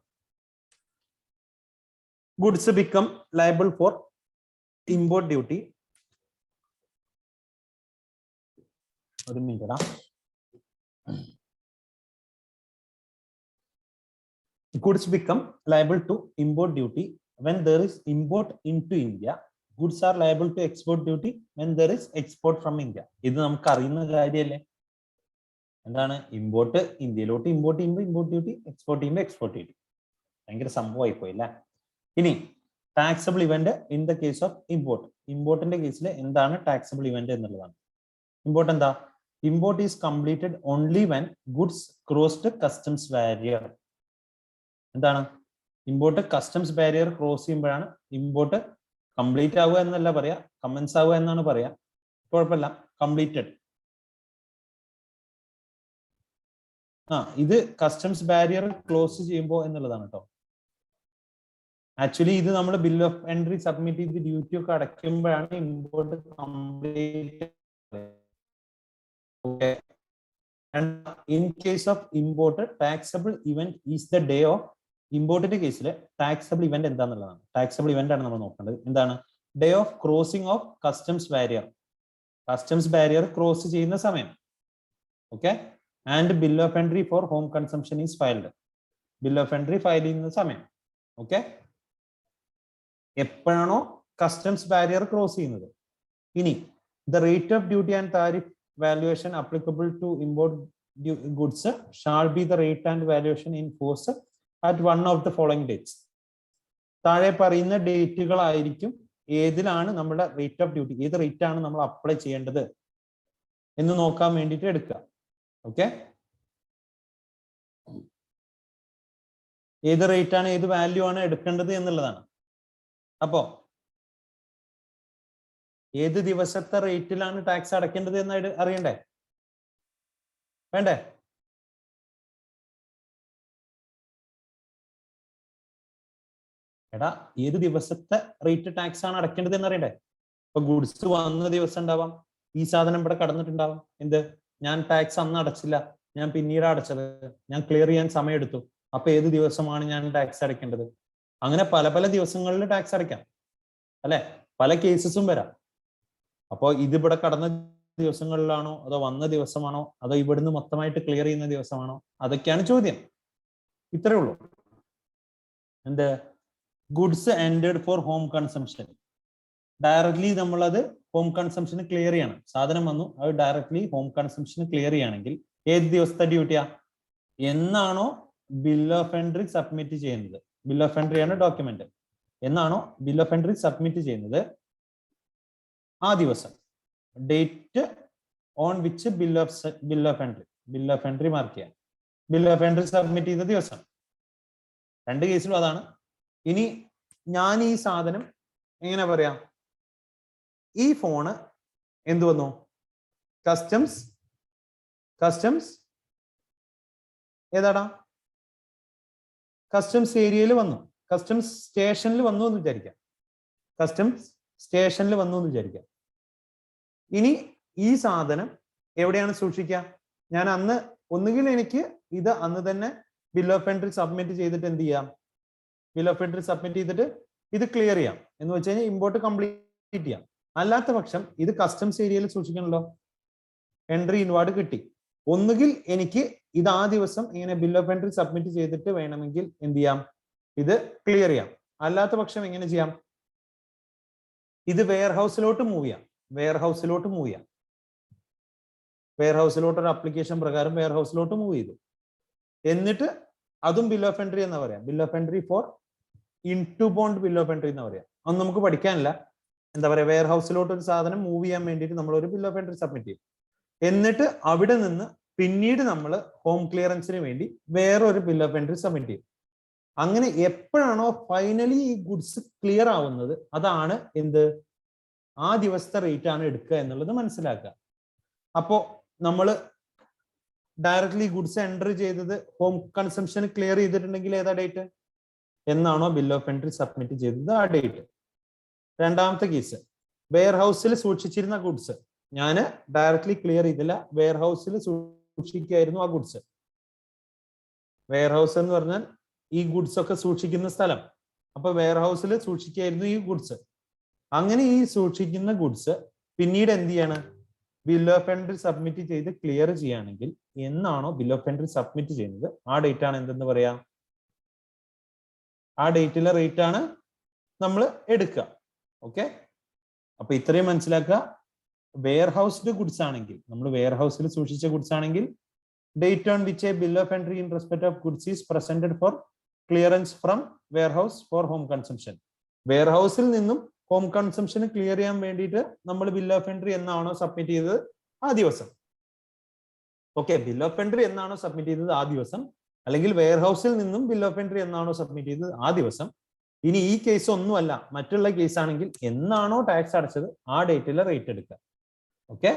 Goods become liable for import duty. ഒരു minute. Goods become liable to import duty when there is import into India. Goods are liable to export duty when there is export from India. ഇത് നമുക്ക് അറിയുന്ന കാര്യമല്ലേ. എന്താണ് import? ഇന്ത്യയിലോട്ട് import ചെയ്യുമ്പോൾ import duty, export ചെയ്യുമ്പോൾ export duty. ഭയങ്കര സംഭവമായി പോയില്ല. ഇനി taxable event in the case of import. ഇമ്പോർട്ടിന്റെ കേസിൽ എന്താണ് ടാക്സബിൾ ഇവന്റ് എന്നുള്ളതാണ്. ഇമ്പോർട്ട് എന്താ? Import is completed only when goods crossed customs barrier. എന്താണ് ഇമ്പോർട്ട്? കസ്റ്റംസ് ബാരിയർ ക്രോസ് ചെയ്യുമ്പോഴാണ് ഇമ്പോർട്ട് കംപ്ലീറ്റ് ആവുക എന്നല്ല പറയാ, കമൻസ് ആവുക എന്നാണ് പറയാ. കുഴപ്പമില്ല, കംപ്ലീറ്റഡ്. ഇത് കസ്റ്റംസ് ബാരിയർ ക്ലോസ് ചെയ്യുമ്പോൾ എന്നുള്ളതാണ് കേട്ടോ. ആക്ച്വലി ഇത് നമ്മൾ ബിൽ ഓഫ് എൻട്രി സബ്മിറ്റ് ചെയ്ത് ഡ്യൂട്ടി ഒക്കെ അടയ്ക്കുമ്പോഴാണ് import complete. In case of import taxable event is the day of. ഇമ്പോർട്ടിന്റെ കേസിൽ ടാക്സബിൾ ഇവന്റ് എന്താന്നുള്ളതാണ്. ടാക്സബിൾ ഇവന്റ് ആണ് നമ്മൾ നോക്കേണ്ടത്. എന്താണ്? Day of crossing of customs barrier. Customs barrier cross ചെയ്യുന്ന സമയം. Okay, and bill of entry for home consumption is filed. Bill of entry file ചെയ്യുന്ന സമയം. ഓക്കെ, എപ്പോഴാണോ കസ്റ്റംസ് ബാരിയർ ക്രോസ് ചെയ്യുന്നത്. ഇനി the rate of duty and tariff valuation applicable to import goods shall be the rate and valuation in force at one of the following dates. താഴെ പറയുന്ന ഡേറ്റുകളായിരിക്കും ഏതിലാണ് നമ്മുടെ റേറ്റ് ഓഫ് ഡ്യൂട്ടി, ഏത് rate ആണ് നമ്മൾ അപ്ലൈ ചെയ്യേണ്ടത് എന്ന് നോക്കാൻ വേണ്ടിയിട്ട് എടുക്കുക. ഓക്കെ, ഏത് റേറ്റ് ആണ്, ഏത് വാല്യൂ ആണ് എടുക്കേണ്ടത് എന്നുള്ളതാണ്. അപ്പോ ഏത് ദിവസത്തെ റേറ്റിലാണ് ടാക്സ് അടയ്ക്കേണ്ടത് എന്ന് അറിയണ്ടേ? വേണ്ടേ? എടാ, ഏത് ദിവസത്തെ റേറ്റ് ടാക്സ് ആണ് അടയ്ക്കേണ്ടത് എന്ന് അറിയണ്ടേ? ഇപ്പൊ ഗുഡ്സ് വന്ന ദിവസം ഉണ്ടാവാം, ഈ സാധനം ഇവിടെ കടന്നിട്ടുണ്ടാവാം. എന്ത്? ഞാൻ ടാക്സ് അന്ന് അടച്ചില്ല, ഞാൻ പിന്നീട് അടച്ചത്, ഞാൻ ക്ലിയർ ചെയ്യാൻ സമയം എടുത്തു. അപ്പൊ ഏത് ദിവസമാണ് ഞാൻ ടാക്സ് അടയ്ക്കേണ്ടത്? അങ്ങനെ പല പല ദിവസങ്ങളിൽ ടാക്സ് അടയ്ക്കാം അല്ലെ? പല കേസസും വരാം. അപ്പോ ഇതിവിടെ കടന്ന ദിവസങ്ങളിലാണോ, അതോ വന്ന ദിവസമാണോ, അതോ ഇവിടുന്ന് മൊത്തമായിട്ട് ക്ലിയർ ചെയ്യുന്ന ദിവസമാണോ? അതൊക്കെയാണ് ചോദ്യം. ഇത്രേ ഉള്ളൂ. എന്ത്? Goods entered for home consumption. Directly നമ്മളത് ഹോം കൺസംഷന് ക്ലിയർ ചെയ്യണം. സാധനം വന്നു, അത് ഡയറക്ട്ലി ഹോം കൺസംഷന് ക്ലിയർ ചെയ്യണമെങ്കിൽ ഏത് ദിവസത്തെ ഡ്യൂട്ടിയാ? എന്നാണോ ബിൽ ഓഫ് എൻട്രി സബ്മിറ്റ് ചെയ്യുന്നത്? ബിൽ ഓഫ് എൻട്രി ആണ് ഡോക്യുമെന്റ്. എന്നാണോ ബിൽ ഓഫ് എൻട്രി സബ്മിറ്റ് ചെയ്യുന്നത് ആ ദിവസം, date on which bill of entry mark ചെയ്യാം. ബിൽ ഓഫ് എൻട്രി സബ്മിറ്റ് ചെയ്ത ദിവസം. രണ്ട് കേസിലും അതാണ്. ഇനി ഞാൻ ഈ സാധനം എങ്ങനെ പറയാം? ഈ ഫോണ് എന്ത് വന്നു? കസ്റ്റംസ് ഏതാടാ? കസ്റ്റംസ് ഏരിയയിൽ വന്നു, കസ്റ്റംസ് സ്റ്റേഷനിൽ വന്നു എന്ന് വിചാരിക്കാം. കസ്റ്റംസ് സ്റ്റേഷനിൽ വന്നു എന്ന് വിചാരിക്കാം. ഇനി ഈ സാധനം എവിടെയാണ് സൂക്ഷിക്കുക? ഞാൻ അന്ന് ഒന്നുകിൽ എനിക്ക് ഇത് അന്ന് തന്നെ ബിൽ ഓഫ് എൻട്രി സബ്മിറ്റ് ചെയ്തിട്ട് എന്ത് ചെയ്യാം? ബിൽ ഓഫ് എൻട്രി സബ്മിറ്റ് ചെയ്തിട്ട് ഇത് ക്ലിയർ ചെയ്യാം. എന്ന് വെച്ച് കഴിഞ്ഞാൽ ഇമ്പോർട്ട് കംപ്ലീറ്റ് ചെയ്യാം. അല്ലാത്ത പക്ഷം ഇത് കസ്റ്റംസ് ഏരിയയിൽ സൂക്ഷിക്കണല്ലോ. എൻട്രി ഇൻവാർഡ് കിട്ടി. ഒന്നുകിൽ എനിക്ക് ഇത് ആ ദിവസം ഇങ്ങനെ ബിൽ ഓഫ് എൻട്രി സബ്മിറ്റ് ചെയ്തിട്ട് വേണമെങ്കിൽ എന്ത് ചെയ്യാം? ഇത് ക്ലിയർ ചെയ്യാം. അല്ലാത്ത പക്ഷം എങ്ങനെ ചെയ്യാം? ഇത് വെയർഹൗസിലോട്ട് മൂവ് ചെയ്യാം. വെയർഹൗസിലോട്ട് ഒരു അപ്ലിക്കേഷൻ പ്രകാരം വെയർഹൗസിലോട്ട് മൂവ് ചെയ്തു. എന്നിട്ട് അതും ബിൽ ഓഫ് എൻട്രി എന്നാ പറയാം. Bill of entry four into bond bill of entry എന്ന് പറയാം. അതൊന്നും നമുക്ക് പഠിക്കാനില്ല. എന്താ പറയാ, വെയർഹൗസിലോട്ട് ഒരു സാധനം മൂവ് ചെയ്യാൻ വേണ്ടിയിട്ട് നമ്മൾ ഒരു ബിൽ ഓഫ് എൻട്രി സബ്മിറ്റ് ചെയ്യും. എന്നിട്ട് അവിടെ നിന്ന് പിന്നീട് നമ്മൾ ഹോം ക്ലിയറൻസിന് വേണ്ടി വേറൊരു ബിൽ ഓഫ് എൻട്രി സബ്മിറ്റ് ചെയ്യും. അങ്ങനെ എപ്പോഴാണോ ഫൈനലി ഈ ഗുഡ്സ് ക്ലിയർ ആവുന്നത് അതാണ് എന്ത് ആ ദിവസത്തെ റേറ്റ് ആണ് എടുക്കുക എന്നുള്ളത് മനസ്സിലാക്കുക. അപ്പോ നമ്മൾ ഡയറക്ട്ലി ഗുഡ്സ് എൻട്രി ചെയ്തത് ഹോം കൺസംഷൻ ക്ലിയർ ചെയ്തിട്ടുണ്ടെങ്കിൽ ഏതാ ഡേറ്റ്? എന്നാണോ ബിൽ ഓഫ് എൻട്രി സബ്മിറ്റ് ചെയ്തത് ആ ഡേറ്റ്. രണ്ടാമത്തെ കേസ്, വെയർ ഹൗസിൽ സൂക്ഷിച്ചിരുന്ന ഗുഡ്സ് ഞാൻ ഡയറക്ട്ലി ക്ലിയർ ചെയ്തില്ല, വെയർ ഹൗസിൽ സൂക്ഷിക്കുകയായിരുന്നു ആ ഗുഡ്സ്. വെയർ ഹൗസ് എന്ന് പറഞ്ഞാൽ ഈ ഗുഡ്സ് ഒക്കെ സൂക്ഷിക്കുന്ന സ്ഥലം. അപ്പൊ വെയർ ഹൗസിൽ സൂക്ഷിക്കുകയായിരുന്നു ഈ ഗുഡ്സ്. അങ്ങനെ ഈ സൂക്ഷിക്കുന്ന ഗുഡ്സ് പിന്നീട് എന്ത് ചെയ്യാണ്? ബിൽ ഓഫ് എൻട്രി സബ്മിറ്റ് ചെയ്ത് ക്ലിയർ ചെയ്യുകയാണെങ്കിൽ എന്നാണോ ബിൽ ഓഫ് എൻട്രി സബ്മിറ്റ് ചെയ്യുന്നത് ആ ഡേറ്റ് ആണ് എന്തെന്ന് പറയാം? ആ ഡേറ്റിലെ റേറ്റ് ആണ് നമ്മൾ എടുക്കുക. ഓക്കെ, അപ്പൊ ഇത്രയും മനസ്സിലാക്കുക. വെയർ ഹൗസ്ഡ് ഗുഡ്സ് ആണെങ്കിൽ, നമ്മൾ വെയർ ഹൗസിൽ സൂക്ഷിച്ച ഗുഡ്സ് ആണെങ്കിൽ date on which a bill of entry in respect of goods is presented for clearance from warehouse for home consumption. വെയർ ഹൗസിൽ നിന്നും ഹോം കൺസംഷന് ക്ലിയർ ചെയ്യാൻ വേണ്ടിയിട്ട് നമ്മൾ ബിൽ ഓഫ് എൻട്രി എന്നാണോ സബ്മിറ്റ് ചെയ്തത് ആ ദിവസം. ഓക്കെ, ബിൽ ഓഫ് എൻട്രി എന്നാണോ സബ്മിറ്റ് ചെയ്തത് ആ ദിവസം, അല്ലെങ്കിൽ വെയർ ഹൗസിൽ നിന്നും ബിൽ ഓഫ് എൻട്രി എന്നാണോ സബ്മിറ്റ് ചെയ്തത് ആ ദിവസം. ഇനി ഈ കേസ് ഒന്നുമല്ല, മറ്റുള്ള കേസ് ആണെങ്കിൽ എന്നാണോ ടാക്സ് അടച്ചത് ആ ഡേറ്റിലെ റേറ്റ് എടുക്കുക. ഓക്കെ,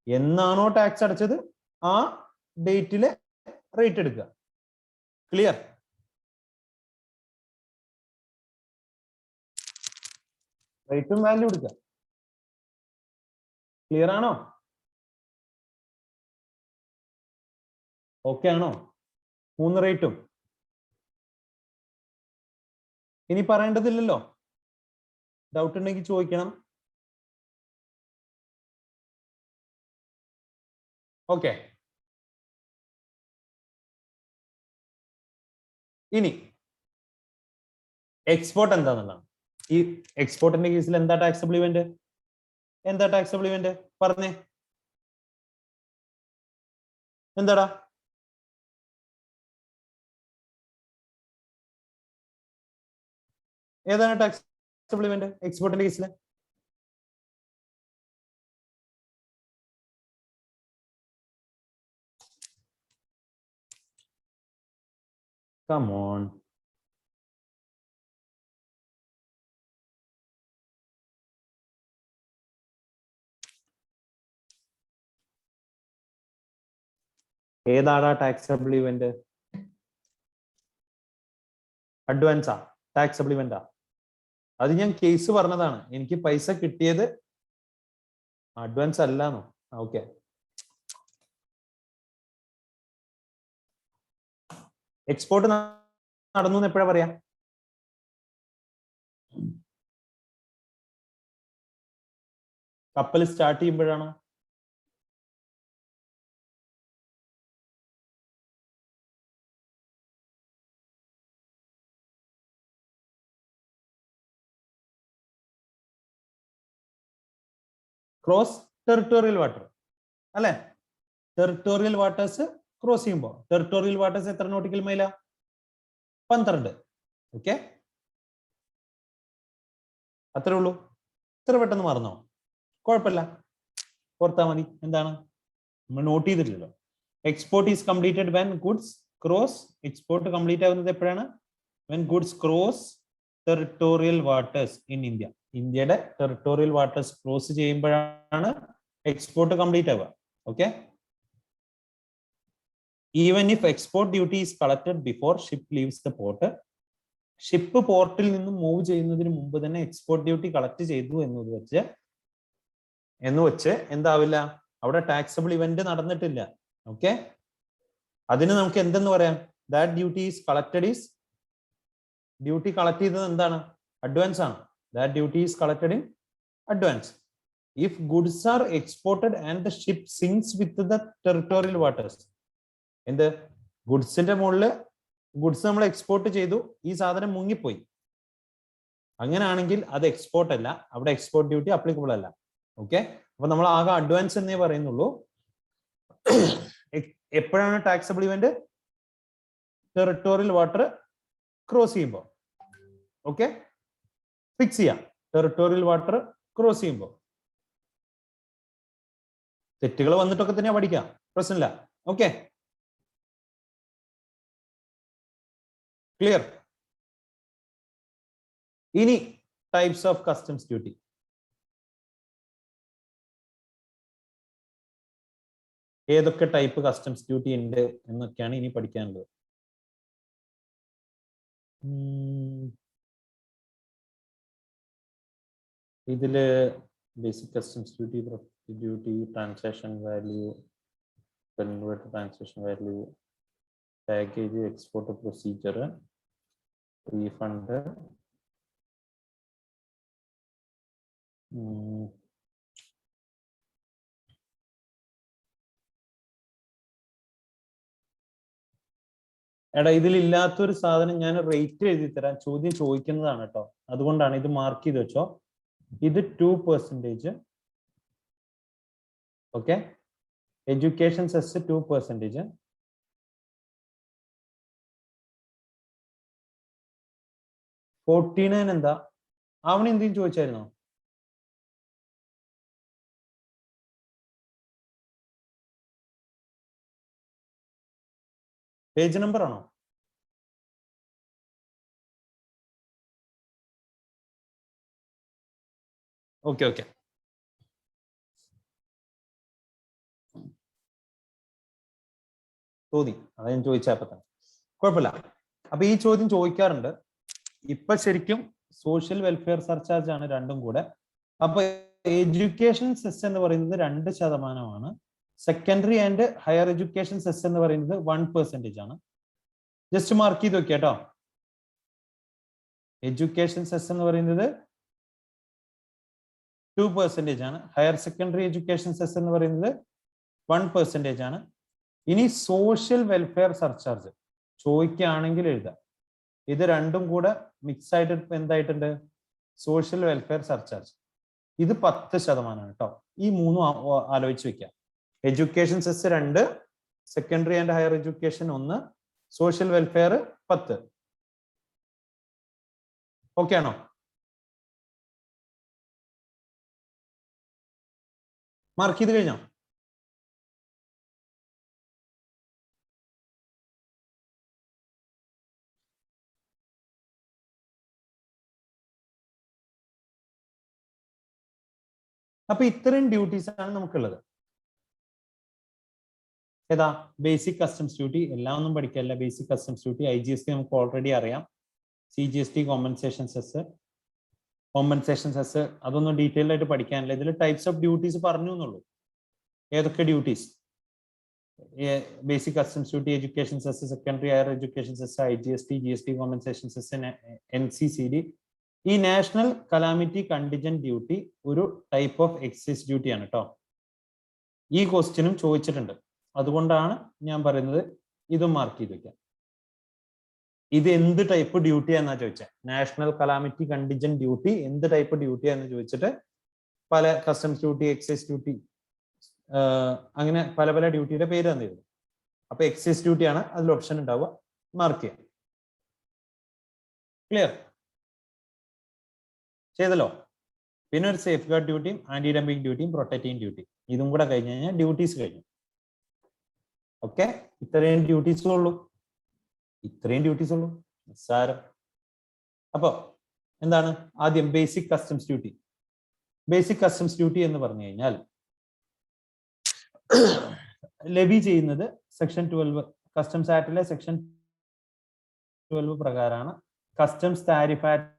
എന്നാണോ ടാക്സ് അടച്ചത് ആ ഡേറ്റിലെ റേറ്റ് എടുക്കുക. ക്ലിയർ? റേറ്റും വാല്യൂ എടുക്കുക. ക്ലിയർ ആണോ? ഓക്കെ ആണോ? 3 റേറ്റും ഇനി പറയേണ്ടതില്ലല്ലോ. ഡൗട്ട് ഉണ്ടെങ്കിൽ ചോദിക്കണം. ഓക്കെ, ഇനി എക്സ്പോർട്ട് എന്താണെന്നുള്ളതാണ്. ഈ എക്സ്പോർട്ടിന്റെ കേസിൽ എന്താ ടാക്സബിൾ ഇവന്റ്? എന്താ ടാക്സബിൾ ഇവന്റ് പറഞ്ഞേ? എന്താടാ? ഏതാണ് ടാക്സബിൾ ഇവന്റ് എക്സ്പോർട്ടിന്റെ കേസിൽ? Come on. ഏതാടാ ടാക്സബിൾ ഇവന്റ്? അഡ്വാൻസാ ടാക്സബിൾ ഇവന്റാ? അത് ഞാൻ കേസ് പറഞ്ഞതാണ്. എനിക്ക് പൈസ കിട്ടിയത് അഡ്വാൻസ് അല്ലാന്നോ? ഓക്കെ, എക്സ്പോർട്ട് നടന്നു എന്ന് എപ്പോഴാ പറയാ? കപ്പൽ സ്റ്റാർട്ട് ചെയ്യുമ്പോഴാണോ? ക്രോസ് ടെറിട്ടോറിയൽ വാട്ടർ അല്ലെ? ടെറിട്ടോറിയൽ വാട്ടേഴ്സ് ക്രോസ് ചെയ്യുമ്പോൾ, ടെറിട്ടോറിയൽ വാട്ടേഴ്സ് എത്ര നോട്ടിക്കൽ മൈല? 12. ഓക്കെ, അത്രേ ഉള്ളൂ. ഇത്ര പെട്ടെന്ന് മറന്നോ? കുഴപ്പമില്ല, ഓർത്താ മതി. എന്താണ് നമ്മൾ നോട്ട് ചെയ്തിട്ടില്ലല്ലോ. Export is completed when goods cross. Export complete ആവുന്നത് എപ്പോഴാണ്? When goods cross territorial waters in India. ഇന്ത്യയുടെ ടെറിട്ടോറിയൽ വാട്ടേഴ്സ് ക്രോസ് ചെയ്യുമ്പോഴാണ് എക്സ്പോർട്ട് കംപ്ലീറ്റ് ആവുക. Okay, even if export duty is collected before ship leaves the port. Ship പോർട്ടിൽ നിന്നും move ചെയ്യുന്നതിന് മുമ്പ് തന്നെ എക്സ്പോർട്ട് ഡ്യൂട്ടി കളക്ട് ചെയ്തു എന്ന് വെച്ച് എന്താവില്ല? അവിടെ ടാക്സബിൾ ഇവന്റ് നടന്നിട്ടില്ല. ഓക്കെ, അതിന് നമുക്ക് എന്തെന്ന് പറയാം? That duty is collected is, duty collect ചെയ്തത് എന്താണ്? അഡ്വാൻസ് ആണ്. That duty is collected in advance. If goods are exported and the ship sings with the territorial waters. എന്ത്? ഗുഡ്സിന്റെ മുകളില് ഗുഡ്സ് നമ്മൾ എക്സ്പോർട്ട് ചെയ്തു, ഈ സാധനം മുങ്ങിപ്പോയി. അങ്ങനെയാണെങ്കിൽ അത് എക്സ്പോർട്ട് അല്ല, അവിടെ എക്സ്പോർട്ട് ഡ്യൂട്ടി അപ്ലിക്കബിൾ അല്ല. ഓക്കെ, അപ്പൊ നമ്മൾ ആകെ അഡ്വാൻസ് എന്നേ പറയുന്നുള്ളൂ. എപ്പോഴാണ് taxable event? Territorial water cross ചെയ്യുമ്പോൾ. ഓക്കെ, ഫിക്സ് ചെയ്യാം. ടെറിട്ടോറിയൽ വാട്ടർ ക്രോസ് ചെയ്യുമ്പോൾ. തെറ്റുകൾ വന്നിട്ടൊക്കെ തന്നെ പഠിക്കാം, പ്രശ്നമില്ല. Okay, clear? ഇനി ടൈപ്സ് ഓഫ് കസ്റ്റംസ് ഡ്യൂട്ടി. ഏതൊക്കെ ടൈപ്പ് കസ്റ്റംസ് ഡ്യൂട്ടി ഉണ്ട് എന്നൊക്കെയാണ് ഇനി പഠിക്കാനുള്ളത്. ഇതില് basic customs duty, duty, transaction value, convert transaction value, package, export procedure, refund, എടാ ഇതിലില്ലാത്തൊരു സാധനം ഞാൻ റേറ്റ് എഴുതി തരാം, ചോദ്യം ചോദിക്കുന്നതാണ് കേട്ടോ, അതുകൊണ്ടാണ് ഇത് മാർക്ക് ചെയ്ത് വെച്ചോ. ഇത് 2%. Okay, education cess 2%. എന്താ അവൻ എന്തെങ്കിലും ചോദിച്ചായിരുന്നോ? പേജ് നമ്പർ ആണോ? ഓക്കെ ഓക്കെ, തോന്നി അതാ ഞാൻ ചോദിച്ചപ്പോ തന്നെ, കുഴപ്പമില്ല. അപ്പൊ ഈ ചോദ്യം ചോദിക്കാറുണ്ട്. ഇപ്പൊ ശരിക്കും സോഷ്യൽ വെൽഫെയർ സർചാർജ് ആണ് രണ്ടും കൂടെ. അപ്പൊ എഡ്യൂക്കേഷൻ സെസ് എന്ന് പറയുന്നത് 2%, secondary and higher education cess എന്ന് പറയുന്നത് 1% ആണ്. ജസ്റ്റ് മാർക്ക് ചെയ്ത് വെക്കുക കേട്ടോ. എഡ്യൂക്കേഷൻ സെസ് എന്ന് പറയുന്നത് 2% ആണ്, ഹയർ സെക്കൻഡറി എഡ്യൂക്കേഷൻ സെസ് എന്ന് പറയുന്നത് 1% ആണ്. ഇനി സോഷ്യൽ വെൽഫെയർ സർചാർജ് ചോദിക്കുകയാണെങ്കിൽ എഴുതാം. ഇത് രണ്ടും കൂടെ മിക്സ് ആയിട്ട് എന്തായിട്ടുണ്ട്? Social welfare surcharge. ഇത് 10% കേട്ടോ. ഈ മൂന്നും ആലോചിച്ച് വെക്കാം. Education cess 2, secondary and higher education 1, social welfare 10. Okay ആണോ? മാർക്ക് ചെയ്ത് കഴിഞ്ഞോ? അപ്പൊ ഇത്രയും ഡ്യൂട്ടീസ് ആണ് നമുക്കുള്ളത്. ഏതാ? Basic customs duty. എല്ലാം ഒന്നും പഠിക്കല്ല. ബേസിക് കസ്റ്റംസ് ഡ്യൂട്ടി, IGST നമുക്ക് ഓൾറെഡി അറിയാം. CGST, കോമ്പൻസേഷൻ സെസ്, അതൊന്നും ഡീറ്റെയിൽഡ് ആയിട്ട് പഠിക്കാനില്ല. ഇതിൽ ടൈപ്സ് ഓഫ് ഡ്യൂട്ടീസ് പറഞ്ഞു എന്നുള്ളൂ. ഏതൊക്കെ duties? Basic customs duty, education cess, secondary higher education cess, IGST, GST, compensation cess, NCCD. ഈ നാഷണൽ കലാമിറ്റി കണ്ടിജന്റ് ഡ്യൂട്ടി ഒരു ടൈപ്പ് ഓഫ് എക്സൈസ് ഡ്യൂട്ടി ആണ് കേട്ടോ. ഈ ക്വസ്റ്റ്യനും ചോദിച്ചിട്ടുണ്ട്, അതുകൊണ്ടാണ് ഞാൻ പറയുന്നത് ഇതും മാർക്ക് ചെയ്ത് വെക്കാം. ഇത് എന്ത് ടൈപ്പ് ഡ്യൂട്ടിയാന്നാ ചോദിച്ചത്? നാഷണൽ കലാമിറ്റി കണ്ടിജന്റ് ഡ്യൂട്ടി എന്ത് ടൈപ്പ് ഡ്യൂട്ടിയാന്ന് ചോദിച്ചിട്ട് പല കസ്റ്റംസ് ഡ്യൂട്ടി, എക്സൈസ് ഡ്യൂട്ടി, അങ്ങനെ പല പല ഡ്യൂട്ടിയുടെ പേര് തന്നിരുന്നു. അപ്പൊ എക്സൈസ് ഡ്യൂട്ടിയാണ് അതിൽ ഓപ്ഷൻ ഉണ്ടാവുക, മാർക്ക് ചെയ്യാം. ക്ലിയർ ചെയ്തല്ലോ? പിന്നെ ഒരു സേഫ് ഗാർഡ് ഡ്യൂട്ടിയും ആന്റി ഡംപിങ് ഡ്യൂട്ടിയും പ്രൊട്ടക്റ്റിംഗ് ഡ്യൂട്ടി, ഇതും കൂടെ കഴിഞ്ഞ് കഴിഞ്ഞാൽ ഡ്യൂട്ടീസ് കഴിഞ്ഞു. ഓക്കെ, ഇത്രയും ഡ്യൂട്ടീസ് ഉള്ളൂ, സാരം. അപ്പൊ എന്താണ് ആദ്യം basic customs duty? Basic customs duty എന്ന് പറഞ്ഞു കഴിഞ്ഞാൽ ലെവി ചെയ്യുന്നത് സെക്ഷൻ 12 കസ്റ്റംസ് ആക്ടിലെ സെക്ഷൻ 12 പ്രകാരമാണ്. Customs tariff act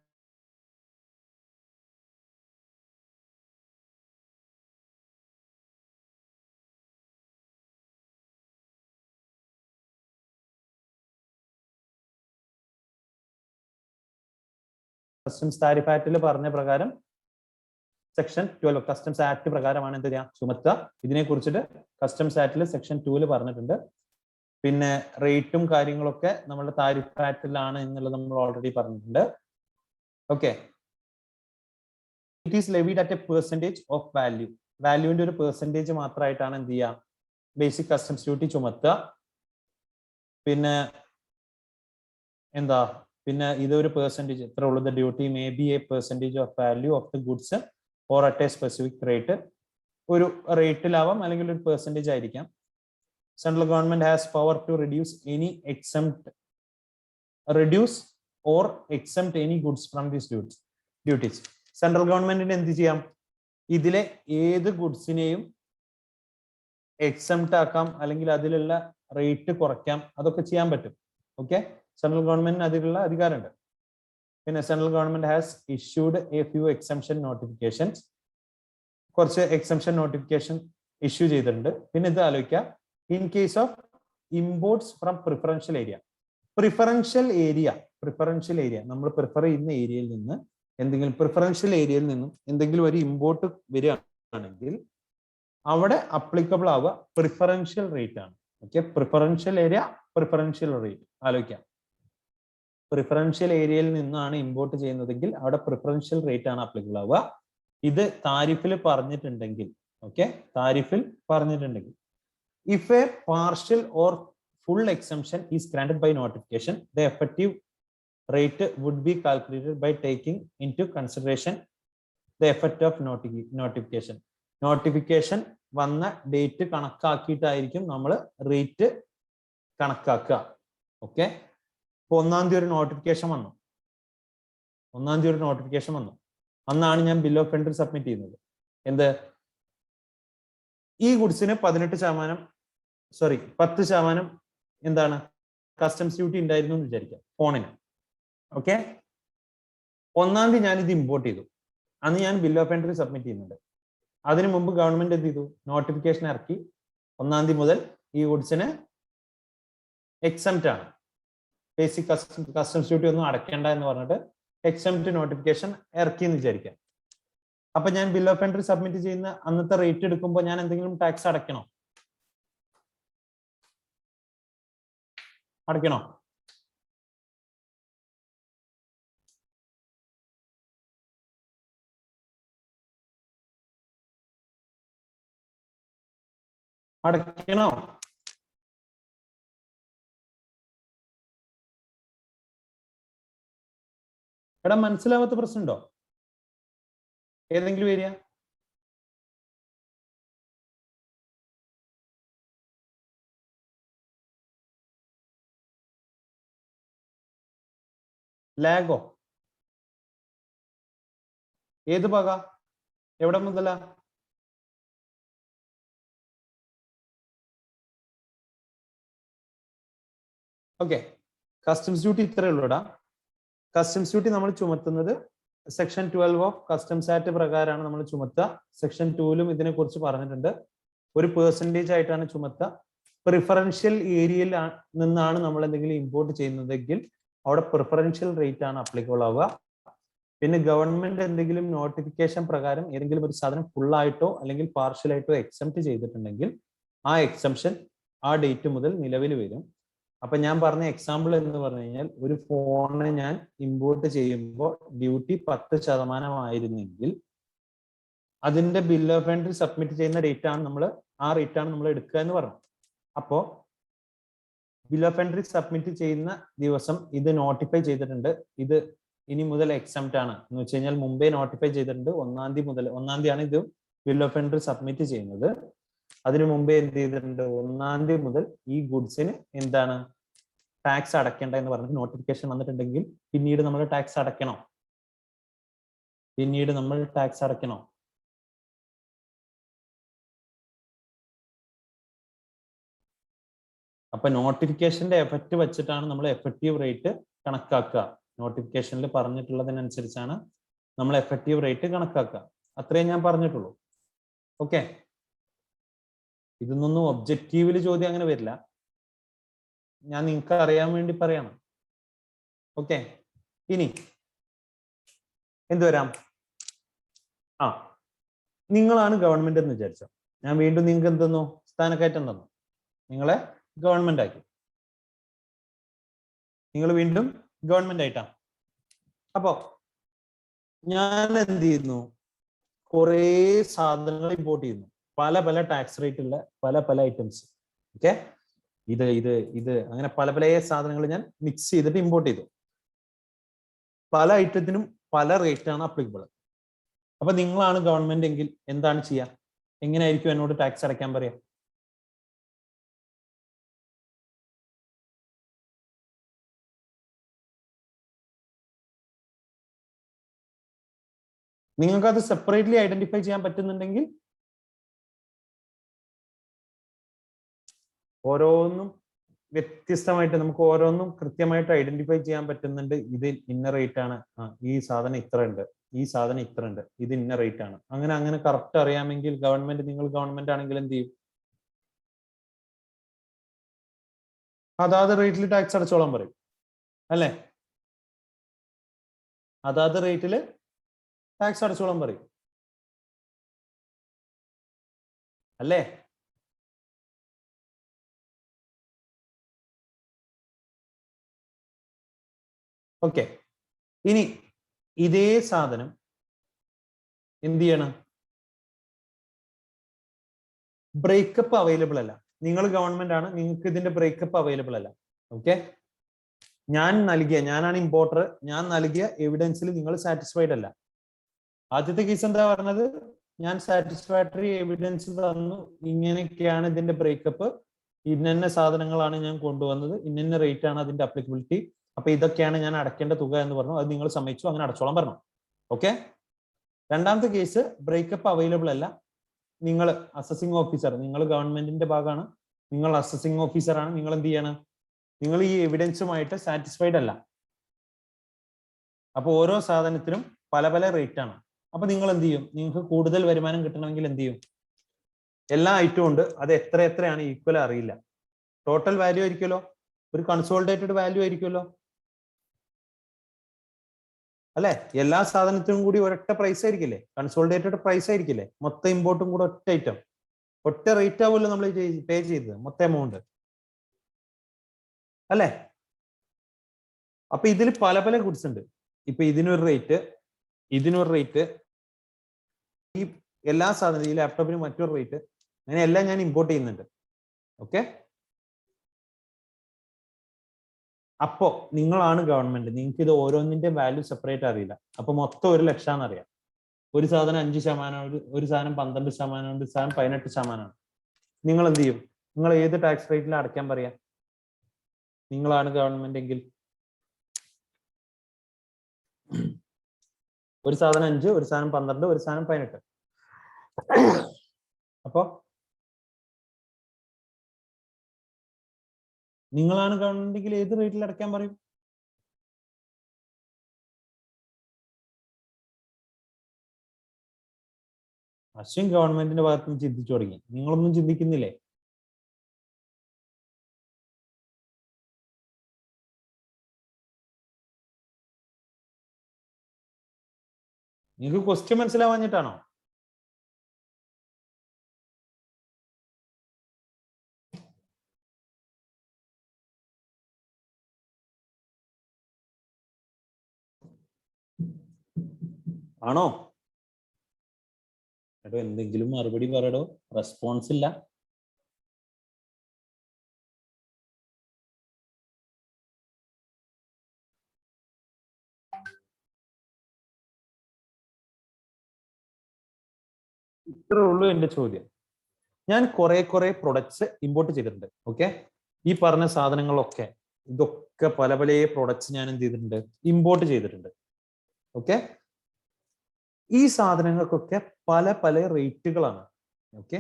customs tariff ആക്ടിൽ പറഞ്ഞ പ്രകാരം സെക്ഷൻ 12 കസ്റ്റംസ് ആക്ട് പ്രകാരമാണ് എന്ത് ചെയ്യാം? ചുമത്തുക. ഇതിനെ കുറിച്ചിട്ട് കസ്റ്റംസ് ആക്ടിൽ സെക്ഷൻ 2 പറഞ്ഞിട്ടുണ്ട്. പിന്നെ റേറ്റും കാര്യങ്ങളൊക്കെ നമ്മുടെ താരിഫ് ആക്ടിലാണ് എന്നുള്ളത് നമ്മൾ ഓൾറെഡി പറഞ്ഞിട്ടുണ്ട്. Okay, it is levied at a percentage of value. വാല്യൂവിന്റെ ഒരു പെർസെന്റേജ് മാത്രമായിട്ടാണ് എന്ത് ചെയ്യുക? ബേസിക് കസ്റ്റംസ് ഡ്യൂട്ടി ചുമത്തുക. പിന്നെ എന്താ? പിന്നെ ഇതൊരു പെർസെന്റേജ് എത്ര ഉള്ളത്? Duty may be a percentage of value of the goods or at a specific rate. ഒരു റേറ്റിലാവാം, അല്ലെങ്കിൽ ഒരു പെർസെന്റേജ് ആയിരിക്കാം. Central government has power to reduce or exempt any goods from these duties. Central ഗവൺമെന്റിന് എന്ത് ചെയ്യാം? ഇതിലെ ഏത് ഗുഡ്സിനെയും എക്സംപ്റ്റ് ആക്കാം, അല്ലെങ്കിൽ അതിലുള്ള റേറ്റ് കുറയ്ക്കാം, അതൊക്കെ ചെയ്യാൻ പറ്റും. ഓക്കെ, സെൻട്രൽ ഗവൺമെന്റിന് അതിലുള്ള അധികാരമുണ്ട്. പിന്നെ central government has issued A few exemption notifications, കുറച്ച് എക്സംഷൻ നോട്ടിഫിക്കേഷൻ ഇഷ്യൂ ചെയ്തിട്ടുണ്ട്. പിന്നെ ഇത് ആലോചിക്കുക, in case of imports from preferential area. Preferential area നമ്മൾ പ്രിഫർ ചെയ്യുന്ന ഏരിയയിൽ നിന്ന് എന്തെങ്കിലും പ്രിഫറൻഷ്യൽ ഏരിയയിൽ നിന്നും എന്തെങ്കിലും ഒരു ഇമ്പോർട്ട് വരികയാണെങ്കിൽ അവിടെ അപ്ലിക്കബിൾ ആവുക പ്രിഫറൻഷ്യൽ റേറ്റ് ആണ്. Okay, preferential area, preferential rate ആലോചിക്കാം. പ്രിഫറൻഷ്യൽ ഏരിയയിൽ നിന്നാണ് ഇമ്പോർട്ട് ചെയ്യുന്നതെങ്കിൽ അവിടെ പ്രിഫറൻഷ്യൽ റേറ്റ് ആണ് അപ്ലിക്കബിൾ ആവുക. ഇത് താരിഫിൽ പറഞ്ഞിട്ടുണ്ടെങ്കിൽ, ഓക്കെ, താരിഫിൽ പറഞ്ഞിട്ടുണ്ടെങ്കിൽ if a partial or full exemption is granted by notification, the effective rate would be calculated by taking into consideration the effect of notification. Notification വന്ന ഡേറ്റ് കണക്കാക്കിയിട്ടായിരിക്കും നമ്മൾ rate കണക്കാക്കുക. Okay, ഇപ്പൊ 1-ാം തീയതി ഒരു നോട്ടിഫിക്കേഷൻ വന്നു, അന്നാണ് ഞാൻ ബിൽ ഓഫ് എൻട്രി സബ്മിറ്റ് ചെയ്യുന്നത്. എന്ത്, ഈ ഗുഡ്സിന് 10% എന്താണ് കസ്റ്റംസ് ഡ്യൂട്ടി ഉണ്ടായിരുന്നു എന്ന് വിചാരിക്കാം ഫോണിന്. ഓക്കെ, 1-ാം തീയതി ഞാൻ ഇത് ഇമ്പോർട്ട് ചെയ്തു, അന്ന് ഞാൻ ബിൽ ഓഫ് എൻട്രി സബ്മിറ്റ് ചെയ്യുന്നുണ്ട്. അതിനു മുമ്പ് ഗവൺമെന്റ് എന്ത് ചെയ്തു? നോട്ടിഫിക്കേഷൻ ഇറക്കി, 1-ാം തീയതി മുതൽ ഈ ഗുഡ്സിന് എക്സംപ്റ്റ് ആണ്, ബേസിക് കസ്റ്റംസ് ഡ്യൂട്ടി ഒന്നും അടയ്ക്കേണ്ട എന്ന് പറഞ്ഞിട്ട് എക്സംപ്റ്റ് നോട്ടിഫിക്കേഷൻ ഇറക്കി എന്ന് വിചാരിക്കാം. അപ്പൊ ഞാൻ ബിൽ ഓഫ് എൻട്രി സബ്മിറ്റ് ചെയ്യുന്ന അന്നത്തെ റേറ്റ് എടുക്കുമ്പോൾ ഞാൻ എന്തെങ്കിലും ടാക്സ് അടയ്ക്കണോ? അടയ്ക്കണോ? എടാ, മനസ്സിലാവാത്ത പ്രശ്നമുണ്ടോ ഏതെങ്കിലും ഏരിയ? ലാഗോ? ഏത് ഭാഗ? എവിടെ മുതലാ? ഓക്കെ, കസ്റ്റംസ് ഡ്യൂട്ടി ഇത്രയേ ഉള്ളൂടാ. കസ്റ്റംസ് ഡ്യൂട്ടി നമ്മൾ ചുമത്തുന്നത് സെക്ഷൻ 12 ഓഫ് കസ്റ്റംസ് ആക്ട് പ്രകാരമാണ് നമ്മൾ ചുമത്തുക. സെക്ഷൻ 2-ലും ഇതിനെ കുറിച്ച് പറഞ്ഞിട്ടുണ്ട്. ഒരു പെർസെൻറ്റേജ് ആയിട്ടാണ് ചുമത്തുക. പ്രിഫറൻഷ്യൽ ഏരിയയിൽ നിന്നാണ് നമ്മൾ എന്തെങ്കിലും ഇമ്പോർട്ട് ചെയ്യുന്നതെങ്കിൽ അവിടെ പ്രിഫറൻഷ്യൽ റേറ്റ് ആണ് അപ്ലിക്കബിൾ ആവുക. പിന്നെ ഗവൺമെന്റ് എന്തെങ്കിലും നോട്ടിഫിക്കേഷൻ പ്രകാരം ഏതെങ്കിലും ഒരു സാധനം ഫുൾ ആയിട്ടോ അല്ലെങ്കിൽ പാർഷ്യൽ ആയിട്ടോ എക്സംപ്റ്റ് ചെയ്തിട്ടുണ്ടെങ്കിൽ ആ എക്സംഷൻ ആ ഡേറ്റ് മുതൽ നിലവിൽ വരും. അപ്പൊ ഞാൻ പറഞ്ഞ എക്സാമ്പിൾ എന്ന് പറഞ്ഞു കഴിഞ്ഞാൽ, ഒരു ഫോണ് ഞാൻ ഇമ്പോർട്ട് ചെയ്യുമ്പോൾ ഡ്യൂട്ടി 10% ആയിരുന്നെങ്കിൽ അതിന്റെ ബിൽ ഓഫ് എൻട്രി സബ്മിറ്റ് ചെയ്യുന്ന ഡേറ്റ് ആണ് ആ റേറ്റ് ആണ് നമ്മൾ എടുക്കുക എന്ന് പറഞ്ഞു. അപ്പോ ബിൽ ഓഫ് എൻട്രി സബ്മിറ്റ് ചെയ്യുന്ന ദിവസം ഇത് നോട്ടിഫൈ ചെയ്തിട്ടുണ്ട്, ഇത് ഇനി മുതൽ എക്സംപ്റ്റ് ആണ് എന്ന് വെച്ച് കഴിഞ്ഞാൽ മുമ്പേ നോട്ടിഫൈ ചെയ്തിട്ടുണ്ട്. 1-ാം തീയതി ആണ് ഇത് ബിൽ ഓഫ് എൻട്രി സബ്മിറ്റ് ചെയ്യുന്നത്. അതിനു മുമ്പേ എന്ത് ചെയ്തിട്ടുണ്ട്? 1-ാം തീയതി മുതൽ ഈ ഗുഡ്സിന് എന്താണ് ടാക്സ് അടയ്ക്കേണ്ട എന്ന് പറഞ്ഞിട്ട് നോട്ടിഫിക്കേഷൻ വന്നിട്ടുണ്ടെങ്കിൽ പിന്നീട് നമ്മൾ ടാക്സ് അടയ്ക്കണോ? അപ്പൊ നോട്ടിഫിക്കേഷന്റെ എഫക്റ്റ് വെച്ചിട്ടാണ് നമ്മൾ എഫക്റ്റീവ് റേറ്റ് കണക്കാക്കുക. നോട്ടിഫിക്കേഷനിൽ പറഞ്ഞിട്ടുള്ളതിനനുസരിച്ചാണ് നമ്മൾ എഫക്റ്റീവ് റേറ്റ് കണക്കാക്കുക. അത്രയും ഞാൻ പറഞ്ഞിട്ടുള്ളൂ. ഓക്കെ, ഇതൊന്നും ഒബ്ജക്റ്റീവില് ചോദ്യം അങ്ങനെ വരില്ല, ഞാൻ നിങ്ങൾക്ക് അറിയാൻ വേണ്ടി പറയണം. ഓക്കെ, ഇനി എന്ത് വരാം? നിങ്ങളാണ് ഗവൺമെന്റ് എന്ന് വിചാരിച്ചോ. ഞാൻ വീണ്ടും നിങ്ങൾക്ക് എന്തെന്നോ സ്ഥാനക്കയറ്റം തന്നു, നിങ്ങളെ ഗവൺമെന്റ് ആക്കി, നിങ്ങൾ വീണ്ടും ഗവൺമെന്റ് ആയിട്ടാ. അപ്പോ ഞാൻ എന്ത് ചെയ്യുന്നു? കുറേ സാധനങ്ങൾ ഇമ്പോർട്ട് ചെയ്യുന്നു, പല ടാക്സ് റേറ്റ് ഉള്ള പല ഐറ്റംസ്. ഓക്കെ, ഇത് അങ്ങനെ പല സാധനങ്ങൾ ഞാൻ മിക്സ് ചെയ്തിട്ട് ഇമ്പോർട്ട് ചെയ്തു. പല ഐറ്റത്തിനും പല റേറ്റ് ആണ് അപ്ലിക്കബിൾ. അപ്പൊ നിങ്ങളാണ് ഗവൺമെന്റ് എങ്കിൽ എന്താണ് ചെയ്യുക? എങ്ങനെയായിരിക്കും എന്നോട് ടാക്സ് അടയ്ക്കാൻ പറയാ? നിങ്ങൾക്ക് അത് സെപ്പറേറ്റ്ലി ഐഡന്റിഫൈ ചെയ്യാൻ പറ്റുന്നുണ്ടെങ്കിൽ ഓരോന്നും വ്യത്യസ്തമായിട്ട് നമുക്ക് ഓരോന്നും കൃത്യമായിട്ട് ഐഡന്റിഫൈ ചെയ്യാൻ പറ്റുന്നുണ്ട്. ഇത് ഇന്ന റേറ്റ് ആണ്, ഈ സാധനം ഇത്ര ഉണ്ട്, ഈ സാധനം ഇത്ര ഉണ്ട്, ഇത് ഇന്ന റേറ്റ് ആണ്, അങ്ങനെ അങ്ങനെ കറക്റ്റ് അറിയാമെങ്കിൽ നിങ്ങൾ ഗവൺമെന്റ് ആണെങ്കിൽ എന്ത് ചെയ്യും? അതാത് റേറ്റിൽ ടാക്സ് അടച്ചോളാൻ പറയും അല്ലെ? അതാത് റേറ്റിൽ ടാക്സ് അടച്ചോളാൻ പറയും അല്ലേ? ഓക്കെ, ഇനി ഇതേ സാധനം എന്ത് ചെയ്യണം? ബ്രേക്കപ്പ് അവൈലബിൾ അല്ല. നിങ്ങൾ ഗവൺമെന്റ് ആണ്, നിങ്ങൾക്ക് ഇതിന്റെ ബ്രേക്കപ്പ് അവൈലബിൾ അല്ല. ഓക്കെ, ഞാനാണ് ഇമ്പോർട്ടർ, ഞാൻ നൽകിയ എവിഡൻസിൽ നിങ്ങൾ സാറ്റിസ്ഫൈഡ് അല്ല. ആദ്യത്തെ കേസ് എന്താ പറഞ്ഞത്? ഞാൻ സാറ്റിസ്ഫാക്ടറി എവിഡൻസ് തന്നു, ഇങ്ങനെയൊക്കെയാണ് ഇതിന്റെ ബ്രേക്കപ്പ്, ഇന്ന സാധനങ്ങളാണ് ഞാൻ കൊണ്ടുവന്നത്, ഇന്ന റേറ്റ് ആണ് അതിന്റെ അപ്ലിക്കബിലിറ്റി, അപ്പൊ ഇതൊക്കെയാണ് ഞാൻ അടയ്ക്കേണ്ട തുക എന്ന് പറഞ്ഞു. അത് നിങ്ങൾ സമ്മതിച്ചു, അങ്ങനെ അടച്ചോളാൻ പറഞ്ഞു. ഓക്കെ. രണ്ടാമത്തെ കേസ് ബ്രേക്കപ്പ് അവൈലബിൾ അല്ല. നിങ്ങൾ അസസിംഗ് ഓഫീസർ, നിങ്ങൾ ഗവൺമെന്റിന്റെ ഭാഗമാണ്, നിങ്ങൾ അസസിംഗ് ഓഫീസർ ആണ്, നിങ്ങൾ എന്ത് ചെയ്യണം? നിങ്ങൾ ഈ എവിഡൻസുമായിട്ട് സാറ്റിസ്ഫൈഡ് അല്ല. അപ്പൊ ഓരോ സാധനത്തിനും പല പല റേറ്റ് ആണ്. അപ്പൊ നിങ്ങൾ എന്ത് ചെയ്യും? നിങ്ങൾക്ക് കൂടുതൽ വരുമാനം കിട്ടണമെങ്കിൽ എന്ത് ചെയ്യും? എല്ലാ ഐറ്റവും ഉണ്ട്, അത് എത്രയാണ് ഈക്വൽ അറിയില്ല. ടോട്ടൽ വാല്യൂ ആയിരിക്കുമല്ലോ, ഒരു കൺസോളിഡേറ്റഡ് വാല്യൂ ആയിരിക്കുമല്ലോ അല്ലെ? എല്ലാ സാധനത്തിനും കൂടി ഒരൊറ്റ പ്രൈസ് ആയിരിക്കില്ലേ? കൺസോളിഡേറ്റഡ് പ്രൈസ് ആയിരിക്കില്ലേ? മൊത്തം ഇമ്പോർട്ടും കൂടെ ഒറ്റ ഐറ്റം, ഒറ്റ റേറ്റ് ആവുമല്ലോ നമ്മൾ പേ ചെയ്തത്, മൊത്തം എമൗണ്ട് അല്ലെ? അപ്പൊ ഇതിൽ പല പല ഗുഡ്സ് ഉണ്ട്. ഇപ്പൊ ഇതിനൊരു റേറ്റ്, ഇതിനൊരു റേറ്റ്, ഈ എല്ലാ സാധനവും, ഈ ലാപ്ടോപ്പിന് മറ്റൊരു റേറ്റ്, അങ്ങനെ എല്ലാം ഞാൻ ഇമ്പോർട്ട് ചെയ്യുന്നുണ്ട്. ഓക്കെ, അപ്പോ നിങ്ങളാണ് ഗവൺമെന്റ്, നിങ്ങൾക്ക് ഇത് ഓരോന്നിന്റെ വാല്യൂ സെപ്പറേറ്റ് അറിയില്ല. അപ്പൊ മൊത്തം 1,00,000 അറിയാം. ഒരു സാധനം 5%, ഒരു സാധനം 12%, ഒരു സാധനം 18%. നിങ്ങൾ എന്ത് ചെയ്യും? നിങ്ങൾ ഏത് ടാക്സ് റേറ്റിൽ അടയ്ക്കാൻ പറയാ? നിങ്ങളാണ് ഗവൺമെന്റ് എങ്കിൽ ഒരു സാധനം 5, ഒരു സാധനം 12, ഒരു സാധനം 18. അപ്പോ നിങ്ങളാണ് ഗവൺമെന്റ് എങ്കിൽ ഏത് റേറ്റിൽ അടയ്ക്കാൻ പറയും? അശ്വിൻ ഗവൺമെന്റിന്റെ ഭാഗത്ത് നിന്ന് ചിന്തിച്ചു തുടങ്ങി, നിങ്ങളൊന്നും ചിന്തിക്കുന്നില്ലേ? നിങ്ങൾക്ക് ക്വസ്റ്റ്യൻ മനസ്സിലാവാഞ്ഞിട്ടാണോ? ആണോ? എടോ എന്തെങ്കിലും മറുപടി പറയടോ, റെസ്പോൺസ് ഇല്ല. ഇത്രേ ഉള്ളൂ എന്റെ ചോദ്യം. ഞാൻ കുറെ പ്രൊഡക്ട്സ് ഇമ്പോർട്ട് ചെയ്തിട്ടുണ്ട്. ഓക്കെ, ഈ പറഞ്ഞ സാധനങ്ങളൊക്കെ, ഇതൊക്കെ പല പല പ്രൊഡക്ട്സ് ഞാൻ എന്ത് ചെയ്തിട്ടുണ്ട്? ഇമ്പോർട്ട് ചെയ്തിട്ടുണ്ട്. ഓക്കെ, ഈ സാധനങ്ങൾക്കൊക്കെ പല പല റേറ്റുകളാണ്. Okay,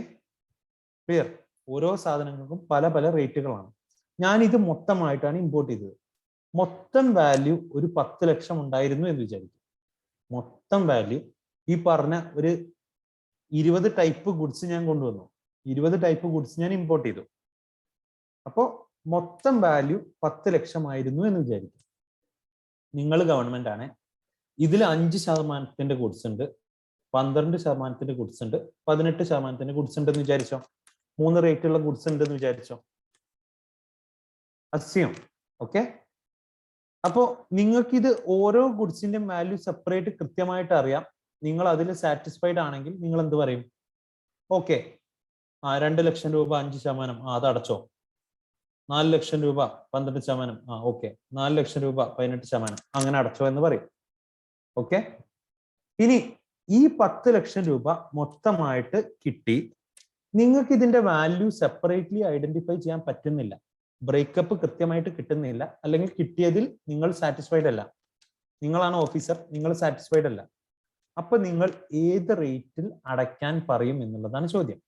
clear? ഓരോ സാധനങ്ങൾക്കും പല പല റേറ്റുകളാണ്. ഞാൻ ഇത് മൊത്തമായിട്ടാണ് ഇമ്പോർട്ട് ചെയ്തത്. മൊത്തം വാല്യൂ ഒരു 10 ലക്ഷം ഉണ്ടായിരുന്നു എന്ന് വിചാരിക്കും. മൊത്തം വാല്യൂ ഈ പറഞ്ഞ ഒരു 20 ടൈപ്പ് ഗുഡ്സ് ഞാൻ കൊണ്ടുവന്നു, 20 ടൈപ്പ് ഗുഡ്സ് ഞാൻ ഇമ്പോർട്ട് ചെയ്തു. അപ്പോൾ മൊത്തം വാല്യൂ 10 ലക്ഷമായിരുന്നു എന്ന് വിചാരിക്കും. നിങ്ങൾ ഗവൺമെന്റ് ആണ്, ഇതിൽ 5% ഗുഡ്സ് ഉണ്ട്, 12% ഗുഡ്സ് ഉണ്ട്, 18% ഗുഡ്സ് ഉണ്ടെന്ന് വിചാരിച്ചോ. 3 റേറ്റുള്ള ഗുഡ്സ് ഉണ്ടെന്ന് വിചാരിച്ചോ. അസ്യം. ഓക്കെ, അപ്പോ നിങ്ങൾക്ക് ഇത് ഓരോ ഗുഡ്സിന്റെ വാല്യൂ സെപ്പറേറ്റ് കൃത്യമായിട്ട് അറിയാം. നിങ്ങൾ അതിൽ സാറ്റിസ്ഫൈഡ് ആണെങ്കിൽ നിങ്ങൾ എന്ത് പറയും? ഓക്കെ, 2 ലക്ഷം രൂപ 5%, അത് അടച്ചോ. 4 ലക്ഷം രൂപ 12%, ഓക്കെ. 4 ലക്ഷം രൂപ 18%, അങ്ങനെ അടച്ചോ എന്ന് പറയും. ഓക്കെ, ഇനി ഈ 10 ലക്ഷം രൂപ മൊത്തമായിട്ട് കിട്ടി, നിങ്ങൾക്ക് ഇതിന്റെ വാല്യൂ സെപ്പറേറ്റ്ലി ഐഡന്റിഫൈ ചെയ്യാൻ പറ്റുന്നില്ല, ബ്രേക്കപ്പ് കൃത്യമായിട്ട് കിട്ടുന്നില്ല, അല്ലെങ്കിൽ കിട്ടിയതിൽ നിങ്ങൾ സാറ്റിസ്ഫൈഡ് അല്ല. നിങ്ങളാണ് ഓഫീസർ, നിങ്ങൾ സാറ്റിസ്ഫൈഡ് അല്ല. അപ്പൊ നിങ്ങൾ ഏത് റേറ്റിൽ അടയ്ക്കാൻ പറയും എന്നുള്ളതാണ് ചോദ്യം.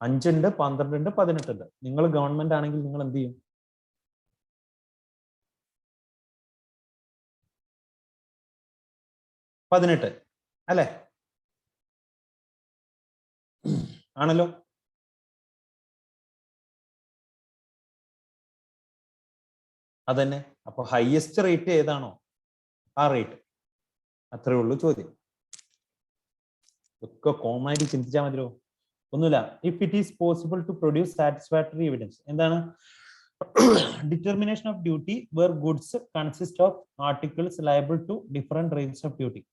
5 ഉണ്ട്, 12 ഉണ്ട്, 18 ഉണ്ട്. നിങ്ങൾ ഗവൺമെന്റ് ആണെങ്കിൽ നിങ്ങൾ എന്ത് ചെയ്യും? പതിനെട്ട് അല്ലെ? ആണല്ലോ. അതന്നെ. അപ്പൊ ഹയസ്റ്റ് റേറ്റ് ഏതാണോ ആ റേറ്റ്. അത്രേ ഉള്ളൂ ചോദ്യം. ഒക്കെ കോമായിട്ട് ചിന്തിച്ചാൽ മതിയോ? ഒന്നുമില്ല. If it is possible to produce satisfactory evidence. എന്താണ്? Determination of duty where goods consist of articles liable to different rates of duty.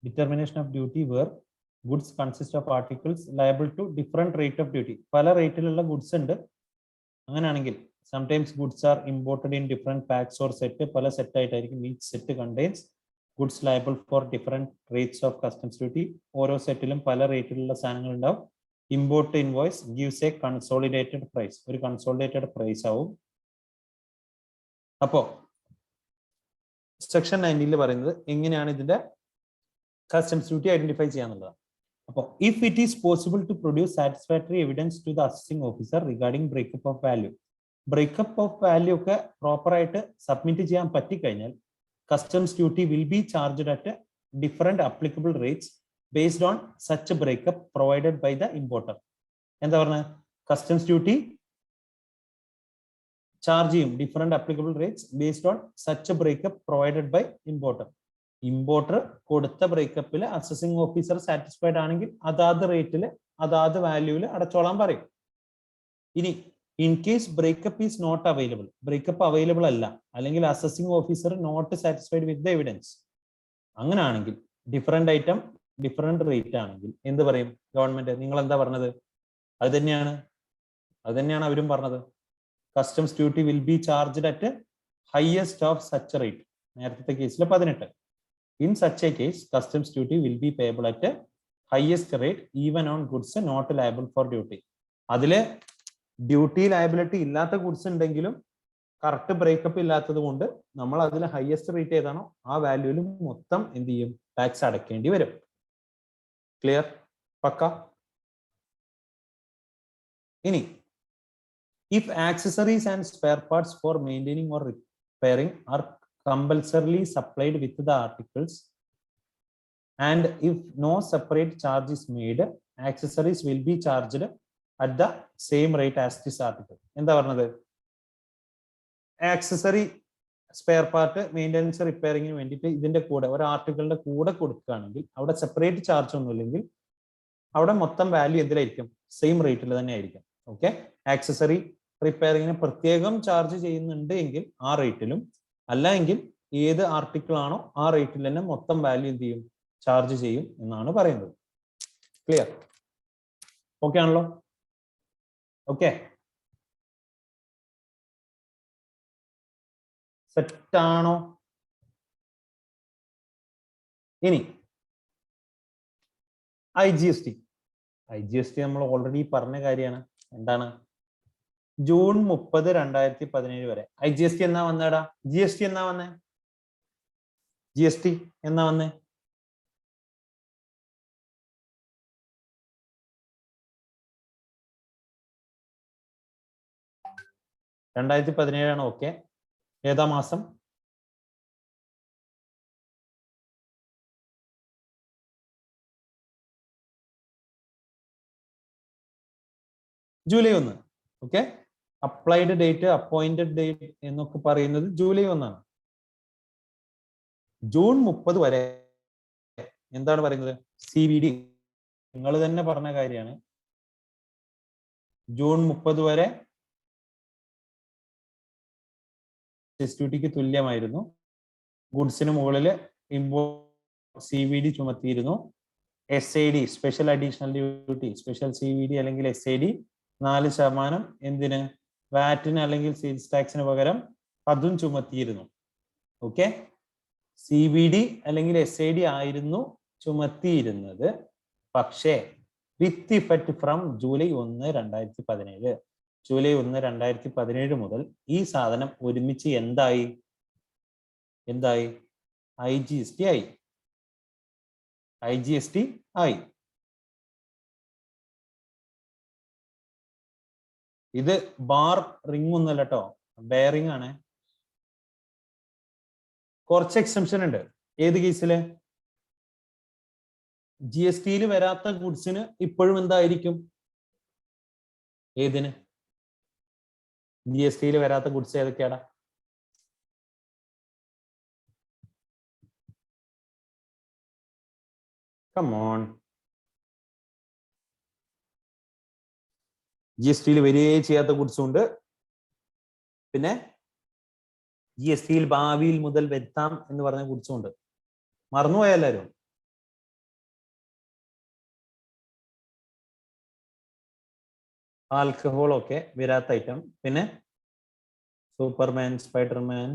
Determination of duty where goods consist of articles liable to different rate of duty. പല റേറ്റിലുള്ള goods ഉണ്ട്. അങ്ങനെയാണെങ്കിൽ sometimes goods are imported in different packs or set. പല set ആയിട്ടായിരിക്കും. Each set contains goods liable for different rates of customs duty. ഓരോ സെറ്റിലും പല റേറ്റിലുള്ള സാധനങ്ങൾ ഉണ്ടാവും. Import invoice gives a consolidated price. ഒരു കൺസോളിഡേറ്റഡ് പ്രൈസ് ആവും. അപ്പോ സെക്ഷൻ 19 പറയുന്നത് എങ്ങനെയാണ് ഇതിന്റെ കസ്റ്റംസ് ഡ്യൂട്ടി ഐഡന്റിഫൈ ചെയ്യാന്നുള്ളതാണ്. അപ്പോൾ if it is possible to produce satisfactory evidence to the assessing officer regarding breakup of value. Breakup of value ഒക്കെ proper ആയിട്ട് സബ്മിറ്റ് ചെയ്യാൻ പറ്റിക്കഴിഞ്ഞാൽ customs duty will be charged at different applicable rates based on such breakup provided by the importer. എന്താ പറഞ്ഞത്? Customs duty charge ചെയ്യും different applicable rates based on such breakup provided by importer. Importer കൊടുത്ത ബ്രേക്കപ്പിൽ assessing officer satisfied ആണെങ്കിൽ അതാത് റേറ്റിൽ അതാത് വാല്യൂവിൽ അടച്ചോളാൻ പറയും. ഇനി in case breakup is not available, breakup available അല്ല, അല്ലെങ്കിൽ assessing officer not satisfied with the evidence, അങ്ങനെയാണെങ്കിൽ ഡിഫറെന്റ് ഐറ്റം ഡിഫറെന്റ് റേറ്റ് ആണെങ്കിൽ എന്ത് പറയും ഗവൺമെന്റ്? നിങ്ങൾ എന്താ പറഞ്ഞത്? അത് തന്നെയാണ് അവരും പറഞ്ഞത്. Customs duty will be charged at highest of such rate. നേരത്തെ കേസിൽ 18. In such a case, customs duty will be payable at a highest rate even on goods not liable for duty. അതില് ഡ്യൂട്ടി ലയബിലിറ്റി ഇല്ലാത്ത goods ഉണ്ടെങ്കിലും correct breakup ഇല്ലാത്തത് കൊണ്ട് നമ്മൾ അതിൽ highest rate ഏതാണോ ആ വാല്യൂവിൽ മൊത്തം എന്ത് ചെയ്യും? ടാക്സ് അടയ്ക്കേണ്ടി വരും. ക്ലിയർ? പക്ക? ഇനി if accessories and spare parts for maintaining or repairing are compulsorily supplied with the articles and if no separate charge is made, accessories will be charged at the same rate as this article. എന്താ പറഞ്ഞത്? Accessory spare part maintenance റിപ്പയറിങ്ങിന് വേണ്ടിയിട്ട് ഇതിന്റെ കൂടെ ഒരു ആർട്ടിക്കിളിന്റെ കൂടെ കൊടുക്കുകയാണെങ്കിൽ അവിടെ separate charge ഒന്നും ഇല്ലെങ്കിൽ അവിടെ മൊത്തം വാല്യൂ എന്തിലായിരിക്കും? സെയിം റേറ്റിൽ തന്നെ ആയിരിക്കും. ഓക്കെ. ആക്സസറി റിപ്പയറിങ്ങിന് പ്രത്യേകം ചാർജ് ചെയ്യുന്നുണ്ട് എങ്കിൽ ആ റേറ്റിലും, അല്ല എങ്കിൽ ഏത് ആർട്ടിക്കിൾ ആണോ ആ റേറ്റിൽ തന്നെ മൊത്തം വാല്യൂ എന്ത് ചെയ്യും? ചാർജ് ചെയ്യും എന്നാണ് പറയുന്നത്. ക്ലിയർ? ഓക്കെ ആണല്ലോ? ഓക്കെ, സെറ്റ് ആണോ? ഇനി IGST നമ്മൾ ഓൾറെഡി പറഞ്ഞ കാര്യമാണ്. എന്താണ്? ജൂൺ 30, 2017 വരെ IGST എന്നാ വന്നേടാ? GST എന്നാ വന്നേ? GST എന്നാ വന്നേ? ആണ്. ഓക്കെ. ഏതാ മാസം? July 1. Okay. Applied date, appointed date എന്നൊക്കെ പറയുന്നത് ജൂലൈ 1 ആണ്. ജൂൺ 30 വരെ എന്താണ് പറയുന്നത്? CVD. നിങ്ങൾ തന്നെ പറഞ്ഞ കാര്യമാണ്. ജൂൺ 30 വരെ ഡ്യൂട്ടിക്ക് തുല്യമായിരുന്നു. ഗുഡ്സിന് മുകളിൽ CVD ചുമത്തിയിരുന്നു. SAD special additional duty, special CVD അല്ലെങ്കിൽ SAD 4% എന്തിന്? വാറ്റിന് അല്ലെങ്കിൽ സെയിൽസ് ടാക്സിന് പകരം അതും ചുമത്തിയിരുന്നു. ഓക്കെ. CVD അല്ലെങ്കിൽ SAD ആയിരുന്നു ചുമത്തിയിരുന്നത്. പക്ഷേ വിത്ത് ഇഫക്റ്റ് ഫ്രം ജൂലൈ 1, 2017. ജൂലൈ 1, 2017 മുതൽ ഈ സാധനം ഒരുമിച്ച് എന്തായി? IGST ആയി. IGST ആയി. ഇത് ബാർ റിംഗ് ഒന്നല്ല കേട്ടോ, ബെയറിംഗ് ആണ്. കുറച്ച് എക്സംഷൻ ഉണ്ട്. ഏത് കേസില്? GST വരാത്ത ഗുഡ്സിന് ഇപ്പോഴും എന്തായിരിക്കും? ഏതിന്? GST വരാത്ത ഗുഡ്സ് ഏതൊക്കെയാണ്? Come on. GST വരികയേ ചെയ്യാത്ത ഗുഡ്സും ഉണ്ട്. പിന്നെ GST ഭാവിയിൽ മുതൽ വരുത്താം എന്ന് പറഞ്ഞ ഗുഡ്സും ഉണ്ട്. മറന്നുപോയല്ലാരും. ആൽക്കഹോൾ ഒക്കെ വരാത്ത ഐറ്റം. പിന്നെ സൂപ്പർമാൻ, സ്പൈഡർമാൻ,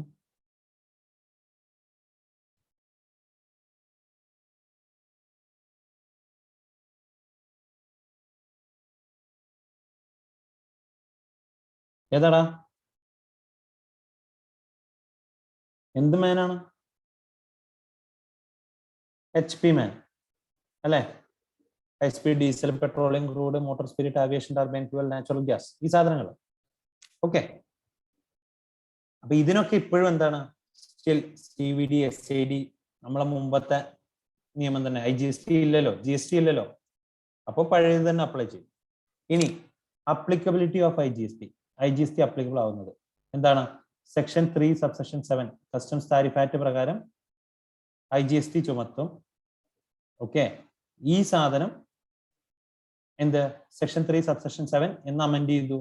ഏതാടാ? എന്ത് മാനാണ്? HP മാൻ അല്ലേ? HP, diesel, petroleum, crude, motor spirit, aviation, turbine fuel, natural gas, ഈ സാധനങ്ങൾ. ഓക്കെ, അപ്പൊ ഇതിനൊക്കെ ഇപ്പോഴും എന്താണ്? സ്റ്റിൽ CVD, SID നമ്മളെ മുമ്പത്തെ നിയമം തന്നെ. IGST ഇല്ലല്ലോ, GST ഇല്ലല്ലോ, അപ്പോൾ പഴയത് തന്നെ അപ്ലൈ ചെയ്യും. ഇനി അപ്ലിക്കബിലിറ്റി ഓഫ് IGST അപ്ലിക്കബിൾ ആവുന്നത് എന്താണ്? Section 3 subsection 7 customs tariff act പ്രകാരം IGST ചുമത്തും. ഓക്കെ, ഈ സാധനം എന്ത്? സെക്ഷൻ 3 സബ്സെക്ഷൻ 7 എന്ന് അമെൻഡ് ചെയ്തു.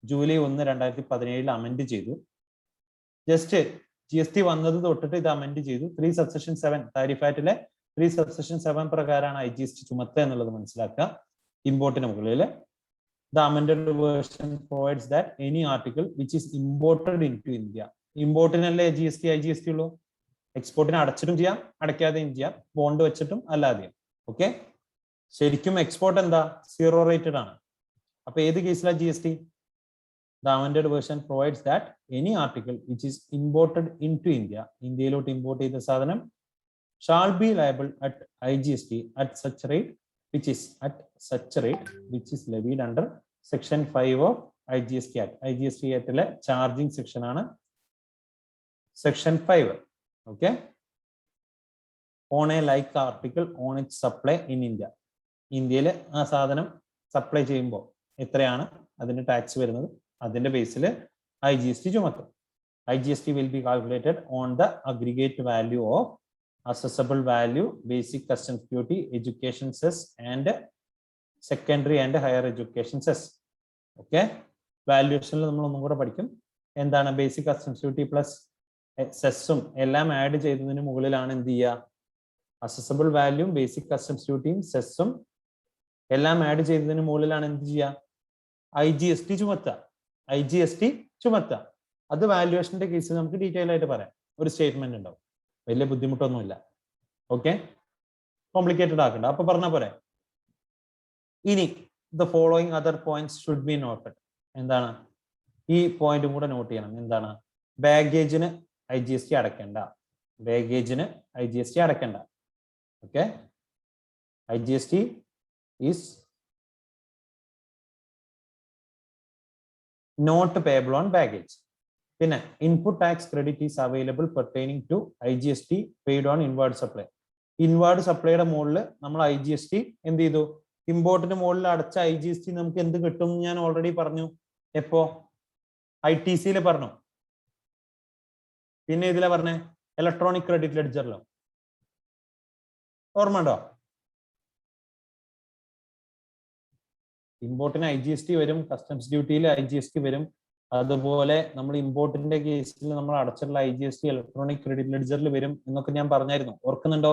ജൂലൈ 1, 2017 അമെൻഡ് ചെയ്തു. ജസ്റ്റ് GST വന്നത് തൊട്ടിട്ട് ഇത് അമെൻഡ് ചെയ്തു. 3 സബ്സെക്ഷൻ 7 താരിഫ് ആക്ടിലെ 3 സബ്സെക്ഷൻ 7 പ്രകാരമാണ് IGST ചുമത്തുക എന്നുള്ളത് മനസ്സിലാക്കുക. ഇമ്പോർട്ടിന് മുകളിൽ the amended version provides that any article which is imported into India, importinale GST IGST ഉള്ളൂ. എക്സ്പോർട്ടിന് അടച്ചിട്ടും ചെയ്യാം, അടയ്ക്കാതെയും ചെയ്യാം, ബോണ്ട് വെച്ചിട്ടും അല്ലാതെയും. ഓക്കെ, ശരിക്കും എക്സ്പോർട്ട് എന്താ? 0 റേറ്റഡ് ആണ്. അപ്പൊ ഏത് കേസിലാണ് GST? The amended version provides that any article which is imported into India, ഇന്ത്യയിലോട്ട് ഇമ്പോർട്ട് ചെയ്ത സാധനം, shall be liable at IGST at such rate which is levied under section 5 of IGST Act. IGST Act charging section ആണ് section 5. Okay, on a like article on its supply in India. ഇന്ത്യയിൽ ആ സാധനം supply ചെയ്യുമ്പോൾ എത്രയാണ് അതിന്റെ tax വരുന്നത്, അതിന്റെ ബേസിൽ IGST ചുമത്തും. IGST will be calculated on the aggregate value of assessable value, basic customs duty, education cess and secondary and higher education cess. Okay, വാല്യൂഷനിൽ നമ്മൾ ഒന്നും കൂടെ പഠിക്കും. എന്താണ് ബേസിക് കസ്റ്റംസ് ഡ്യൂട്ടി പ്ലസ് സെസ്സും എല്ലാം ആഡ് ചെയ്തതിന് മുകളിലാണ് എന്ത് ചെയ്യുക? അസസബിൾ വാല്യൂ, ബേസിക് കസ്റ്റംസ് ഡ്യൂട്ടിയും സെസ്സും എല്ലാം ആഡ് ചെയ്തതിന് മുകളിലാണ് എന്ത് ചെയ്യുക? IGST ചുമത്തുക. IGST ചുമത്തുക. അത് വാല്യുവേഷന്റെ കേസിൽ നമുക്ക് ഡീറ്റെയിൽ ആയിട്ട് പറയാം. ഒരു സ്റ്റേറ്റ്മെന്റ് ഉണ്ടാവും, വലിയ ബുദ്ധിമുട്ടൊന്നുമില്ല. ഓക്കെ, കോംപ്ലിക്കേറ്റഡ് ആക്കണ്ട. അപ്പൊ പറഞ്ഞ പോരെ. ഇനി the following other points should be noted. എന്താണ്? ഈ പോയിന്റും കൂടെ നോട്ട് ചെയ്യണം. എന്താണ്? ബാഗേജിന് IGST അടയ്ക്കണ്ട. ബാഗേജിന് IGST അടയ്ക്കണ്ട. Okay, IGST is not payable on baggage. പിന്നെ input tax credit is available pertaining to IGST paid on inward supply. Inward സപ്ലൈയുടെ മുകളിൽ നമ്മൾ IGST എന്ത് ചെയ്തു? ഇമ്പോർട്ടിന് മുകളിൽ അടച്ച IGST നമുക്ക് എന്ത് കിട്ടും? ഞാൻ ഓൾറെഡി പറഞ്ഞു. എപ്പോ? ITC പറഞ്ഞു. പിന്നെ ഇതിലെ പറഞ്ഞേ ഇലക്ട്രോണിക് ക്രെഡിറ്റ് ലെഡ്ജറിലോ? ഓർമ്മ ഉണ്ടോ? ഇമ്പോർട്ടിന് IGST വരും, കസ്റ്റംസ് ഡ്യൂട്ടിയിൽ IGST വരും. അതുപോലെ നമ്മൾ ഇമ്പോർട്ടിന്റെ കേസിൽ നമ്മൾ അടച്ചിട്ടുള്ള IGST ഇലക്ട്രോണിക് ക്രെഡിറ്റ് ലെഡ്ജറിൽ വരും എന്നൊക്കെ ഞാൻ പറഞ്ഞായിരുന്നു. ഓർക്കുന്നുണ്ടോ?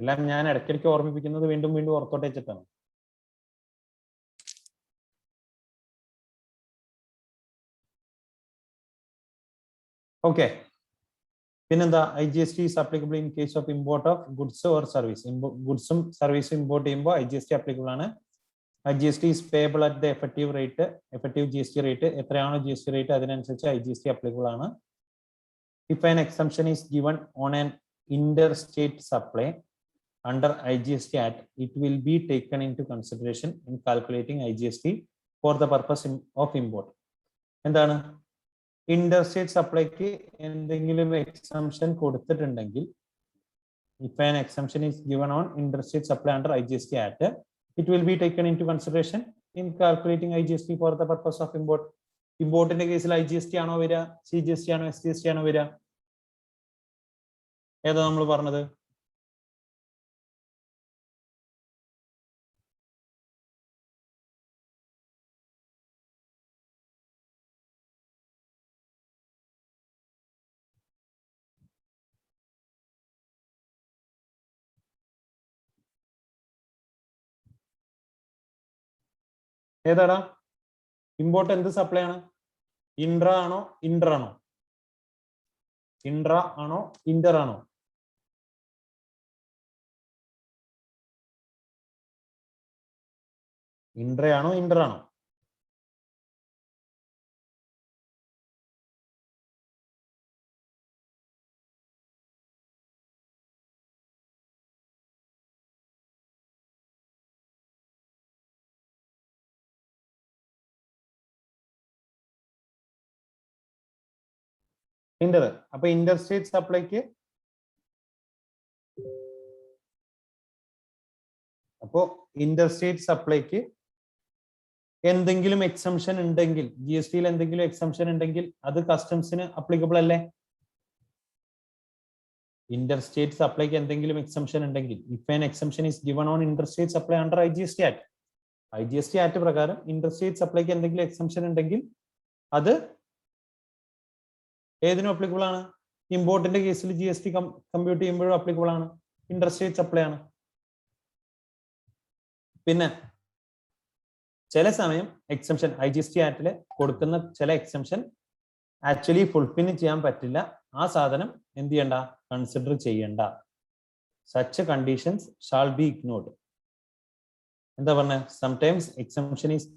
എല്ലാം ഞാൻ ഇടയ്ക്കിടയ്ക്ക് ഓർമ്മിപ്പിക്കുന്നത് വീണ്ടും വീണ്ടും ഓർത്തോട്ട് വെച്ചിട്ടാണ്. ഓക്കെ, പിന്നെന്താ? IGST is applicable in case of import of goods or service. ഗുഡ്സും സർവീസും ഇമ്പോർട്ട് ചെയ്യുമ്പോൾ IGST applicable ആണ്. IGST is payable at the effective rate. effective GST rate എത്രയാണോ GST rate അതിനനുസരിച്ച് IGST applicable ആണ്. if an exemption is given on an interstate supply under IGST Act, it will be taken into consideration in calculating IGST for the purpose of import. എന്താണ് interstate സപ്ലൈക്ക് എന്തെങ്കിലും exemption കൊടുത്തിട്ടുണ്ടെങ്കിൽ, if an exemption is given on interstate supply under IGST Act, it will be taken into consideration in calculating IGST for the purpose of import. ഇമ്പോർട്ടിന്റെ കേസിൽ IGST ആണോ വരിക, CGST ആണോ, SGST ആണോ വരിക? ഏതാ നമ്മൾ പറഞ്ഞത്? ഏതാടാ? ഇമ്പോർട്ട് എന്ത് സപ്ലൈ ആണ്? ഇൻട്ര ആണോ ഇന്റർ ആണോ? ഇൻട്ര ആണോ ഇന്റർ ആണോ? ഇൻട്ര ആണോ ഇന്റർ ആണോ? ഇന്റർ. അപ്പൊ ഇന്റർസ്റ്റേറ്റ് സപ്ലൈക്ക് എന്തെങ്കിലും എക്സംഷൻ ഉണ്ടെങ്കിൽ, GST എന്തെങ്കിലും എക്സംഷൻ ഉണ്ടെങ്കിൽ അത് കസ്റ്റംസിന് അപ്ലിക്കബിൾ അല്ലേ? ഇന്റർസ്റ്റേറ്റ് സപ്ലൈക്ക് എന്തെങ്കിലും എക്സംഷൻ ഉണ്ടെങ്കിൽ, if an exemption is given on interstate supply under IGST Act, IGST Act പ്രകാരം ഇന്റർസ്റ്റേറ്റ് സപ്ലൈക്ക് എന്തെങ്കിലും എക്സംഷൻ ഉണ്ടെങ്കിൽ അത് ഏതിനും അപ്ലിക്കബിൾ ആണ്? ഇമ്പോർട്ടിന്റെ കേസിൽ GST കമ്പ്യൂട്ട് ചെയ്യുമ്പോഴും അപ്ലിക്കബിൾ ആണ്, ഇന്റർസ്റ്റേറ്റ് സപ്ലൈ ആണ്. പിന്നെ ചില സമയം എക്സംഷൻ IGST ആക്ടില് കൊടുക്കുന്ന ചില എക്സംഷൻ ആക്ച്വലി ഫുൾഫിൽ ചെയ്യാൻ പറ്റില്ല. ആ സാധനം എന്ത് ചെയ്യണ്ട? കൺസിഡർ ചെയ്യണ്ട. Such conditions shall be ignored. എന്താ പറഞ്ഞ? Sometimes exemption is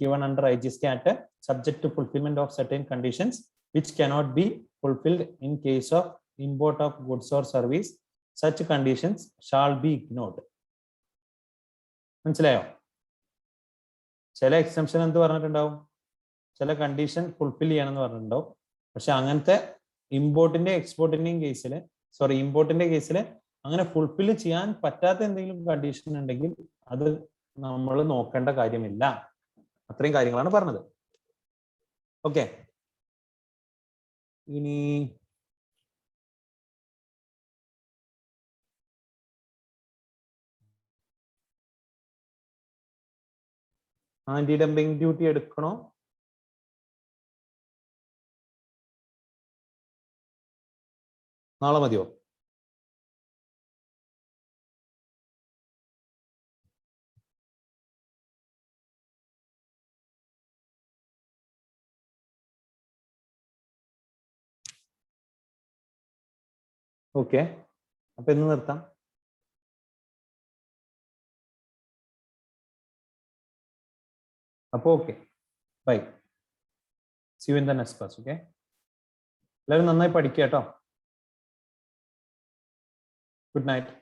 given under IGST Act subject to fulfillment of certain conditions which cannot be fulfilled in case of import of goods or service. Such conditions shall be ignored. മനസ്സിലായോ? ചില exemption എന്ത് പറഞ്ഞിട്ടുണ്ടാവും? ചില condition fulfil ചെയ്യണമെന്ന് പറഞ്ഞിട്ടുണ്ടാവും. പക്ഷെ അങ്ങനത്തെ ഇമ്പോർട്ടിന്റെ എക്സ്പോർട്ടിന്റെയും കേസിൽ, ഇമ്പോർട്ടിന്റെ കേസിൽ അങ്ങനെ ഫുൾഫിൽ ചെയ്യാൻ പറ്റാത്ത എന്തെങ്കിലും കണ്ടീഷൻ ഉണ്ടെങ്കിൽ അത് നമ്മൾ നോക്കേണ്ട കാര്യമില്ല. അത്രയും കാര്യങ്ങളാണ് പറഞ്ഞത്. ഓക്കെ, ഇനി ആന്റി ഡംപിംഗ് ഡ്യൂട്ടി എടുക്കണോ? നാളെ മതിയോ? ഓക്കെ, അപ്പൊ ഇന്ന് നിർത്താം. അപ്പൊ okay, bye. See you in the next class. Okay, എല്ലാവരും നന്നായി പഠിക്കുക കേട്ടോ. Good night.